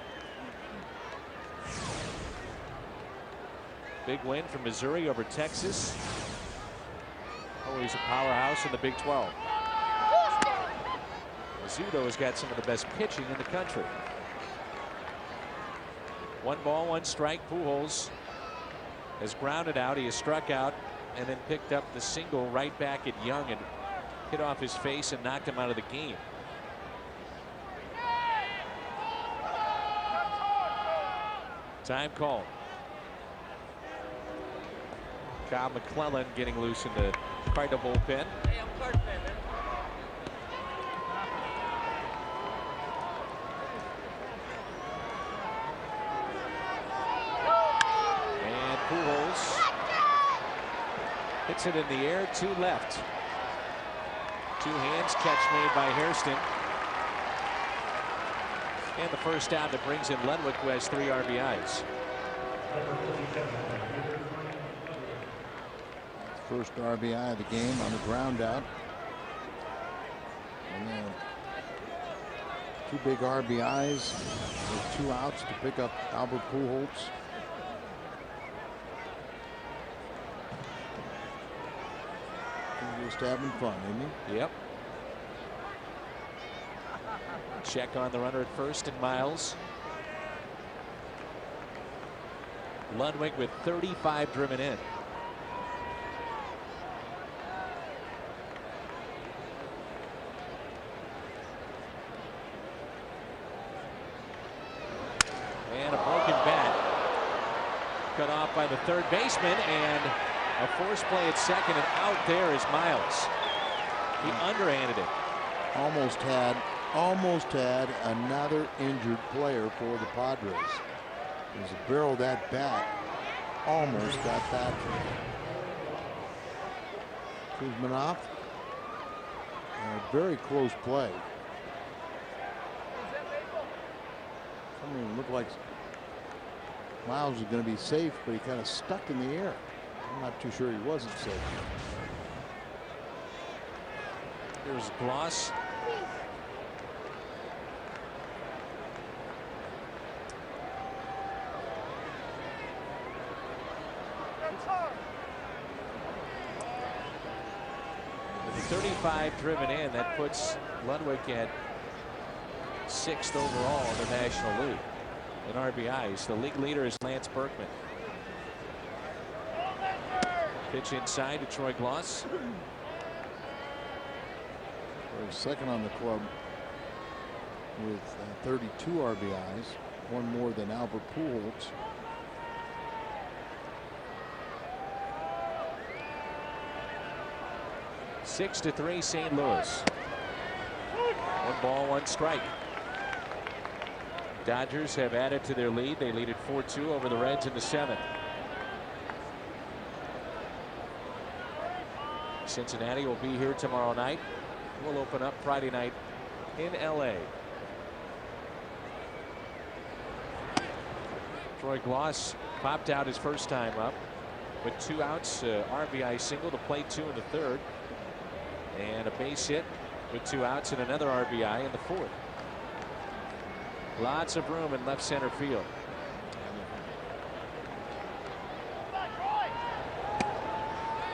Big win from Missouri over Texas. Always a powerhouse in the Big 12. Mizzou has got some of the best pitching in the country. 1 ball, 1 strike. Pujols has grounded out. He has struck out and then picked up the single right back at Young and hit off his face and knocked him out of the game. Time called. Kyle McClellan getting loose in the Cardinal bullpen. And Pujols hits it in the air to left. 2 hands catch made by Hairston. And the first out that brings in Ludwig, who has 3 RBIs. First RBI of the game on the ground out. And then 2 big RBIs with 2 outs to pick up Albert Pujols. He's just having fun, isn't he? Yep. Check on the runner at first and Miles. Ludwig with 35 driven in. And a broken bat. Cut off by the third baseman, and a force play at second, and out there is Miles. He underhanded it. Almost had another injured player for the Padres. As a barrel that bat almost got Patrick. Kuzmanoff. A very close play. Something looked like Miles was going to be safe, but he kind of stuck in the air. I'm not too sure he wasn't safe. Here's Gloss. With the 35 driven in, that puts Ludwig at 6th overall in the National League in RBIs. The league leader is Lance Berkman. Pitch inside to Troy Gloss. He's second on the club with 32 RBIs, one more than Albert Pujols. Six to 3 St. Louis. 1 ball, 1 strike. Dodgers have added to their lead. They lead at 4-2 over the Reds in the 7th. Cincinnati will be here tomorrow night. We'll open up Friday night in LA. Troy Gloss popped out his first time up with 2 outs, RBI single to play 2 in the 3rd, and a base hit with 2 outs and another RBI in the 4th. Lots of room in left center field.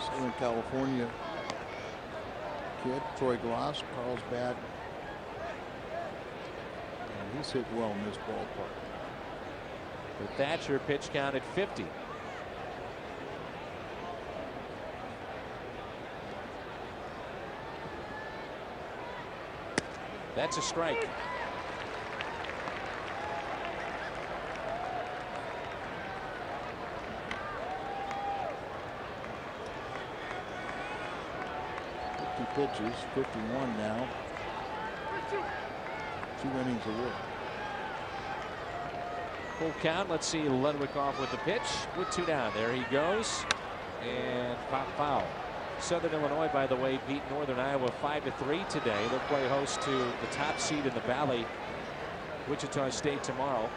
Southern California kid, Troy Gloss, Carlsbad, and he's hit well in this ballpark. The Thatcher pitch count at 50. That's a strike. Pitches, 51 now. 2 innings of work. Full count. Let's see Ludwig off with the pitch with 2 down. There he goes, and pop foul. Southern Illinois, by the way, beat Northern Iowa 5-3 today. They'll play host to the top seed in the Valley, Wichita State, tomorrow.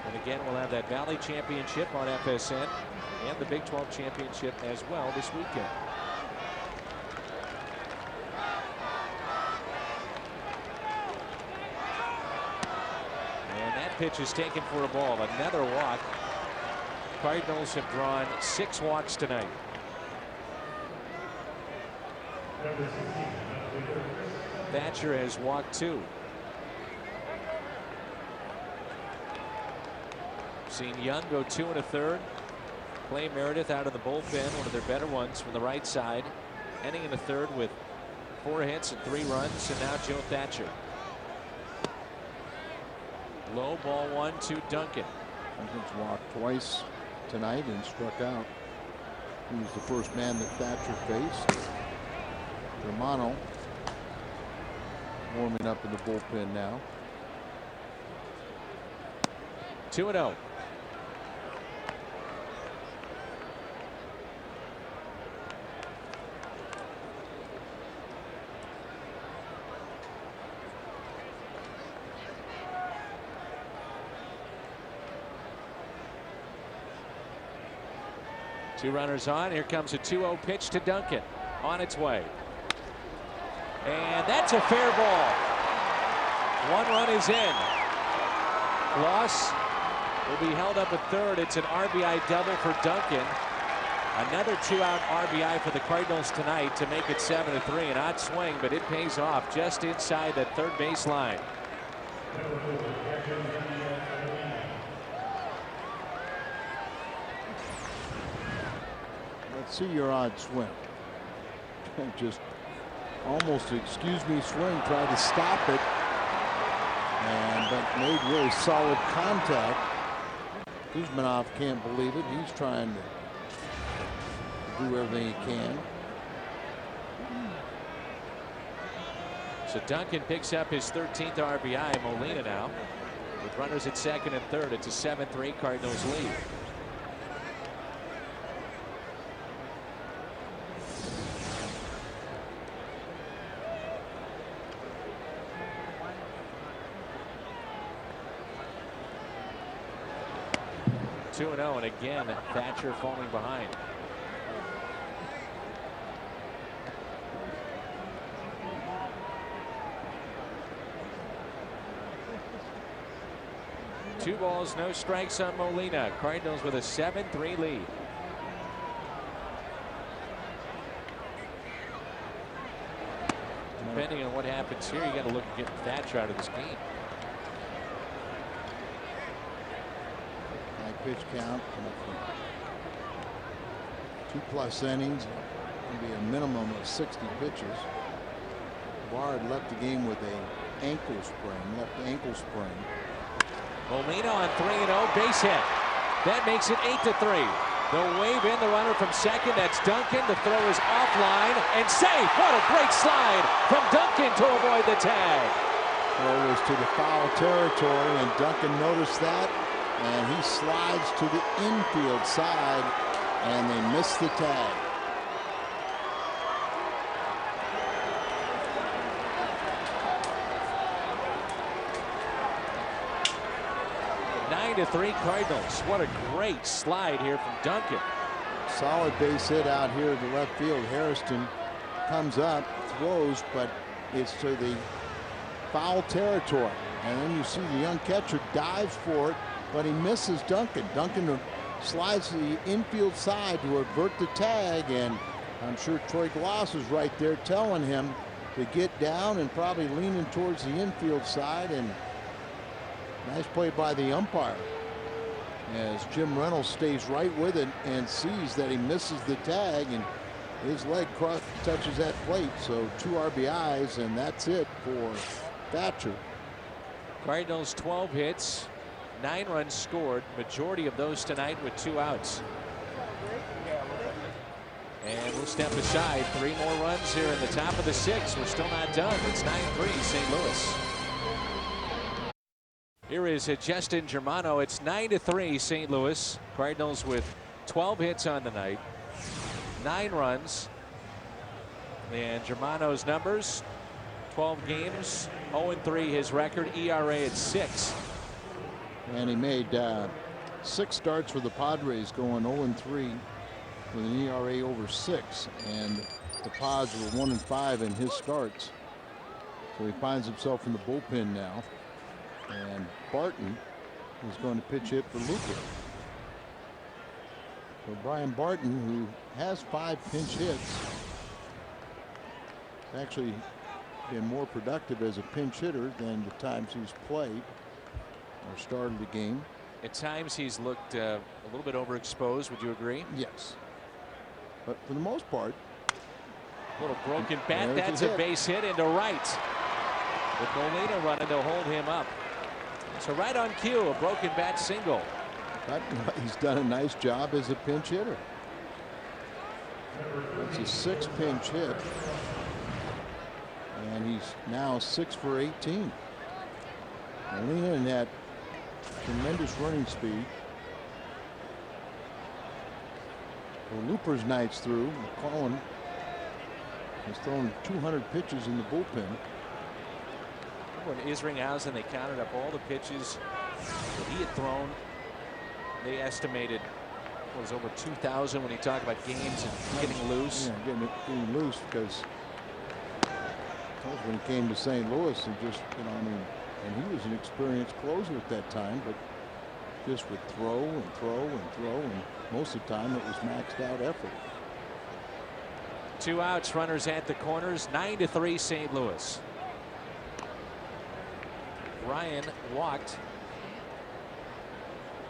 And again, we'll have that Valley Championship on FSN and the Big 12 Championship as well this weekend. Pitch is taken for a ball. Another walk. Cardinals have drawn 6 walks tonight. Thatcher has walked 2. Seen Young go 2 1/3. Clay Meredith out of the bullpen, one of their better ones from the right side, ending in the 3rd with 4 hits and 3 runs, and now Joe Thatcher. Low ball 1 to Duncan. Duncan's walked twice tonight and struck out. He was the first man that Thatcher faced. Romano warming up in the bullpen now. 2-0. Two runners on. Here comes a 2-0 pitch to Duncan. On its way. And that's a fair ball. 1 run is in. Gloss will be held up at 3rd. It's an RBI double for Duncan. Another 2-out RBI for the Cardinals tonight to make it 7-3. An odd swing, but it pays off just inside that 3rd base line. See your odd swing. Just almost excuse me swing, tried to stop it, and but made really solid contact. Kuzmanov can't believe it. He's trying to do everything he can. So Duncan picks up his 13th RBI. Molina now with runners at 2nd and 3rd. It's a 7-3 Cardinals lead. Two and 0, and again Thatcher falling behind. Two balls, no strikes on Molina. Cardinals with a 7-3 lead. depending on what happens here, you got to look at getting Thatcher out of this game. High pitch count. 2+ innings. Going to be a minimum of 60 pitches. Bard left the game with a left ankle sprain. Molina on 3-0, base hit. That makes it 8-3. They'll wave in the runner from second. That's Duncan. The throw is offline and safe. What a great slide from Duncan to avoid the tag. Throw was to the foul territory, and Duncan noticed that, and he slides to the infield side, and they miss the tag. 9-3 Cardinals. What a great slide here from Duncan. Solid base hit out here to left field. Hairston comes up, throws, but it's to the foul territory. And then you see the young catcher dives for it, but he misses Duncan. Duncan slides to the infield side to avert the tag, and I'm sure Troy Gloss is right there telling him to get down and probably leaning towards the infield side. And nice play by the umpire as Jim Reynolds stays right with it and sees that he misses the tag, and his leg touches that plate. So 2 RBIs, and that's it for Thatcher. Cardinals 12 hits, 9 runs scored, majority of those tonight with 2 outs. And we'll step aside. 3 more runs here in the top of the 6th. We're still not done. It's 9-3 St. Louis. Here is Justin Germano. It's 9-3 St. Louis. Cardinals with 12 hits on the night, 9 runs. And Germano's numbers: 12 games, 0-3 his record, ERA at 6. And he made 6 starts for the Padres, going 0-3 with an ERA over 6. And the Pods were 1-5 in his starts. So he finds himself in the bullpen now. And Barton is going to pitch hit for Looper. So Brian Barton, who has 5 pinch hits, actually been more productive as a pinch hitter than the times he's played or started the game. At times he's looked a little bit overexposed. Would you agree? Yes. But for the most part. A little broken bat. That's a base hit into right. With Molina running, they'll hold him up. So right on cue, a broken bat single. But he's done a nice job as a pinch hitter. It's a 6 pinch hit. And he's now 6 for 18. Molina in that tremendous running speed. Well, Looper's night's through. McClellan has thrown 200 pitches in the bullpen. When Isringhausen, they counted up all the pitches that he had thrown. They estimated it was over 2,000 when he talked about games and getting loose. Yeah, getting loose, because when he came to St. Louis, and just, I mean, and he was an experienced closer at that time, but just would throw and throw and throw, and most of the time it was maxed out effort. 2 outs, runners at the corners. 9-3 St. Louis. Ryan walked,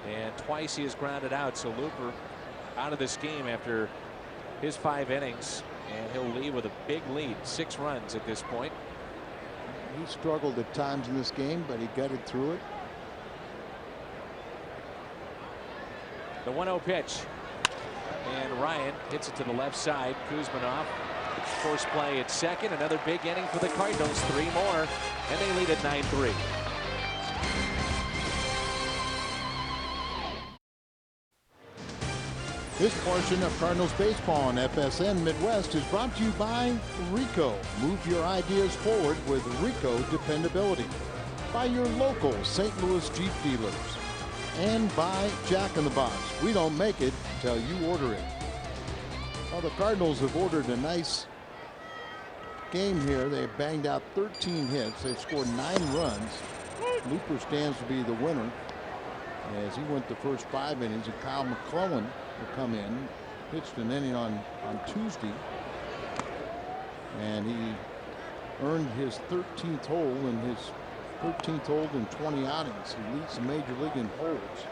and twice he has grounded out. So Looper out of this game after his 5 innings, and he'll leave with a big lead, 6 runs at this point. He struggled at times in this game, but he gutted through it. The 1-0 pitch, and Ryan hits it to the left side. Kuzminoff, force play at second. Another big inning for the Cardinals. 3 more, and they lead at 9-3. This portion of Cardinals baseball on FSN Midwest is brought to you by Rico. Move your ideas forward with Rico dependability. By your local St. Louis Jeep dealers. And by Jack in the Box. We don't make it until you order it. Well, the Cardinals have ordered a nice game here. They have banged out 13 hits. They've scored 9 runs. Looper stands to be the winner, as he went the first 5 innings, and Kyle McClellan will come in. Pitched an inning on Tuesday, and he earned his 13th hole in his 13th hole in 20 outings. He leads the major league in holes.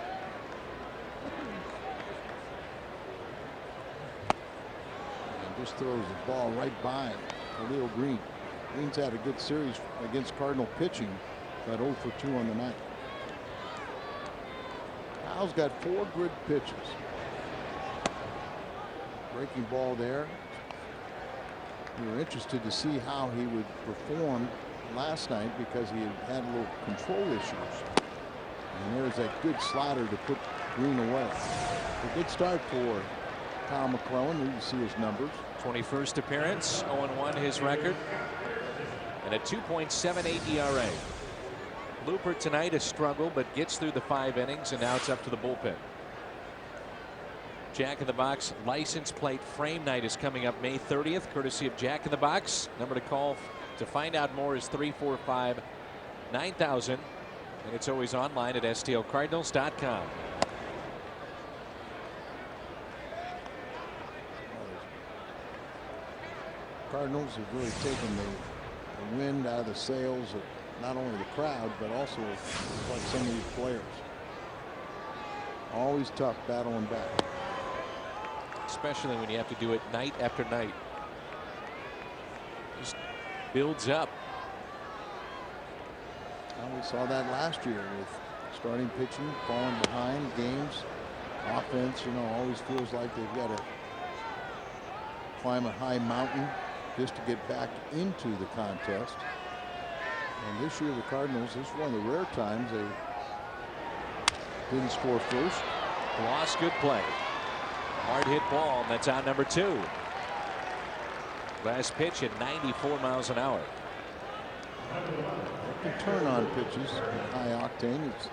And just throws the ball right by Khalil Green. Green's had a good series against Cardinal pitching, but 0 for 2 on the night. Kyle's got 4 good pitches. Breaking ball there. We were interested to see how he would perform last night because he had a little control issues. And there's that good slider to put Green away. A good start for Kyle McClellan. You can see his numbers. 21st appearance, 0-1 his record, and a 2.78 ERA. Looper tonight a struggle, but gets through the 5 innings, and now it's up to the bullpen. Jack in the Box license plate frame night is coming up May 30th, courtesy of Jack in the Box. Number to call to find out more is 345-9000, and it's always online at stlcardinals.com. Cardinals have really taken the wind out of the sails of not only the crowd, but also like some of these players. Always tough battling back. Especially when you have to do it night after night. Just builds up. Well, we saw that last year with starting pitching, falling behind games. Offense, you know, always feels like they've got to climb a high mountain just to get back into the contest. And this year the Cardinals, this is one of the rare times they didn't score first. Lost, good play. Hard hit ball. That's out number 2. Last pitch at 94 miles an hour. They can turn on pitches, high octane. It's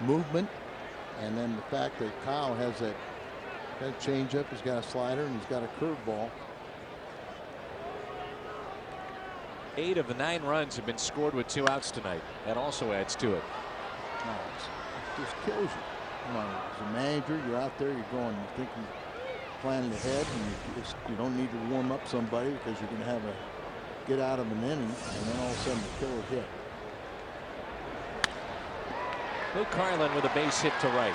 movement, and then the fact that Kyle has that changeup, he's got a slider, and he's got a curveball. 8 of the 9 runs have been scored with 2 outs tonight. That also adds to it. No, it just kills you. Come on, as a manager, you're out there, you're going, you're thinking, planning ahead, and you don't need to warm up somebody because you're going to have a get out of an inning, and then all of a sudden the killer hit. Luke Carlin with a base hit to right.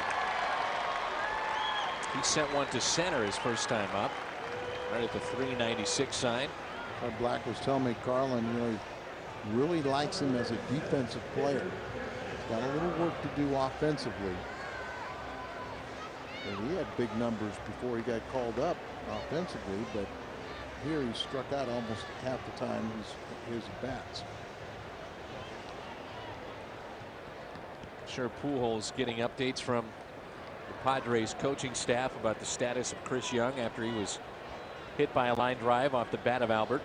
He sent one to center his first time up, right at the 396 sign. Bud Black was telling me Carlin really likes him as a defensive player. He's got a little work to do offensively. And he had big numbers before he got called up offensively, but here he struck out almost half the time his bats. Sure, Pujols getting updates from the Padres coaching staff about the status of Chris Young after he was hit by a line drive off the bat of Albert.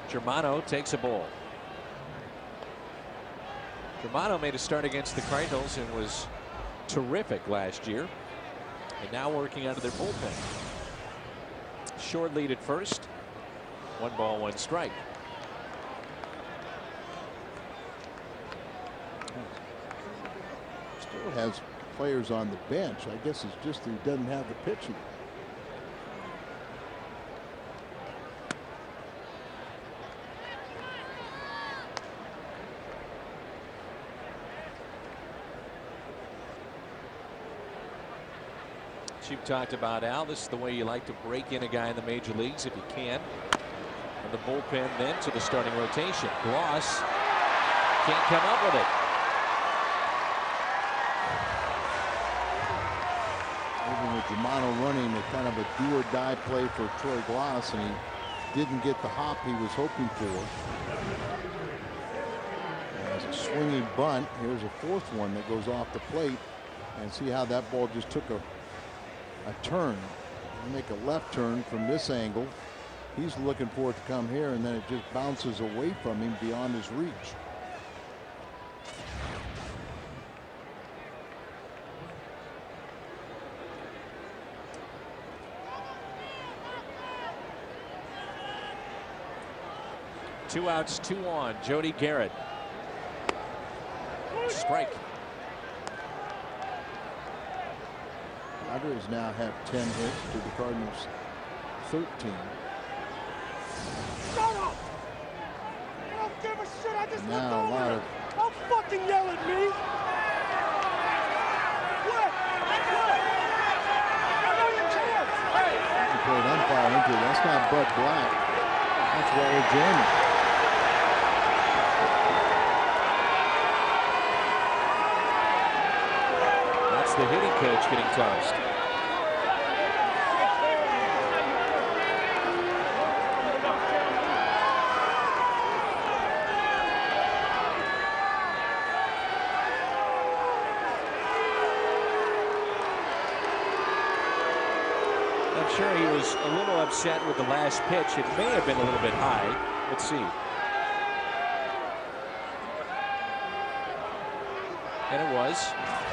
Germano takes a ball. Germano made a start against the Cardinals and was terrific last year, and now working out of their bullpen. Short lead at first. 1 ball, 1 strike. Still has players on the bench. I guess it's just that he doesn't have the pitching. You've talked about, Al, this is the way you like to break in a guy in the major leagues if you can. And the bullpen then to the starting rotation. Gloss can't come up with it. Even with Germano running a kind of a do or die play for Troy Gloss, and he didn't get the hop he was hoping for. As a swinging bunt, here's a 4th one that goes off the plate, and see how that ball just took a turn. You make a left turn from this angle. He's looking for it to come here, and then it just bounces away from him beyond his reach. Two outs, 2 on. Jody Garrett. Strike. Padres now have 10 hits to the Cardinals 13. give a shit. I just looked Now a over lot there. of Don't fucking yell at me. What? I know you can't. he played umpire into it. That's not Bud Black. That's Roller Jeremy. That's the hitting coach getting tossed. I'm sure he was a little upset with the last pitch. It may have been a little bit high. Let's see. And it was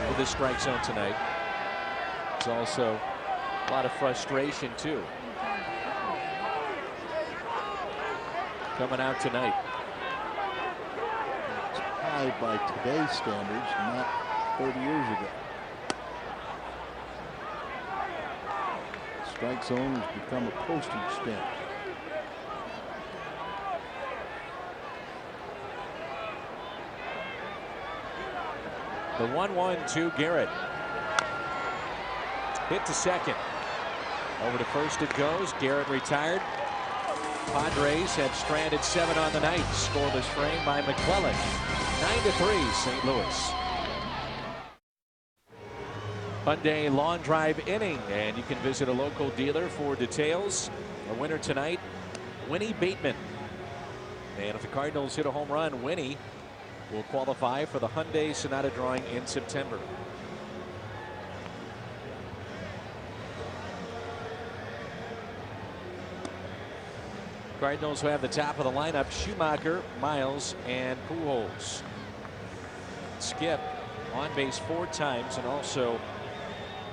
with the strike zone tonight. It's also a lot of frustration too. Coming out tonight. It's high by today's standards, not 30 years ago. Strike zone has become a postage stamp. The 1-1 Garrett. Hit to second. Over to first it goes. Garrett retired. Padres have stranded 7 on the night. Scoreless frame by McClellan. 9-3 St. Louis. Hyundai long drive inning, and you can visit a local dealer for details. A winner tonight, Winnie Bateman. And if the Cardinals hit a home run, Winnie will qualify for the Hyundai Sonata drawing in September. Cardinals who have the top of the lineup: Schumacher, Miles, and Pujols. Skip on base 4 times, and also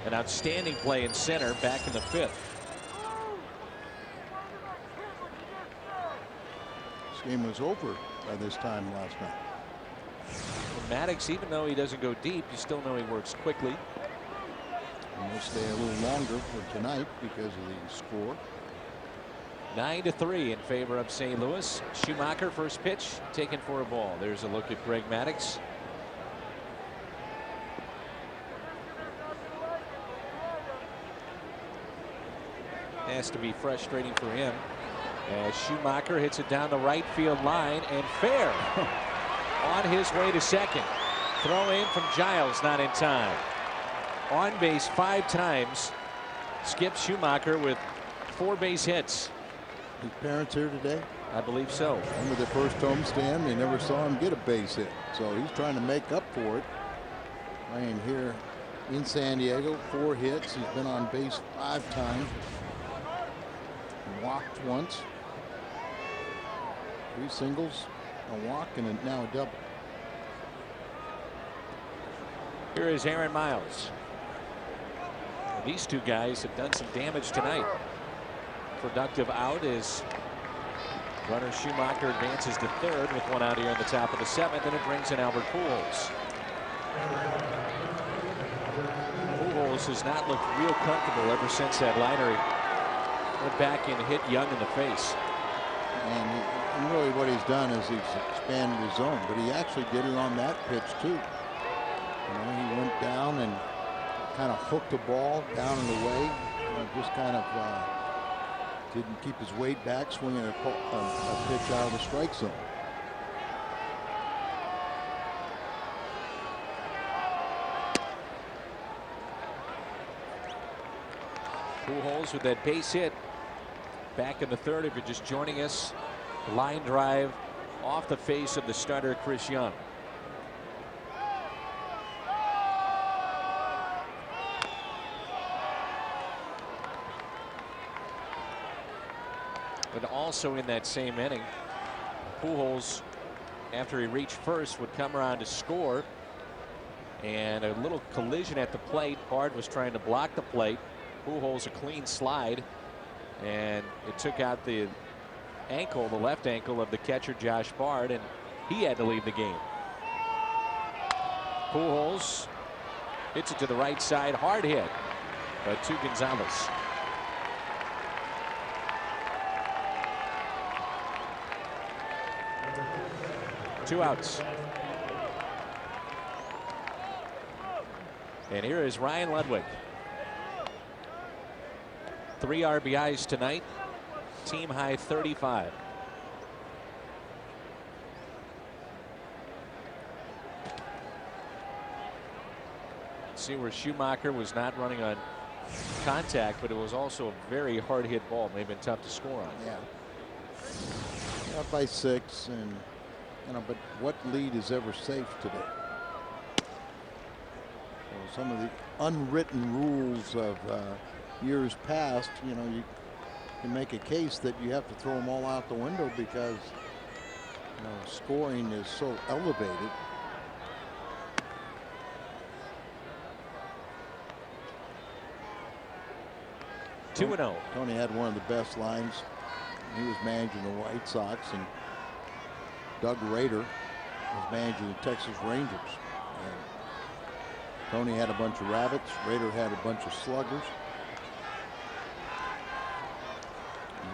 an outstanding play in center back in the 5th. This game was over by this time last night. Maddox, even though he doesn't go deep, you still know he works quickly. And we'll stay a little longer for tonight because of the score. 9-3 in favor of St. Louis. Schumacher, first pitch, taken for a ball. There's a look at Greg Maddox. Has to be frustrating for him as Schumacher hits it down the right field line, and fair on his way to second. Throw in from Giles, not in time. On base 5 times. Skip Schumacher with 4 base hits. His parents here today? I believe so. Remember their first homestand, they never saw him get a base hit. So he's trying to make up for it. Playing here in San Diego, 4 hits. He's been on base 5 times. Walked once. 3 singles, a walk, and now a double. Here is Aaron Miles. These 2 guys have done some damage tonight. Productive out as runner Schumacher advances to 3rd with 1 out here in the top of the 7th, and it brings in Albert Pujols. Pujols has not looked real comfortable ever since that liner went back and hit Young in the face. And really what he's done is he's expanded his zone, but he actually did it on that pitch too. You know, he went down and kind of hooked the ball down and away. You know, just kind of didn't keep his weight back, swinging a pitch out of the strike zone. Pujols with that base hit back in the 3rd. If you're just joining us, line drive off the face of the starter Chris Young. But also in that same inning, Pujols, after he reached first, would come around to score, and a little collision at the plate. Bard was trying to block the plate. Pujols a clean slide, and it took out the ankle, the left ankle of the catcher Josh Bard, and he had to leave the game. Pujols hits it to the right side, hard hit, but to Gonzalez. 2 outs. And here is Ryan Ludwig. 3 RBIs tonight. Team high 35. See where Schumacher was not running on contact, but it was also a very hard hit ball. May have been tough to score on. Yeah. Up by 6, and but what lead is ever safe today? Well, some of the unwritten rules of years past, you can make a case that you have to throw them all out the window because scoring is so elevated. Two and 0. Tony had one of the best lines. He was managing the White Sox, and Doug Rader was managing the Texas Rangers. And Tony had a bunch of rabbits. Rader had a bunch of sluggers.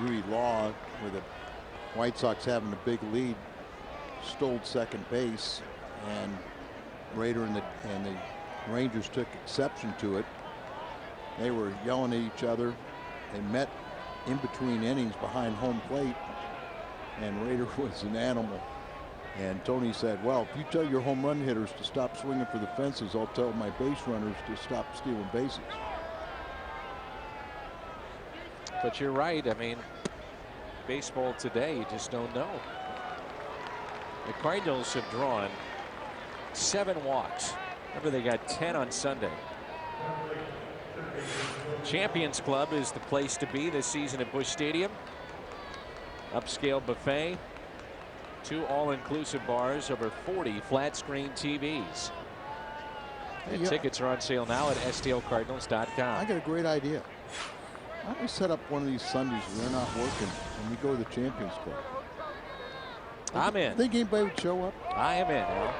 Rudy Law, with the White Sox having a big lead, stole second base, and Rader and the Rangers took exception to it. They were yelling at each other. They met in between innings behind home plate, and Rader was an animal. And Tony said, well, if you tell your home run hitters to stop swinging for the fences, I'll tell my base runners to stop stealing bases. But you're right. I mean, baseball today, you just don't know. The Cardinals have drawn 7 walks. Remember, they got 10 on Sunday. Champions Club is the place to be this season at Busch Stadium. Upscale buffet, 2 all-inclusive bars, over 40 flat-screen TVs. And tickets are on sale now at stlcardinals.com. I got a great idea. Why don't we set up one of these Sundays when they're not working and we go to the Champions Club? I'm in. Think anybody would show up? I am in, Al.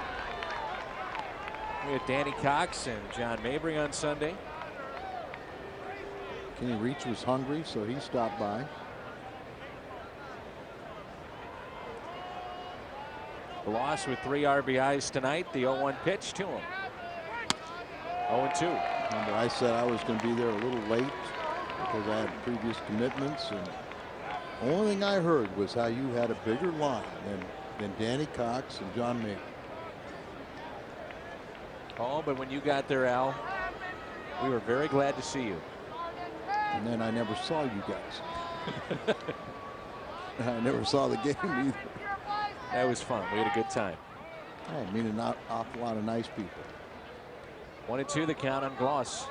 We had Danny Cox and John Mabry on Sunday. Kenny Reach was hungry, so he stopped by. Loss with 3 RBIs tonight. The 0-1 pitch to him. 0-2. Remember, I said I was going to be there a little late because I had previous commitments, and the only thing I heard was how you had a bigger line than Danny Cox and John Mabry. Oh, but when you got there, Al, we were very glad to see you. And then I never saw you guys. I never saw the game either. That was fun. We had a good time. I meet an awful lot of nice people. 1-2 the count on Gloss.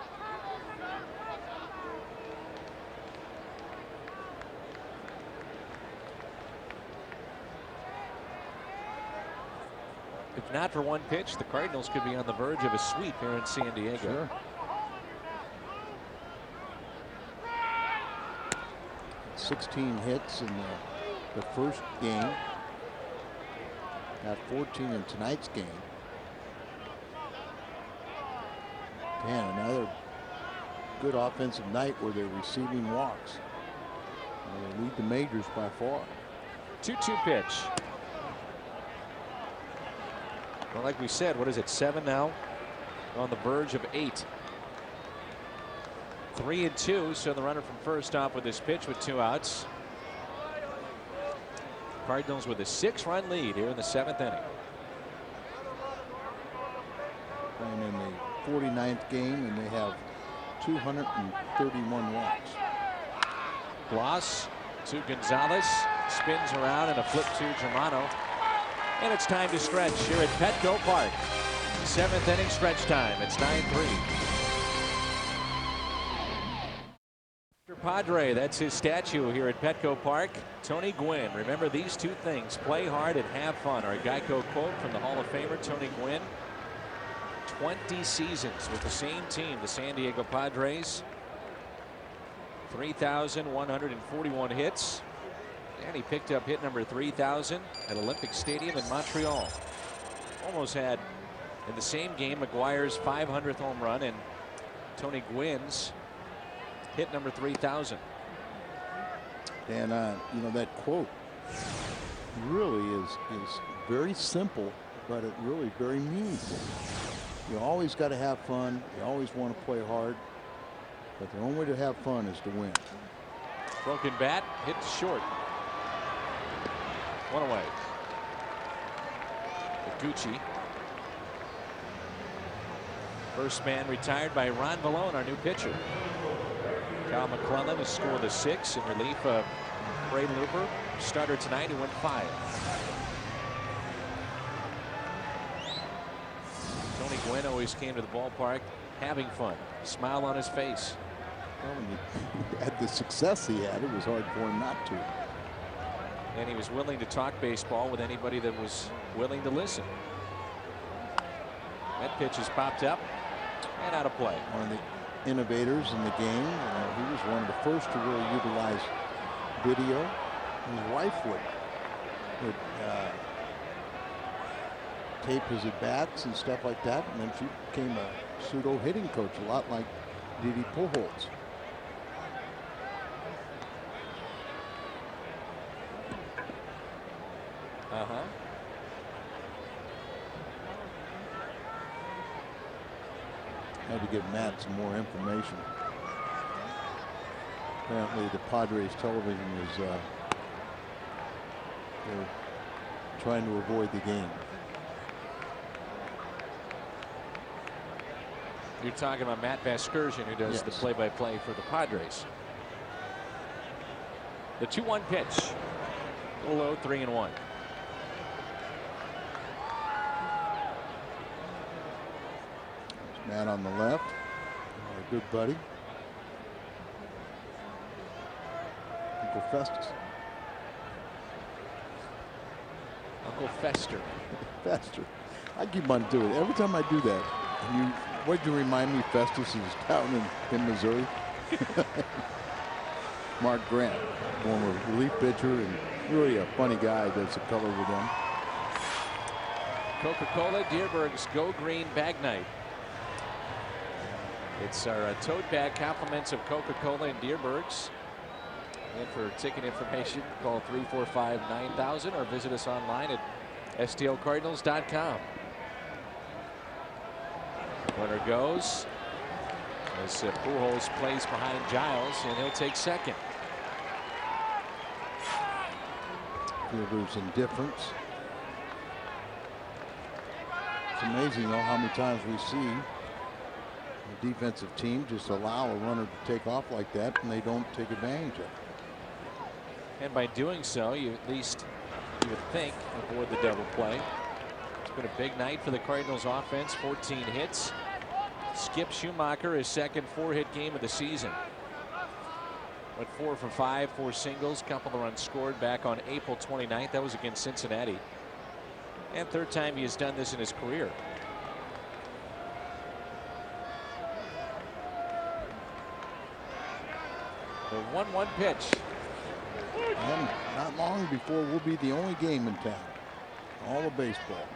If not for one pitch, the Cardinals could be on the verge of a sweep here in San Diego. Sure. 16 hits in the first game. Got 14 in tonight's game. Man, another good offensive night where they're receiving walks. They lead the majors by far. 2-2 pitch. Well, like we said, what is it, 7 now? On the verge of 8. 3-2, so the runner from first off with this pitch with 2 outs. Cardinals with a 6-run lead here in the 7th inning. And in the 49th game, and they have 231 walks. Gloss to Gonzalez, spins around and a flip to Germano. And it's time to stretch here at Petco Park. 7th inning stretch time. It's 9-3. Padre, that's his statue here at Petco Park. Tony Gwynn. Remember these 2 things: play hard and have fun. Our Geico quote from the Hall of Famer Tony Gwynn. 20 seasons with the same team, the San Diego Padres. 3,141 hits. And he picked up hit number 3,000 at Olympic Stadium in Montreal. Almost had in the same game McGuire's 500th home run and Tony Gwynn's hit number 3,000. And you know, that quote really is very simple, but it really very meaningful. You always got to have fun. You always want to play hard. But the only way to have fun is to win. Broken bat, hit short. One away. Gucci. First man retired by Ron Vallone, our new pitcher. Kyle McClellan has scored the 6 in relief of Ray Looper. Starter tonight, he went 5. Tony Gwynn always came to the ballpark having fun, smile on his face. Well, when you had the success he had, it was hard for him not to. And he was willing to talk baseball with anybody that was willing to listen. That pitch has popped up and out of play. One of the innovators in the game. He was one of the first to really utilize video. His wife would tape his at-bats and stuff like that, and then she became a pseudo hitting coach, a lot like Didi Pujols. Had to give Matt some more information. Apparently the Padres television is they're trying to avoid the game. You're talking about Matt Vasgersian, who does the play-by-play for the Padres. The 2-1 pitch. A little low, 3-1. Matt on the left, our good buddy. Uncle Festus. Uncle Fester. Fester. I keep on doing it. Every time I do that, what'd you remind me Festus is down in Missouri? Mark Grant, former relief pitcher and really a funny guy, does the color with them. Coca-Cola Deerberg's Go Green Bag Night. It's our tote bag compliments of Coca-Cola and Deerberg's. And for ticket information, call 345-9000 or visit us online at stlcardinals.com. Runner goes as Pujols plays behind Giles, and he'll take second. Fielder's indifference. It's amazing though how many times we see the defensive team just allow a runner to take off like that and they don't take advantage of it. And by doing so, you at least, you would think, avoid the double play. It's been a big night for the Cardinals offense. 14 hits. Skip Schumacher, his second 4-hit game of the season. Went 4 for 5, 4 singles, couple of runs scored back on April 29th. That was against Cincinnati. And third time he has done this in his career. The 1-1 pitch. And not long before we'll be the only game in town. All of baseball.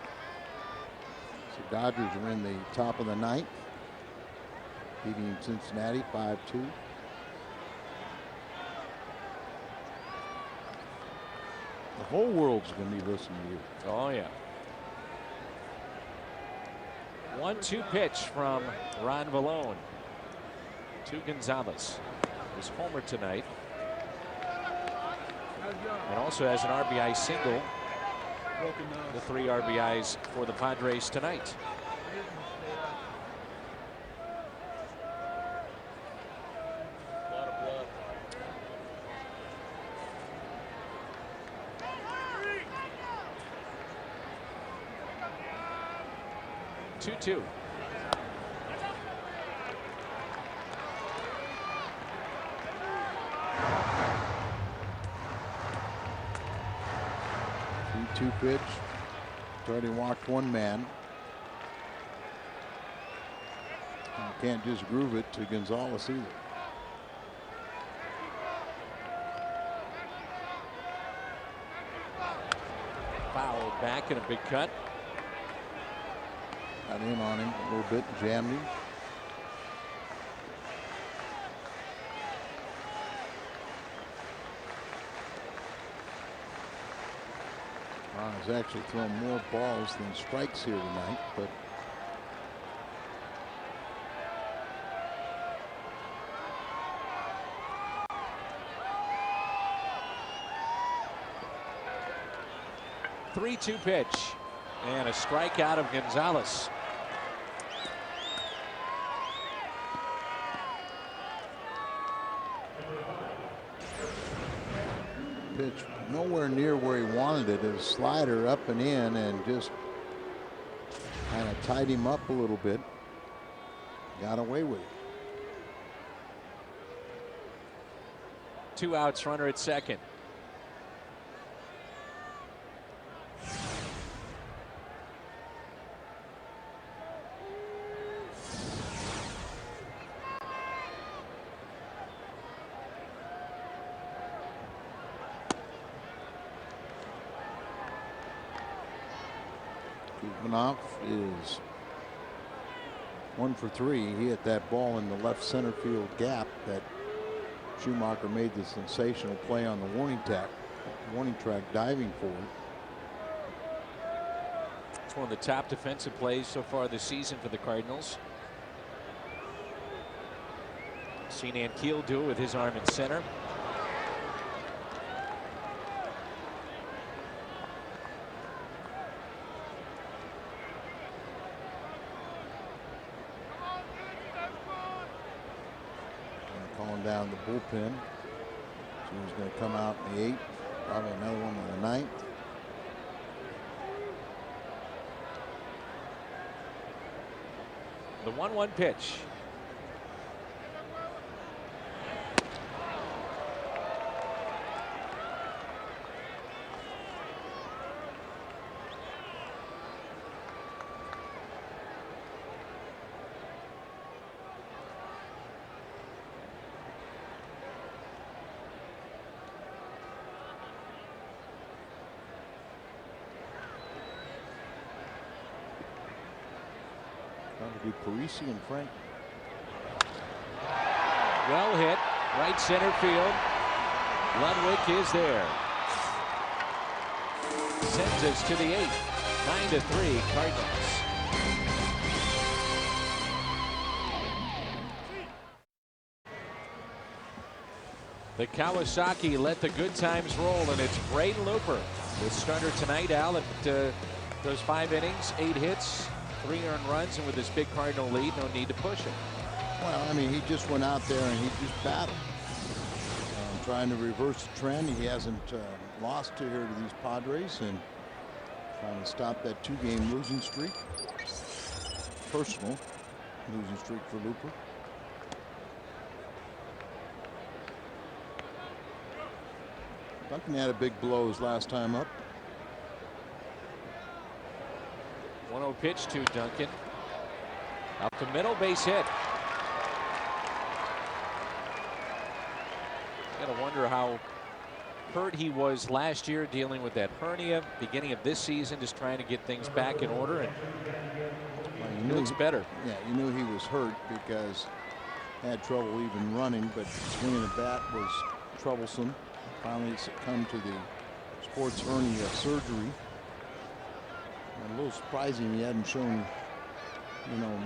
So Dodgers are in the top of the 9th. Beating Cincinnati 5-2. The whole world's going to be listening to you. Oh yeah. 1-2 pitch from Ron Vallone to Gonzalez. His homer tonight. And also has an RBI single. The 3 RBIs for the Padres tonight. Two. 2 pitch. Already walked 1 man. You can't just groove it to Gonzalez either. Fouled back in a big cut. Got in on him a little bit, jammed him. He's actually thrown more balls than strikes here tonight, but Three-two pitch and a strikeout of Gonzalez. pitch nowhere near where he wanted it. A slider up and in, and just kind of tied him up a little bit. Got away with it. 2 outs, runner at second. Kuzminoff is 1 for 3. He hit that ball in the left center field gap that Schumacher made the sensational play on the warning track diving for it. It's one of the top defensive plays so far this season for the Cardinals. Seen Ankiel do it with his arm in center. Calling down the bullpen. So he's going to come out in the 8th. Probably another one in the 9th. The 1-1 pitch. Trying to do Parisi and Frank. Well hit, right center field. Ludwig is there. Sends us to the 8th. 9-3 Cardinals. The Kawasaki let the good times roll, and it's Braden Looper, the starter tonight. Al, at those 5 innings, 8 hits, 3 earned runs, and with this big Cardinal lead, no need to push him. Well, I mean, he just went out there and he just battled. Trying to reverse the trend. He hasn't lost here to these Padres, and trying to stop that 2-game losing streak. Personal losing streak for Looper. Duncan had a big blow his last time up. 1-0 pitch to Duncan. Up the middle, base hit. Gotta wonder how hurt he was last year dealing with that hernia. Beginning of this season, just trying to get things back in order, and he looks better. Yeah, you knew he was hurt because he had trouble even running, but swinging the bat was troublesome. Finally succumbed to the sports hernia surgery. And a little surprising he hadn't shown,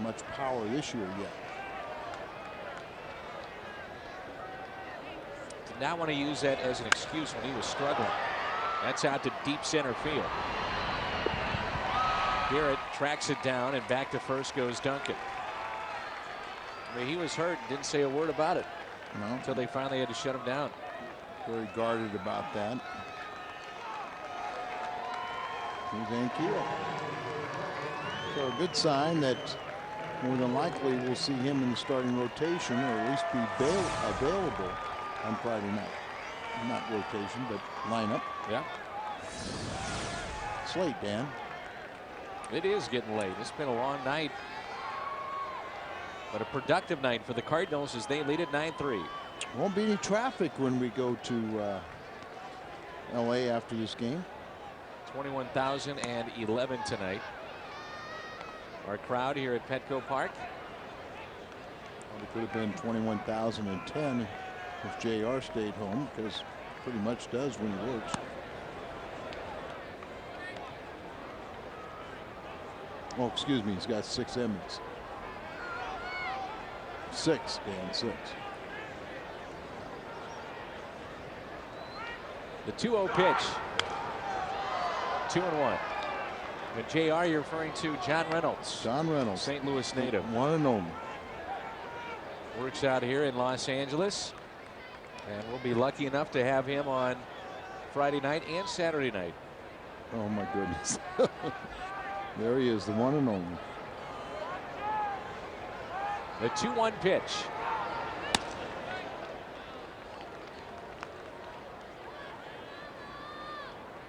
much power this year yet. Did not want to use that as an excuse when he was struggling. That's out to deep center field. Garrett tracks it down, and back to first goes Duncan. I mean, he was hurt and didn't say a word about it until they finally had to shut him down. Very guarded about that. Here's Ankiel. So a good sign that more than likely we'll see him in the starting rotation, or at least be available on Friday night. Not rotation, but lineup. Yeah. It's late, Dan. It is getting late. It's been a long night, but a productive night for the Cardinals as they lead at 9-3. Won't be any traffic when we go to LA after this game. 21,011 tonight. Our crowd here at Petco Park. Well, it could have been 21,010 if JR stayed home, because pretty much does when he works. Oh, excuse me, he's got 6 innings. 6, Dan, 6. The 2-0 pitch. 2-1. And JR, you're referring to John Reynolds. John Reynolds. St. Louis native. One and only. Works out here in Los Angeles. And we'll be lucky enough to have him on Friday night and Saturday night. Oh, my goodness. There he is, the one and only. The 2-1 pitch.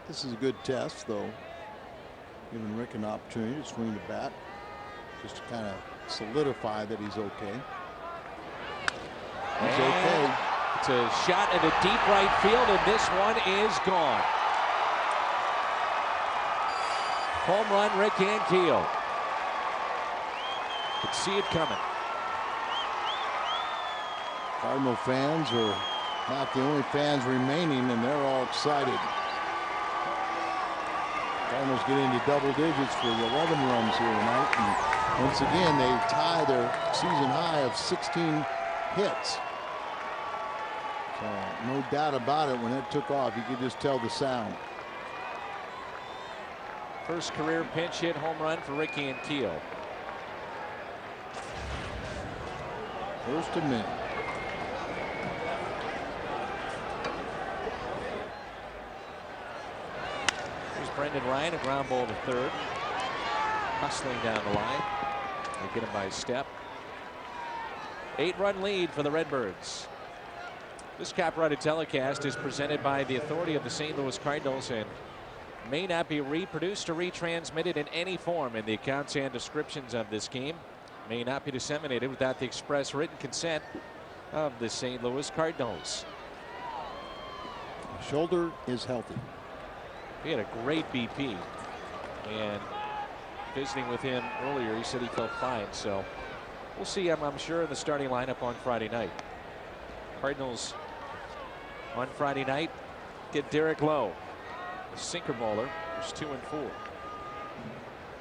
This is a good test, though. Giving Rick an opportunity to swing the bat. Just to kind of solidify that he's okay. He's okay. It's a shot into deep right field, and this one is gone. Home run, Rick Ankiel. Could see it coming. Cardinal fans are not the only fans remaining, and they're all excited. Cardinals get into double digits for 11 runs here tonight, and once again they tie their season high of 16 hits. So no doubt about it, when it took off, you could just tell the sound. First career pinch hit home run for Ricky Ankiel. First to men. Here's Brendan Ryan, a ground ball to third. Hustling down the line. They get him by a step. 8-run lead for the Redbirds. This copyrighted telecast is presented by the authority of the St. Louis Cardinals and may not be reproduced or retransmitted in any form, and the accounts and descriptions of this game may not be disseminated without the express written consent of the St. Louis Cardinals. Shoulder is healthy. He had a great BP, and visiting with him earlier, he said he felt fine. So we'll see him, I'm sure, in the starting lineup on Friday night. Cardinals on Friday night get Derek Lowe, a sinker baller, who's 2 and 4.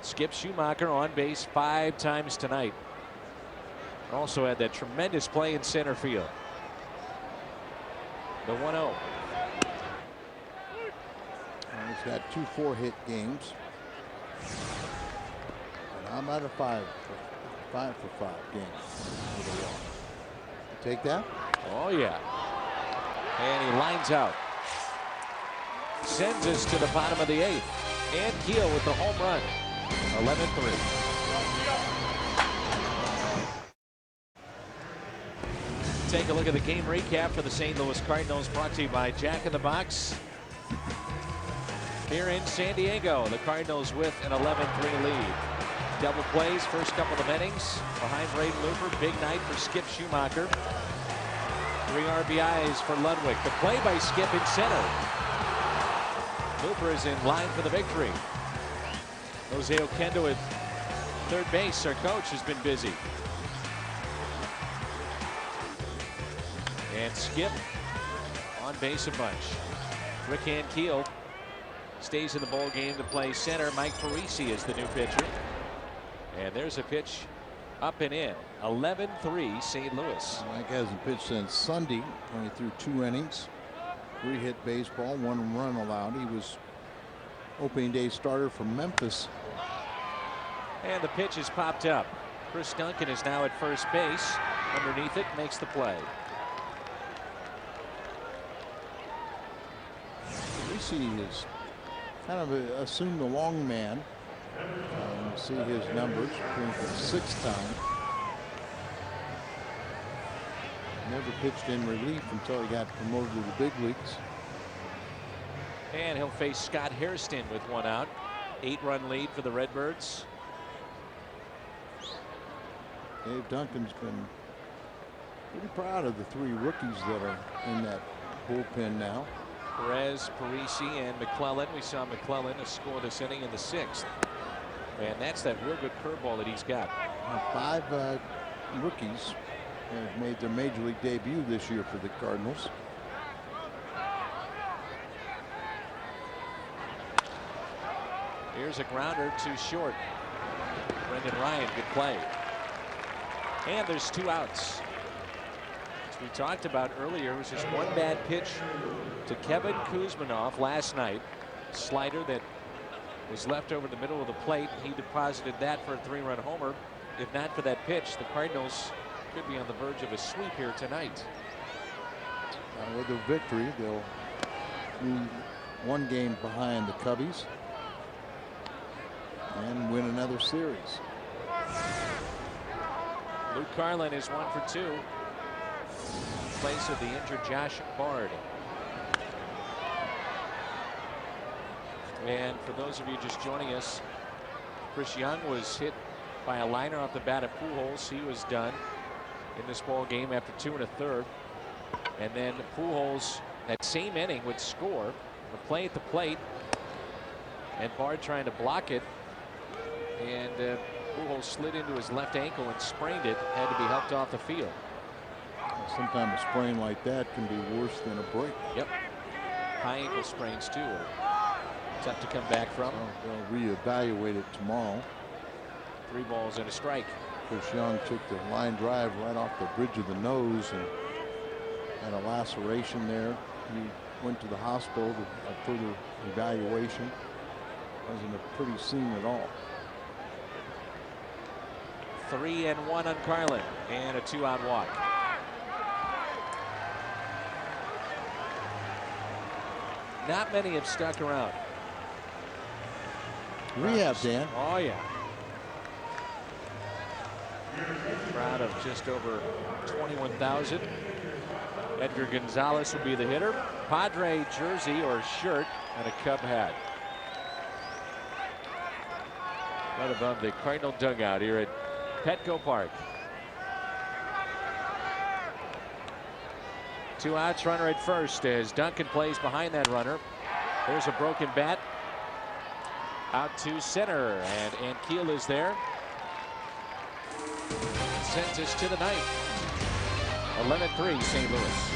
Skip Schumacher on base 5 times tonight. Also had that tremendous play in center field. The 1-0. He's got 2 4-hit games. And I'm at a 5 for 5 games. Take that? Oh, yeah. And he lines out. Sends us to the bottom of the 8th. And Keel with the home run. 11-3. Take a look at the game recap for the St. Louis Cardinals, brought to you by Jack in the Box. Here in San Diego, the Cardinals with an 11-3 lead. Double plays first couple of innings behind Braden Looper. Big night for Skip Schumacher. 3 RBIs for Ludwig. The play by Skip in center. Looper is in line for the victory. Jose Oquendo at third base. Our coach has been busy. And Skip on base a bunch. Rick Ankiel stays in the ball game to play center. Mike Parisi is the new pitcher. And there's a pitch up and in. 11-3 St. Louis. Mike hasn't pitched since Sunday. Only threw 2 innings. 3-hit baseball, 1 run allowed. He was opening day starter for Memphis. And the pitch is popped up. Chris Duncan is now at first base. Underneath it, makes the play. Parisi has kind of assumed the long man. You see his numbers for the 6th time. Never pitched in relief until he got promoted to the big leagues. And he'll face Scott Hairston with 1 out. 8-run lead for the Redbirds. Dave Duncan's been pretty proud of the 3 rookies that are in that bullpen now. Perez, Parisi, and McClellan. We saw McClellan score this inning in the 6th. And that's that real good curveball that he's got. 5 rookies have made their major league debut this year for the Cardinals. Here's a grounder to short. Brendan Ryan, good play. And there's 2 outs. As we talked about earlier, it was just one bad pitch to Kevin Kuzminoff last night. Slider that was left over the middle of the plate. He deposited that for a 3-run homer. If not for that pitch, the Cardinals could be on the verge of a sweep here tonight. With a victory, they'll be 1 game behind the Cubbies and win another series. Luke Carlin is 1 for 2. In place of the injured Josh Bard. And for those of you just joining us, Chris Young was hit by a liner off the bat of Pujols. He was done in this ball game after 2 1/3. And then Pujols, that same inning, would score. A play at the plate, and Bard trying to block it, and Pujols slid into his left ankle and sprained it. Had to be helped off the field. Sometimes a sprain like that can be worse than a break. Yep. High ankle sprains too are tough to come back from. So they'll reevaluate it tomorrow. 3 balls and a strike. Chris Young took the line drive right off the bridge of the nose and had a laceration there. He went to the hospital to a further evaluation. Wasn't a pretty scene at all. 3-1 on Carlin, and a 2-out walk. Not many have stuck around. Rehab, Dan. Oh yeah. Crowd of just over 21,000. Edgar Gonzalez will be the hitter. Padre jersey or shirt and a Cub hat. Right above the Cardinal dugout here at Petco Park. 2 outs, runner at first as Duncan plays behind that runner. There's a broken bat. Out to center, and Ankiel is there. Sends us to the ninth. 11-3 St. Louis.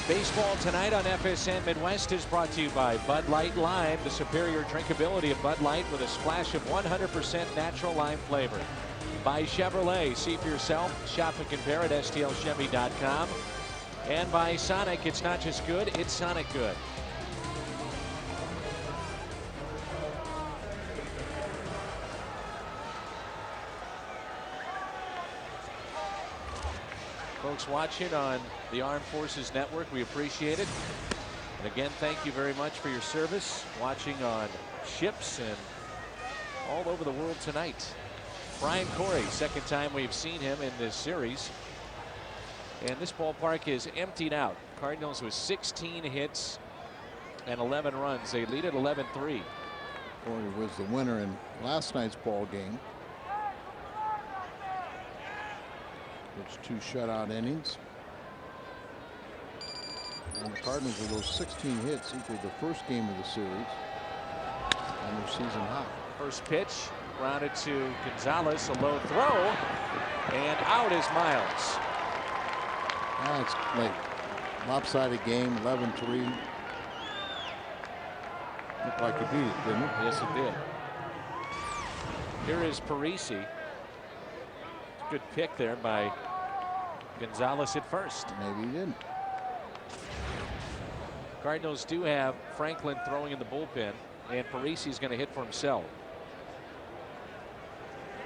Baseball tonight on FSN Midwest is brought to you by Bud Light Lime, the superior drinkability of Bud Light with a splash of 100% natural lime flavor. By Chevrolet, see for yourself, shop and compare at stlchevy.com. And by Sonic, it's not just good, it's Sonic good. Folks watching on the Armed Forces Network, we appreciate it. And again, thank you very much for your service. Watching on ships and all over the world tonight. Brian Corey, second time we've seen him in this series. And this ballpark is emptied out. Cardinals with 16 hits and 11 runs. They lead at 11-3. Corey was the winner in last night's ball game. It's 2 shutout innings. And the Cardinals with those 16 hits equaled the first game of the series and their season high. First pitch grounded to Gonzalez, a low throw, and out is Miles. That's late. Lopsided game, 11-3. Looked like it beat it, didn't it? Yes, it did. Here is Parisi. Good pick there by Gonzalez at first. Maybe he didn't. Cardinals do have Franklin throwing in the bullpen, and Parisi's going to hit for himself.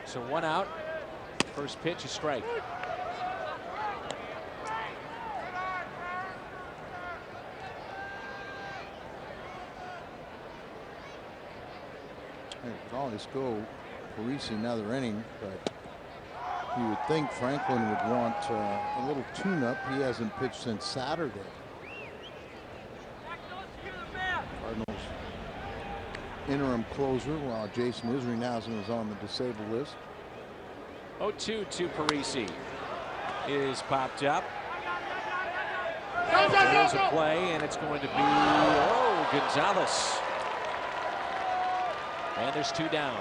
So 1 out. First pitch, a strike. It could always go Parisi another inning, but you would think Franklin would want a little tune-up. He hasn't pitched since Saturday. Cardinals interim closer while Jason Isringhausen is on the disabled list. 0-2 to Parisi is popped up. There's a play, and it's going to be Gonzalez. And there's 2 down.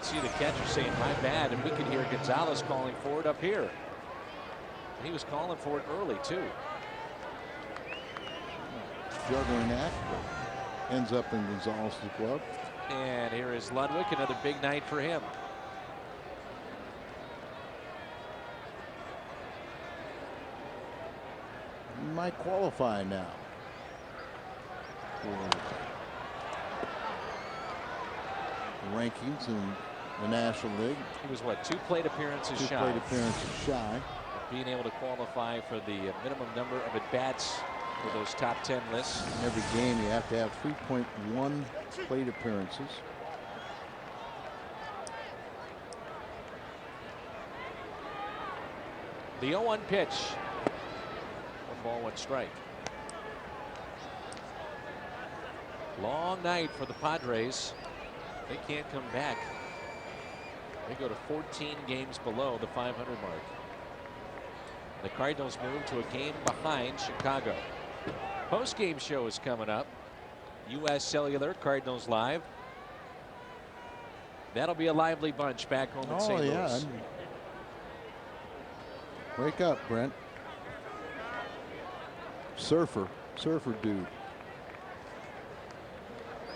See the catcher saying, "My bad," and we could hear Gonzalez calling for it up here. He was calling for it early, too. Juggling act, but ends up in Gonzalez's glove. And here is Ludwig, another big night for him. He might qualify now. Rankings in the National League. He was what, 2 plate appearances shy? 2 plate appearances shy. Being able to qualify for the minimum number of at-bats for those top 10 lists. In every game you have to have 3.1 plate appearances. The 0-1 pitch. 1 ball, 1 strike. Long night for the Padres. They can't come back. They go to 14 games below the 500 mark. The Cardinals move to a game behind Chicago. Post-game show is coming up. U.S. Cellular, Cardinals Live. That'll be a lively bunch back home in St. Louis. Wake up, Brent. Surfer dude.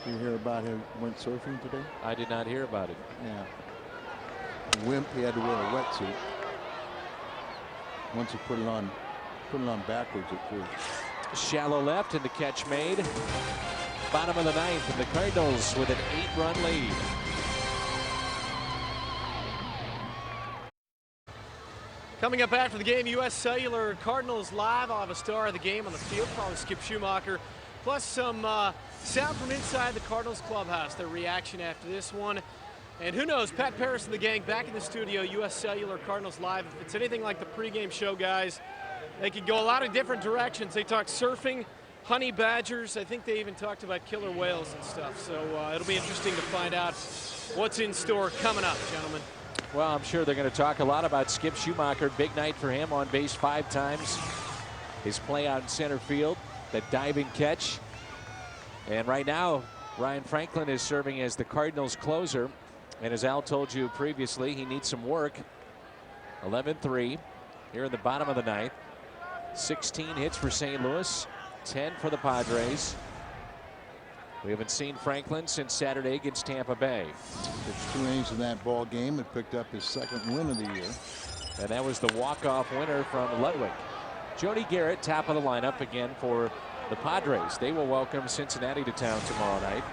Did you hear about him went surfing today? I did not hear about it. Yeah. Wimp, he had to wear a wetsuit. Once he put it on backwards at first. Shallow left and the catch made. Bottom of the 9th, and the Cardinals with an 8-run lead. Coming up after the game, U.S. Cellular Cardinals Live. I'll have a star of the game on the field, probably Skip Schumacher, plus some sound from inside the Cardinals clubhouse, their reaction after this one. And who knows, Pat Paris and the gang back in the studio, U.S. Cellular Cardinals Live. If it's anything like the pregame show, guys, they could go a lot of different directions. They talk surfing, honey badgers. I think they even talked about killer whales and stuff. So it'll be interesting to find out what's in store coming up, gentlemen. Well, I'm sure they're going to talk a lot about Skip Schumacher. Big night for him, on base 5 times. His play out in center field, that diving catch. And right now, Ryan Franklin is serving as the Cardinals closer. And as Al told you previously, he needs some work. 11-3 here in the bottom of the 9th. 16 hits for St. Louis, 10 for the Padres. We haven't seen Franklin since Saturday against Tampa Bay. It's 2 innings in that ball game and picked up his 2nd win of the year. And that was the walk-off winner from Ludwig. Jody Garrett, top of the lineup again for the Padres. They will welcome Cincinnati to town tomorrow night.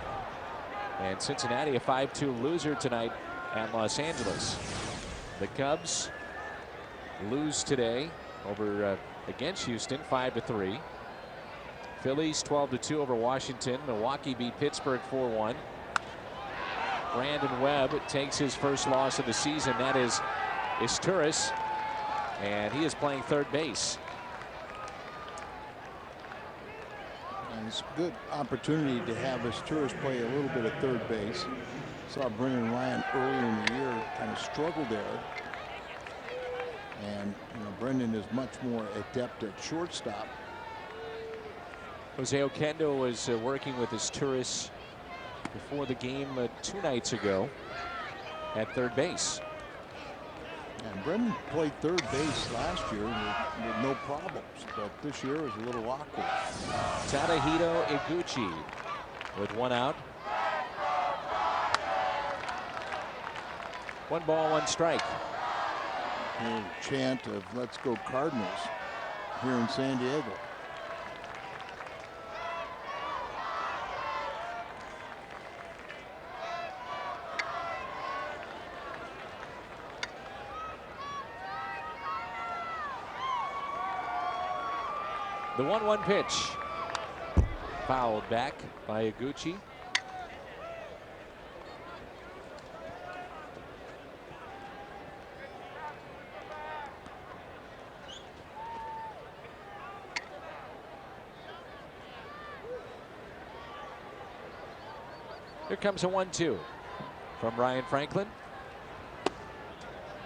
And Cincinnati a 5-2 loser tonight at Los Angeles. The Cubs lose today over against Houston 5-3. Phillies 12-2 over Washington. Milwaukee beat Pittsburgh 4-1. Brandon Webb takes his first loss of the season. That is Isturis, and he is playing third base. And it's a good opportunity to have Isturis play a little bit of third base. Saw Brendan Ryan earlier in the year kind of struggle there. And Brendan is much more adept at shortstop. Jose Oquendo was working with Isturis before the game 2 nights ago at third base. And Brendan played third base last year with no problems, but this year was a little awkward. Tadahito Iguchi with 1 out. 1 ball, 1 strike. A chant of "Let's go Cardinals" here in San Diego. The 1-1 pitch. Fouled back by Iguchi. Here comes a 1-2 from Ryan Franklin.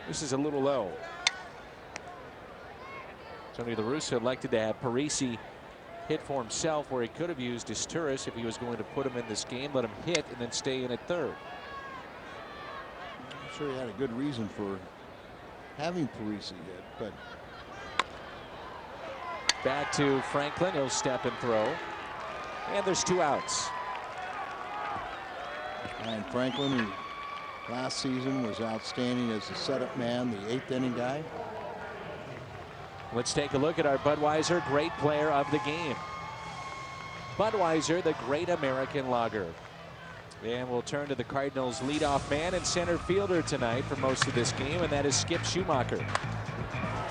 This is a little low. Tony La Russa elected to have Parisi hit for himself, where he could have used Isturis if he was going to put him in this game, let him hit, and then stay in at third. I'm sure he had a good reason for having Parisi hit, but Back to Franklin. He'll step and throw. And there's 2 outs. And Franklin, who last season was outstanding as a setup man, the 8th inning guy. Let's take a look at our Budweiser Great Player of the Game. Budweiser, the great American lager. And we'll turn to the Cardinals' leadoff man and center fielder tonight for most of this game, and that is Skip Schumacher.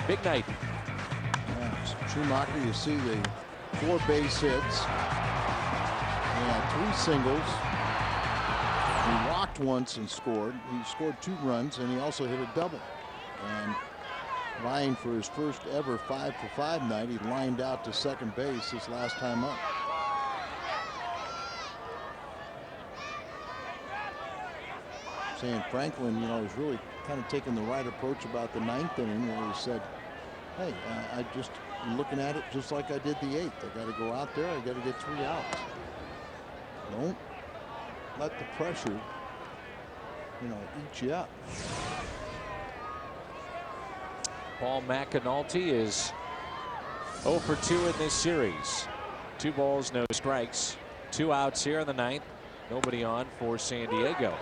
Big night. Yeah, Schumacher, you see the 4 base hits. He had 3 singles. He walked once and scored. He scored 2 runs, and he also hit a double. And vying for his first ever 5-for-5 night, he lined out to second base his last time up. Saying Franklin, is really kind of taking the right approach about the 9th inning, where he said, hey, I'm looking at it just like I did the 8th. I got to go out there. I got to get 3 outs. Don't let the pressure, eat you up. Paul McAnulty is 0 for 2 in this series. 2 balls, no strikes. 2 outs here in the 9th. Nobody on for San Diego.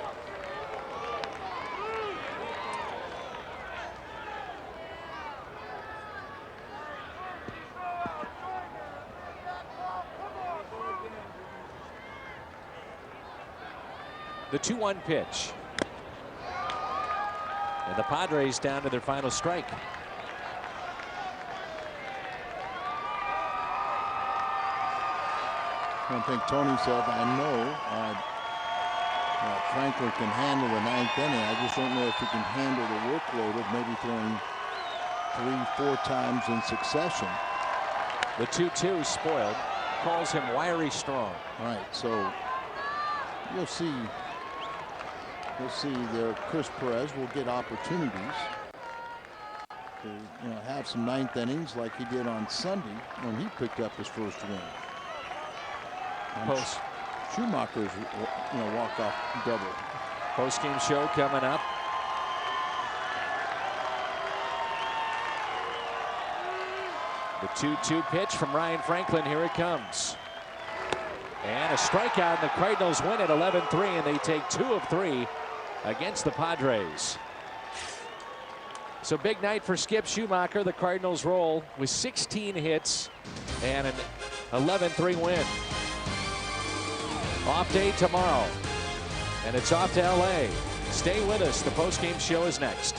The 2-1 pitch. And the Padres down to their final strike. I think Tony said, I know Franklin can handle the 9th inning. I just don't know if he can handle the workload of maybe throwing 3-4 times in succession. The 2-2 spoiled. Calls him wiry strong. Right, so you'll see there Chris Perez will get opportunities to have some 9th innings like he did on Sunday when he picked up his first win. Post Schumacher's walk-off double. Post-game show coming up. The 2-2 pitch from Ryan Franklin. Here it comes. And a strikeout, and the Cardinals win at 11-3, and they take 2 of 3 against the Padres. So big night for Skip Schumacher. The Cardinals roll with 16 hits and an 11-3 win. Off day tomorrow, and it's off to LA. Stay with us. The post-game show is next.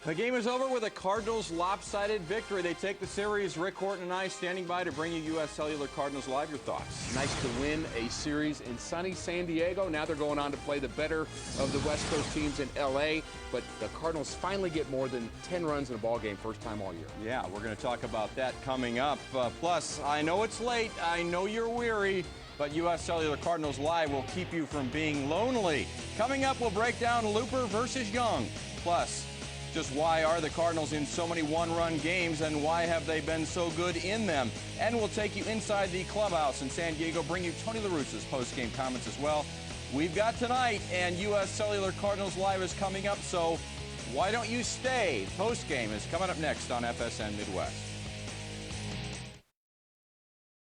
The game is over with a Cardinals lopsided victory. They take the series. Rick Horton and I standing by to bring you U.S. Cellular Cardinals Live. Your thoughts? Nice to win a series in sunny San Diego. Now they're going on to play the better of the West Coast teams in L.A. But the Cardinals finally get more than 10 runs in a ball game, first time all year. Yeah, we're going to talk about that coming up. Plus, I know it's late. I know you're weary. But U.S. Cellular Cardinals Live will keep you from being lonely. Coming up, we'll break down Looper versus Young. Plus, just why are the Cardinals in so many one-run games, and why have they been so good in them? And we'll take you inside the clubhouse in San Diego, bring you Tony La Russa's post-game comments as well. We've got tonight, and U.S. Cellular Cardinals Live is coming up, so why don't you stay? Post-game is coming up next on FSN Midwest.